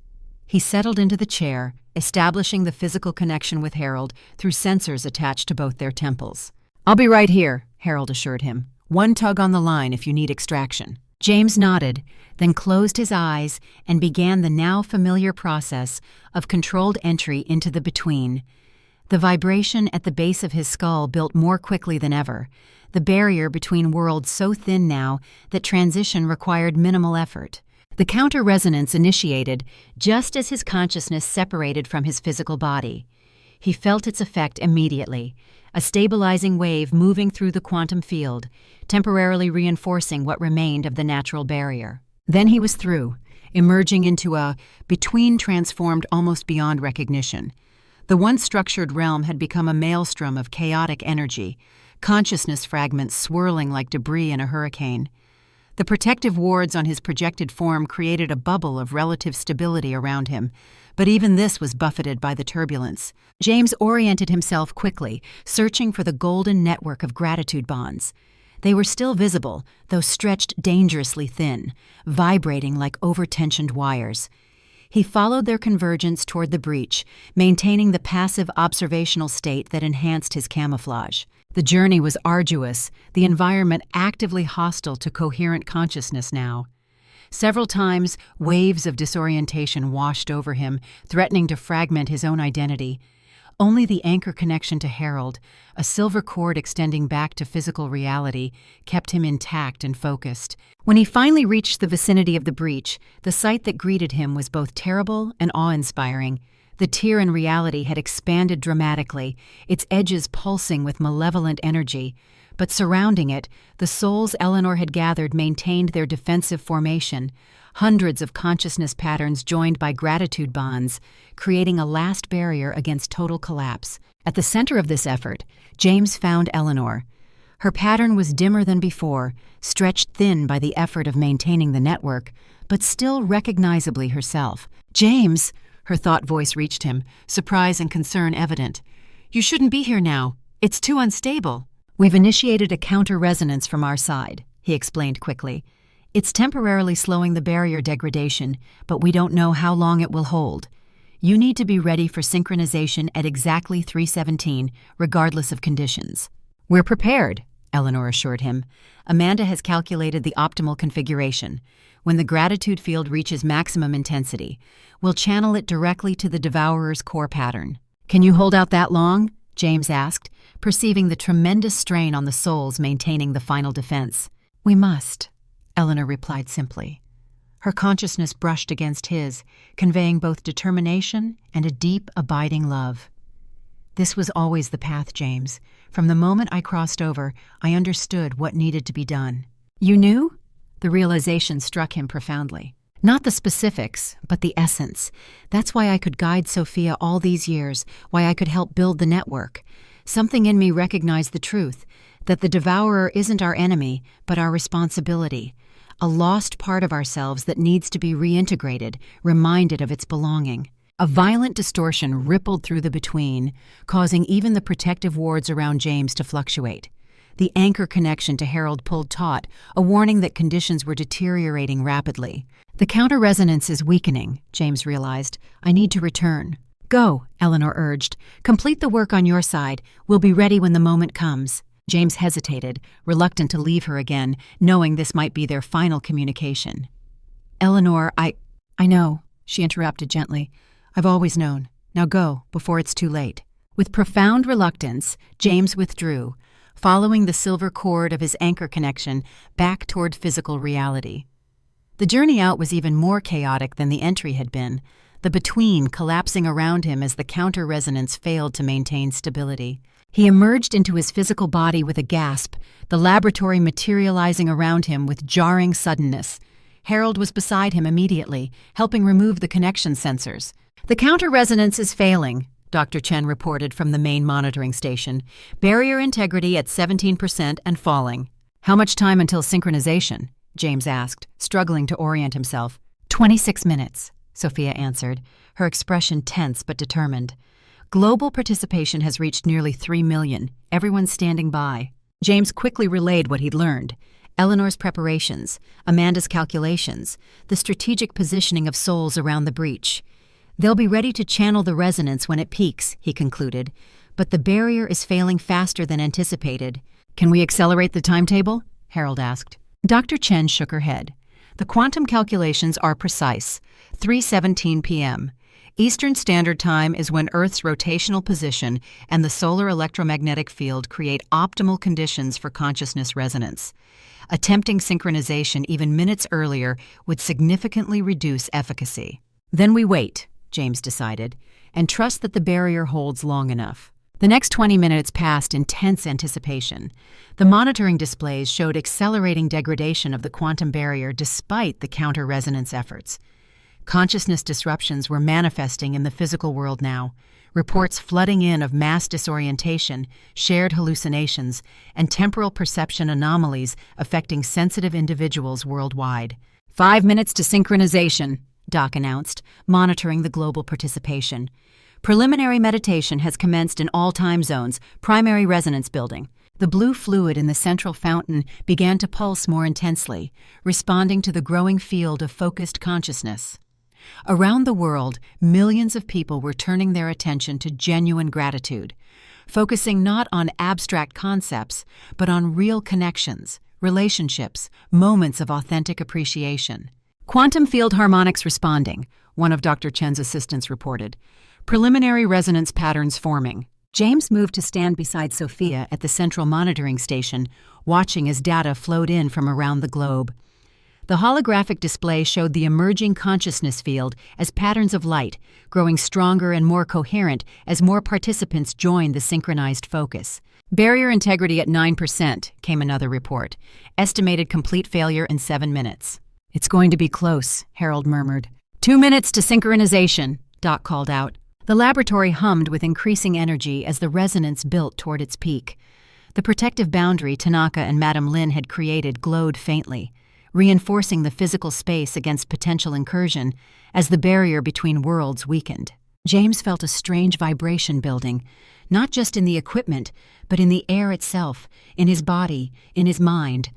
He settled into the chair, establishing the physical connection with Harold through sensors attached to both their temples. I'll be right here, Harold assured him. One tug on the line if you need extraction. James nodded, then closed his eyes and began the now familiar process of controlled entry into the between. The vibration at the base of his skull built more quickly than ever, the barrier between worlds so thin now that transition required minimal effort. The counter-resonance initiated just as his consciousness separated from his physical body. He felt its effect immediately, a stabilizing wave moving through the quantum field, temporarily reinforcing what remained of the natural barrier. Then he was through, emerging into a between transformed almost beyond recognition. The once structured realm had become a maelstrom of chaotic energy, consciousness fragments swirling like debris in a hurricane. The protective wards on his projected form created a bubble of relative stability around him, but even this was buffeted by the turbulence. James oriented himself quickly, searching for the golden network of gratitude bonds. They were still visible, though stretched dangerously thin, vibrating like over-tensioned wires. He followed their convergence toward the breach, maintaining the passive observational state that enhanced his camouflage. The journey was arduous, the environment actively hostile to coherent consciousness now. Several times, waves of disorientation washed over him, threatening to fragment his own identity. Only the anchor connection to Harold, a silver cord extending back to physical reality, kept him intact and focused. When he finally reached the vicinity of the breach, the sight that greeted him was both terrible and awe-inspiring. The tier in reality had expanded dramatically, its edges pulsing with malevolent energy. But surrounding it, the souls Eleanor had gathered maintained their defensive formation, hundreds of consciousness patterns joined by gratitude bonds, creating a last barrier against total collapse. At the center of this effort, James found Eleanor. Her pattern was dimmer than before, stretched thin by the effort of maintaining the network, but still recognizably herself. James! Her thought voice reached him, surprise and concern evident. You shouldn't be here now. It's too unstable. We've initiated a counter-resonance from our side, he explained quickly. It's temporarily slowing the barrier degradation, but we don't know how long it will hold. You need to be ready for synchronization at exactly 3:17, regardless of conditions. We're prepared, Eleanor assured him. Amanda has calculated the optimal configuration. When the gratitude field reaches maximum intensity, we'll channel it directly to the Devourer's core pattern. Can you hold out that long? James asked, perceiving the tremendous strain on the souls maintaining the final defense. We must, Eleanor replied simply. Her consciousness brushed against his, conveying both determination and a deep, abiding love. This was always the path, James. From the moment I crossed over, I understood what needed to be done. You knew? The realization struck him profoundly. Not the specifics, but the essence. That's why I could guide Sophia all these years, why I could help build the network. Something in me recognized the truth, that the Devourer isn't our enemy, but our responsibility. A lost part of ourselves that needs to be reintegrated, reminded of its belonging. A violent distortion rippled through the between, causing even the protective wards around James to fluctuate. The anchor connection to Harold pulled taut, a warning that conditions were deteriorating rapidly. The counter-resonance is weakening, James realized. I need to return. Go, Eleanor urged. Complete the work on your side. We'll be ready when the moment comes. James hesitated, reluctant to leave her again, knowing this might be their final communication. Eleanor, I know, she interrupted gently. I've always known. Now go, before it's too late. With profound reluctance, James withdrew, following the silver cord of his anchor connection back toward physical reality. The journey out was even more chaotic than the entry had been, the between collapsing around him as the counter-resonance failed to maintain stability. He emerged into his physical body with a gasp, the laboratory materializing around him with jarring suddenness. Harold was beside him immediately, helping remove the connection sensors. The counter-resonance is failing, Dr. Chen reported from the main monitoring station. Barrier integrity at 17% and falling. How much time until synchronization? James asked, struggling to orient himself. 26 minutes, Sophia answered, her expression tense but determined. Global participation has reached nearly 3 million. Everyone's standing by. James quickly relayed what he'd learned. Eleanor's preparations, Amanda's calculations, the strategic positioning of souls around the breach. They'll be ready to channel the resonance when it peaks, he concluded, but the barrier is failing faster than anticipated. Can we accelerate the timetable? Harold asked. Dr. Chen shook her head. The quantum calculations are precise. 3:17 p.m. Eastern Standard Time is when Earth's rotational position and the solar electromagnetic field create optimal conditions for consciousness resonance. Attempting synchronization even minutes earlier would significantly reduce efficacy. Then we wait, James decided, and trust that the barrier holds long enough. The next 20 minutes passed in tense anticipation. The monitoring displays showed accelerating degradation of the quantum barrier despite the counter-resonance efforts. Consciousness disruptions were manifesting in the physical world now, reports flooding in of mass disorientation, shared hallucinations, and temporal perception anomalies affecting sensitive individuals worldwide. 5 minutes to synchronization, Doc announced, monitoring the global participation. Preliminary meditation has commenced in all time zones, primary resonance building. The blue fluid in the central fountain began to pulse more intensely, responding to the growing field of focused consciousness. Around the world, millions of people were turning their attention to genuine gratitude, focusing not on abstract concepts, but on real connections, relationships, moments of authentic appreciation. Quantum field harmonics responding, one of Dr. Chen's assistants reported. Preliminary resonance patterns forming. James moved to stand beside Sophia at the central monitoring station, watching as data flowed in from around the globe. The holographic display showed the emerging consciousness field as patterns of light, growing stronger and more coherent as more participants joined the synchronized focus. Barrier integrity at 9%, came another report. Estimated complete failure in 7 minutes. It's going to be close, Harold murmured. 2 minutes to synchronization, Doc called out. The laboratory hummed with increasing energy as the resonance built toward its peak. The protective boundary Tanaka and Madame Lin had created glowed faintly, reinforcing the physical space against potential incursion as the barrier between worlds weakened. James felt a strange vibration building, not just in the equipment, but in the air itself, in his body, in his mind.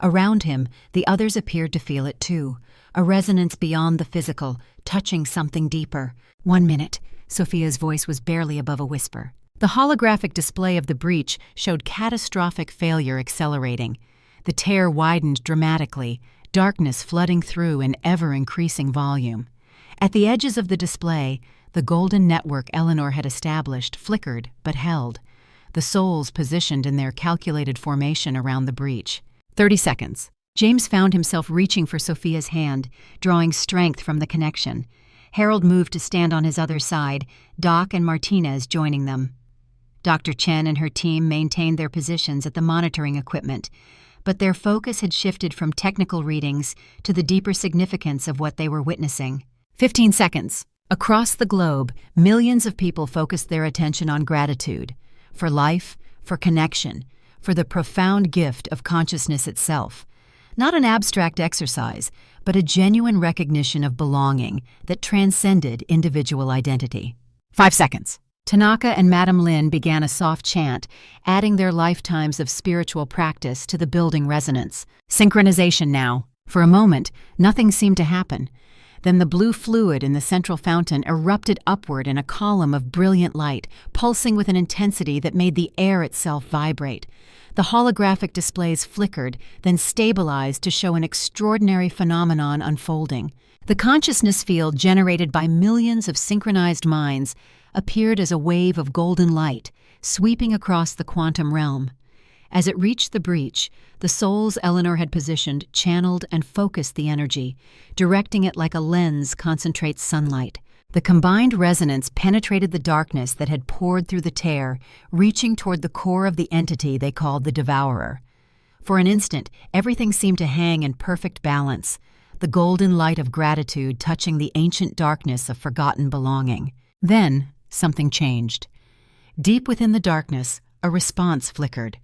Around him, the others appeared to feel it too, a resonance beyond the physical, touching something deeper. 1 minute. Sophia's voice was barely above a whisper. The holographic display of the breach showed catastrophic failure accelerating. The tear widened dramatically, darkness flooding through in ever-increasing volume. At the edges of the display, the golden network Eleanor had established flickered but held, the souls positioned in their calculated formation around the breach. 30 seconds. James found himself reaching for Sophia's hand, drawing strength from the connection. Harold moved to stand on his other side, Doc and Martinez joining them. Dr. Chen and her team maintained their positions at the monitoring equipment, but their focus had shifted from technical readings to the deeper significance of what they were witnessing. 15 seconds. Across the globe, millions of people focused their attention on gratitude, for life, for connection, for the profound gift of consciousness itself. Not an abstract exercise, but a genuine recognition of belonging that transcended individual identity. 5 seconds. Tanaka and Madame Lin began a soft chant, adding their lifetimes of spiritual practice to the building resonance. Synchronization now. For a moment, nothing seemed to happen. Then the blue fluid in the central fountain erupted upward in a column of brilliant light, pulsing with an intensity that made the air itself vibrate. The holographic displays flickered, then stabilized to show an extraordinary phenomenon unfolding. The consciousness field generated by millions of synchronized minds appeared as a wave of golden light, sweeping across the quantum realm. As it reached the breach, the souls Eleanor had positioned channeled and focused the energy, directing it like a lens concentrates sunlight. The combined resonance penetrated the darkness that had poured through the tear, reaching toward the core of the entity they called the Devourer. For an instant, everything seemed to hang in perfect balance, the golden light of gratitude touching the ancient darkness of forgotten belonging. Then, something changed. Deep within the darkness, a response flickered.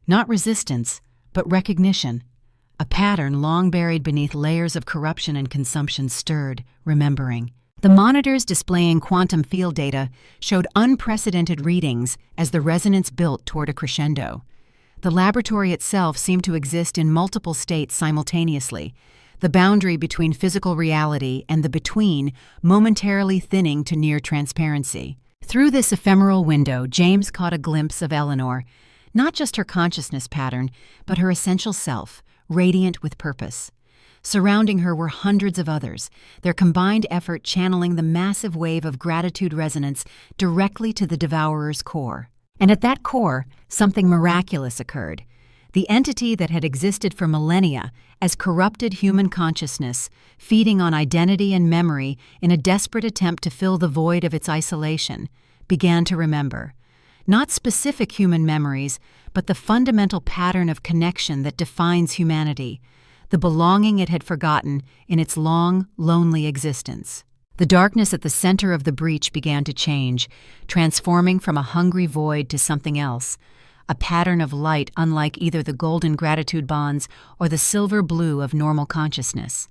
Not resistance, but recognition. A pattern long buried beneath layers of corruption and consumption stirred, remembering. The monitors displaying quantum field data showed unprecedented readings as the resonance built toward a crescendo. The laboratory itself seemed to exist in multiple states simultaneously, the boundary between physical reality and the between momentarily thinning to near transparency. Through this ephemeral window, James caught a glimpse of Eleanor, not just her consciousness pattern, but her essential self, radiant with purpose. Surrounding her were hundreds of others, their combined effort channeling the massive wave of gratitude resonance directly to the Devourer's core. And at that core, something miraculous occurred. The entity that had existed for millennia as corrupted human consciousness, feeding on identity and memory in a desperate attempt to fill the void of its isolation, began to remember. Not specific human memories, but the fundamental pattern of connection that defines humanity, the belonging it had forgotten in its long, lonely existence. The darkness at the center of the breach began to change, transforming from a hungry void to something else, a pattern of light unlike either the golden gratitude bonds or the silver blue of normal consciousness.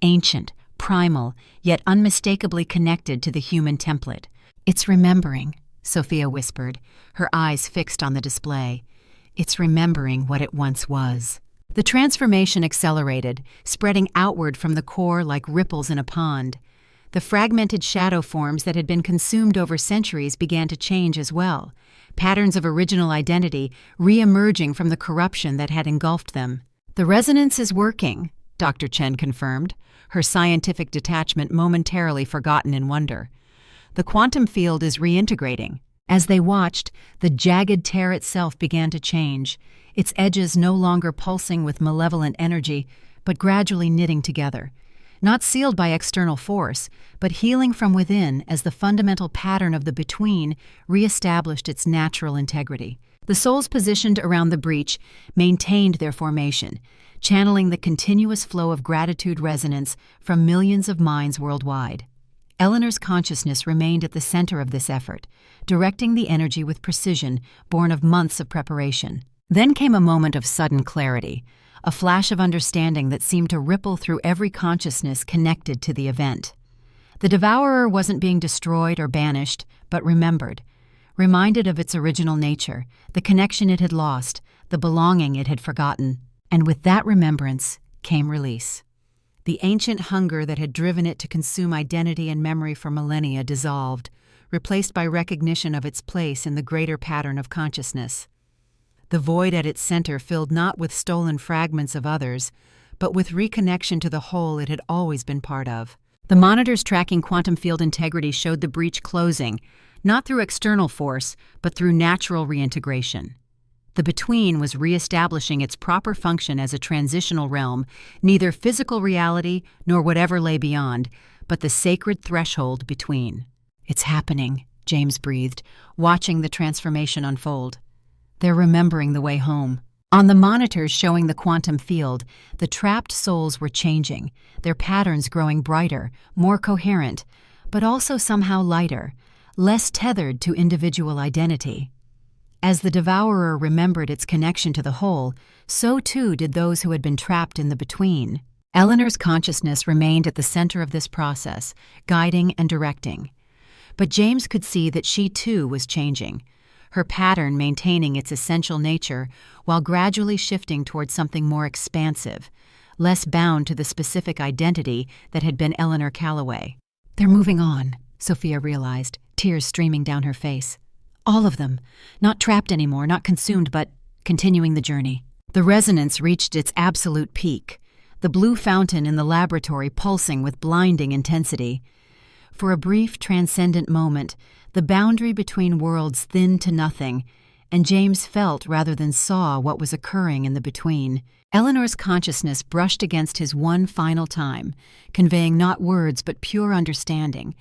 Ancient, primal, yet unmistakably connected to the human template. "It's remembering," Sophia whispered, her eyes fixed on the display. "It's remembering what it once was." The transformation accelerated, spreading outward from the core like ripples in a pond. The fragmented shadow forms that had been consumed over centuries began to change as well, patterns of original identity re-emerging from the corruption that had engulfed them. "The resonance is working," Dr. Chen confirmed, her scientific detachment momentarily forgotten in wonder. "The quantum field is reintegrating." As they watched, the jagged tear itself began to change, its edges no longer pulsing with malevolent energy, but gradually knitting together. Not sealed by external force, but healing from within as the fundamental pattern of the between re-established its natural integrity. The souls positioned around the breach maintained their formation, channeling the continuous flow of gratitude resonance from millions of minds worldwide. Eleanor's consciousness remained at the center of this effort, directing the energy with precision born of months of preparation. Then came a moment of sudden clarity, a flash of understanding that seemed to ripple through every consciousness connected to the event. The Devourer wasn't being destroyed or banished, but remembered, reminded of its original nature, the connection it had lost, the belonging it had forgotten. And with that remembrance came release. The ancient hunger that had driven it to consume identity and memory for millennia dissolved, replaced by recognition of its place in the greater pattern of consciousness. The void at its center filled not with stolen fragments of others, but with reconnection to the whole it had always been part of. The monitors tracking quantum field integrity showed the breach closing, not through external force, but through natural reintegration. The between was reestablishing its proper function as a transitional realm, neither physical reality nor whatever lay beyond, but the sacred threshold between. "It's happening," James breathed, watching the transformation unfold. "They're remembering the way home." On the monitors showing the quantum field, the trapped souls were changing, their patterns growing brighter, more coherent, but also somehow lighter, less tethered to individual identity. As the Devourer remembered its connection to the whole, so too did those who had been trapped in the between. Eleanor's consciousness remained at the center of this process, guiding and directing. But James could see that she too was changing, her pattern maintaining its essential nature while gradually shifting towards something more expansive, less bound to the specific identity that had been Eleanor Calloway. "They're moving on," Sophia realized, tears streaming down her face. "All of them, not trapped anymore, not consumed, but continuing the journey." The resonance reached its absolute peak, the blue fountain in the laboratory pulsing with blinding intensity. For a brief, transcendent moment, the boundary between worlds thinned to nothing, and James felt rather than saw what was occurring in the between. Eleanor's consciousness brushed against his one final time, conveying not words but pure understanding.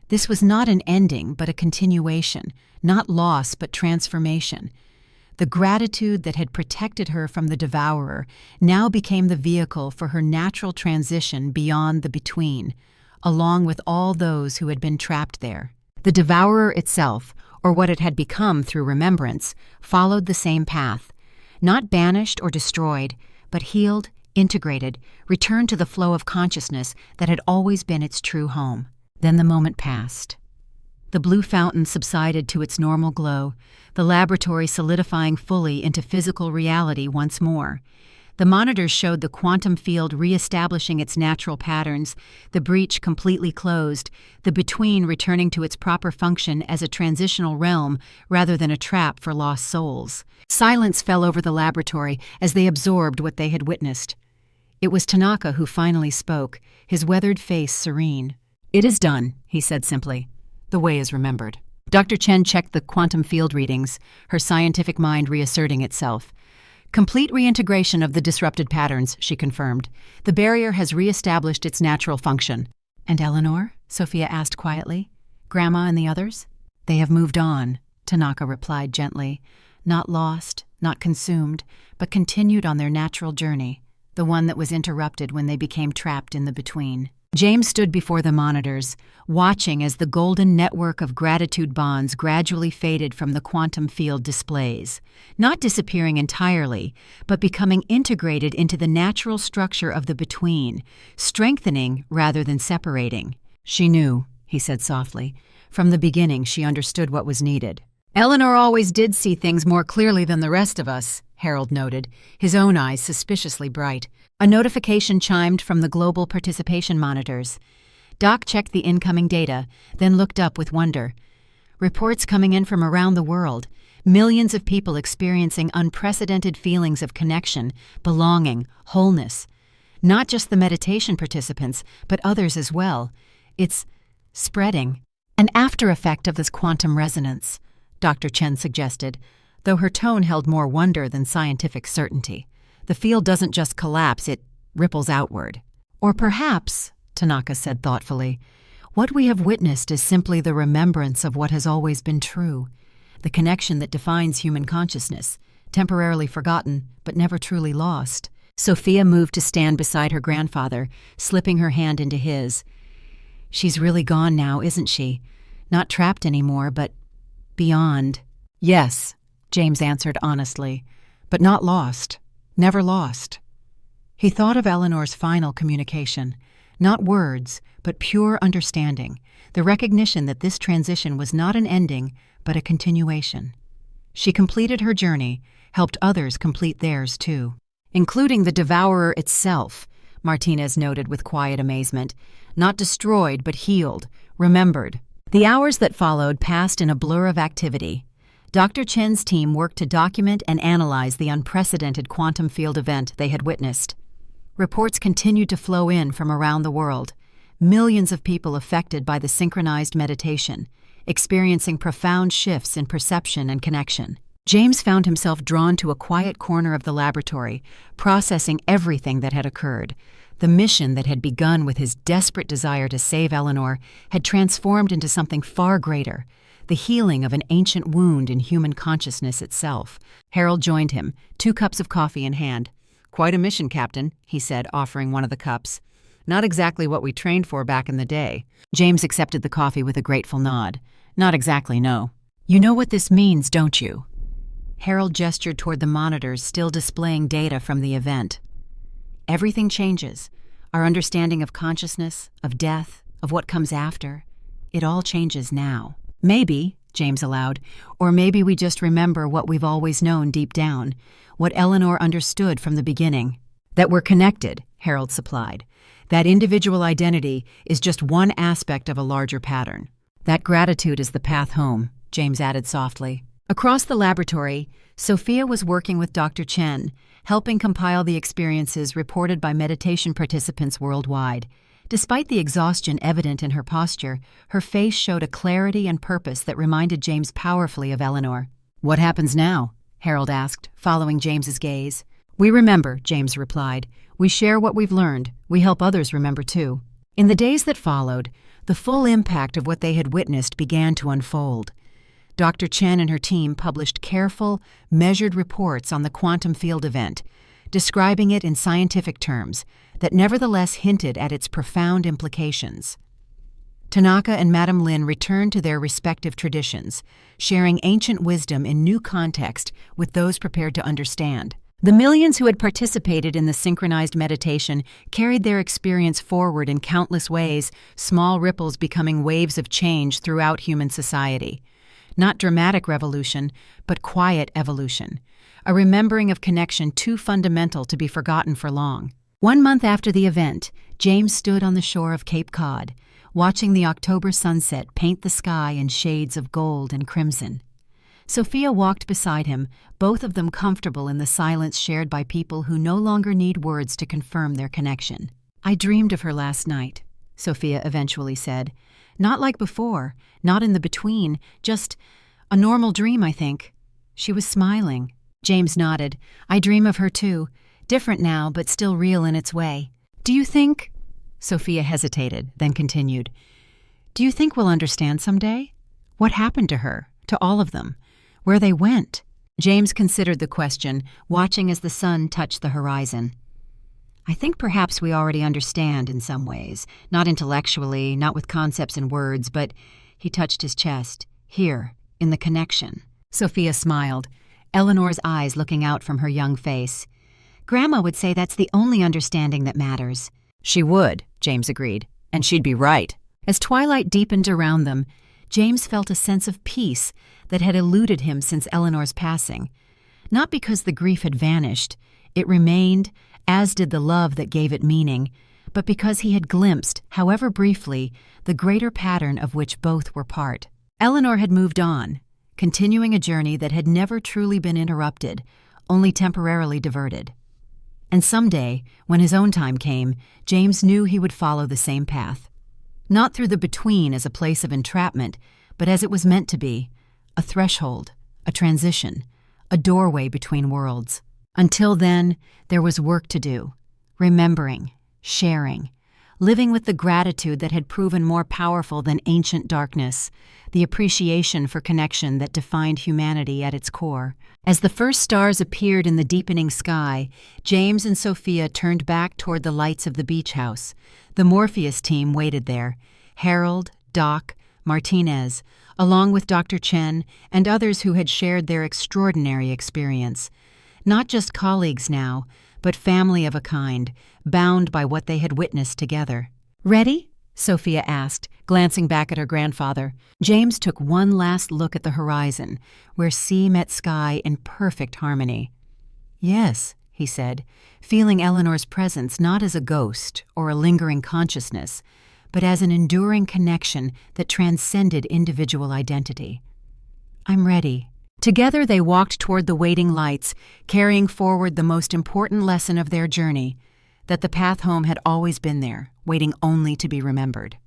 This was not an ending but a continuation, not loss but transformation. The gratitude that had protected her from the Devourer now became the vehicle for her natural transition beyond the between, along with all those who had been trapped there. The devourer itself, or what it had become through remembrance, followed the same path. Not banished or destroyed, but healed, integrated, returned to the flow of consciousness that had always been its true home. Then the moment passed. The blue fountain subsided to its normal glow, the laboratory solidifying fully into physical reality once more. The monitors showed the quantum field re-establishing its natural patterns, the breach completely closed, the between returning to its proper function as a transitional realm rather than a trap for lost souls. Silence fell over the laboratory as they absorbed what they had witnessed. It was Tanaka who finally spoke, his weathered face serene. "It is done," he said simply. "The way is remembered." Dr. Chen checked the quantum field readings, her scientific mind reasserting itself. "Complete reintegration of the disrupted patterns," she confirmed. "The barrier has re-established its natural function." "And Eleanor?" Sophia asked quietly. "Grandma and the others?" "They have moved on," Tanaka replied gently. "Not lost, not consumed, but continued on their natural journey, the one that was interrupted when they became trapped in the between." James stood before the monitors, watching as the golden network of gratitude bonds gradually faded from the quantum field displays, not disappearing entirely, but becoming integrated into the natural structure of the between, strengthening rather than separating. "She knew," he said softly. "From the beginning she understood what was needed." "Eleanor always did see things more clearly than the rest of us," Harold noted, his own eyes suspiciously bright. A notification chimed from the global participation monitors. Doc checked the incoming data, then looked up with wonder. Reports coming in from around the world, millions of people experiencing unprecedented feelings of connection, belonging, wholeness. Not just the meditation participants, but others as well. It's spreading. An after effect of this quantum resonance, Dr. Chen suggested, though her tone held more wonder than scientific certainty. The field doesn't just collapse, it ripples outward. Or perhaps, Tanaka said thoughtfully, what we have witnessed is simply the remembrance of what has always been true, the connection that defines human consciousness, temporarily forgotten but never truly lost. Sophia moved to stand beside her grandfather, slipping her hand into his. "She's really gone now, isn't she? Not trapped anymore, but beyond." "Yes," James answered honestly, "but not lost. Never lost." He thought of Eleanor's final communication, not words, but pure understanding, the recognition that this transition was not an ending, but a continuation. She completed her journey, helped others complete theirs too. "Including the devourer itself," Martinez noted with quiet amazement. "Not destroyed, but healed, remembered." The hours that followed passed in a blur of activity. Dr. Chen's team worked to document and analyze the unprecedented quantum field event they had witnessed. Reports continued to flow in from around the world, millions of people affected by the synchronized meditation, experiencing profound shifts in perception and connection. James found himself drawn to a quiet corner of the laboratory, processing everything that had occurred. The mission that had begun with his desperate desire to save Eleanor had transformed into something far greater, the healing of an ancient wound in human consciousness itself. Harold joined him, 2 cups of coffee in hand. "Quite a mission, Captain," he said, offering one of the cups. "Not exactly what we trained for back in the day." James accepted the coffee with a grateful nod. "Not exactly, no." "You know what this means, don't you?" Harold gestured toward the monitors still displaying data from the event. "Everything changes. Our understanding of consciousness, of death, of what comes after. It all changes now." "Maybe," James allowed, "or maybe we just remember what we've always known deep down, what Eleanor understood from the beginning. That we're connected," Harold supplied. "That individual identity is just one aspect of a larger pattern. That gratitude is the path home," James added softly. Across the laboratory, Sophia was working with Dr. Chen, helping compile the experiences reported by meditation participants worldwide. Despite the exhaustion evident in her posture, her face showed a clarity and purpose that reminded James powerfully of Eleanor. "What happens now?" Harold asked, following James's gaze. "We remember," James replied. "We share what we've learned. We help others remember too." In the days that followed, the full impact of what they had witnessed began to unfold. Dr. Chen and her team published careful, measured reports on the quantum field event, describing it in scientific terms that nevertheless hinted at its profound implications. Tanaka and Madame Lin returned to their respective traditions, sharing ancient wisdom in new context with those prepared to understand. The millions who had participated in the synchronized meditation carried their experience forward in countless ways, small ripples becoming waves of change throughout human society. Not dramatic revolution, but quiet evolution, a remembering of connection too fundamental to be forgotten for long. 1 month after the event, James stood on the shore of Cape Cod, watching the October sunset paint the sky in shades of gold and crimson. Sophia walked beside him, both of them comfortable in the silence shared by people who no longer need words to confirm their connection. "I dreamed of her last night," Sophia eventually said. "Not like before, not in the between, just a normal dream, I think." She was smiling. James nodded. "I dream of her too. Different now, but still real in its way." "Do you think—" Sophia hesitated, then continued. "Do you think we'll understand someday? What happened to her, to all of them? Where they went?" James considered the question, watching as the sun touched the horizon. "I think perhaps we already understand in some ways, not intellectually, not with concepts and words, but," he touched his chest, "here, in the connection." Sophia smiled, Eleanor's eyes looking out from her young face. "Grandma would say that's the only understanding that matters." "She would," James agreed, "and she'd be right." As twilight deepened around them, James felt a sense of peace that had eluded him since Eleanor's passing. Not because the grief had vanished, it remained, as did the love that gave it meaning, but because he had glimpsed, however briefly, the greater pattern of which both were part. Eleanor had moved on, continuing a journey that had never truly been interrupted, only temporarily diverted. And someday, when his own time came, James knew he would follow the same path. Not through the between as a place of entrapment, but as it was meant to be, a threshold, a transition, a doorway between worlds. Until then, there was work to do, remembering, sharing, living with the gratitude that had proven more powerful than ancient darkness, the appreciation for connection that defined humanity at its core. As the first stars appeared in the deepening sky, James and Sophia turned back toward the lights of the beach house. The Morpheus team waited there, Harold, Doc, Martinez, along with Dr. Chen and others who had shared their extraordinary experience. Not just colleagues now, but family of a kind, bound by what they had witnessed together. "Ready?" Sophia asked, glancing back at her grandfather. James took one last look at the horizon, where sea met sky in perfect harmony. "Yes," he said, feeling Eleanor's presence not as a ghost or a lingering consciousness, but as an enduring connection that transcended individual identity. "I'm ready." Together they walked toward the waiting lights, carrying forward the most important lesson of their journey, that the path home had always been there, waiting only to be remembered.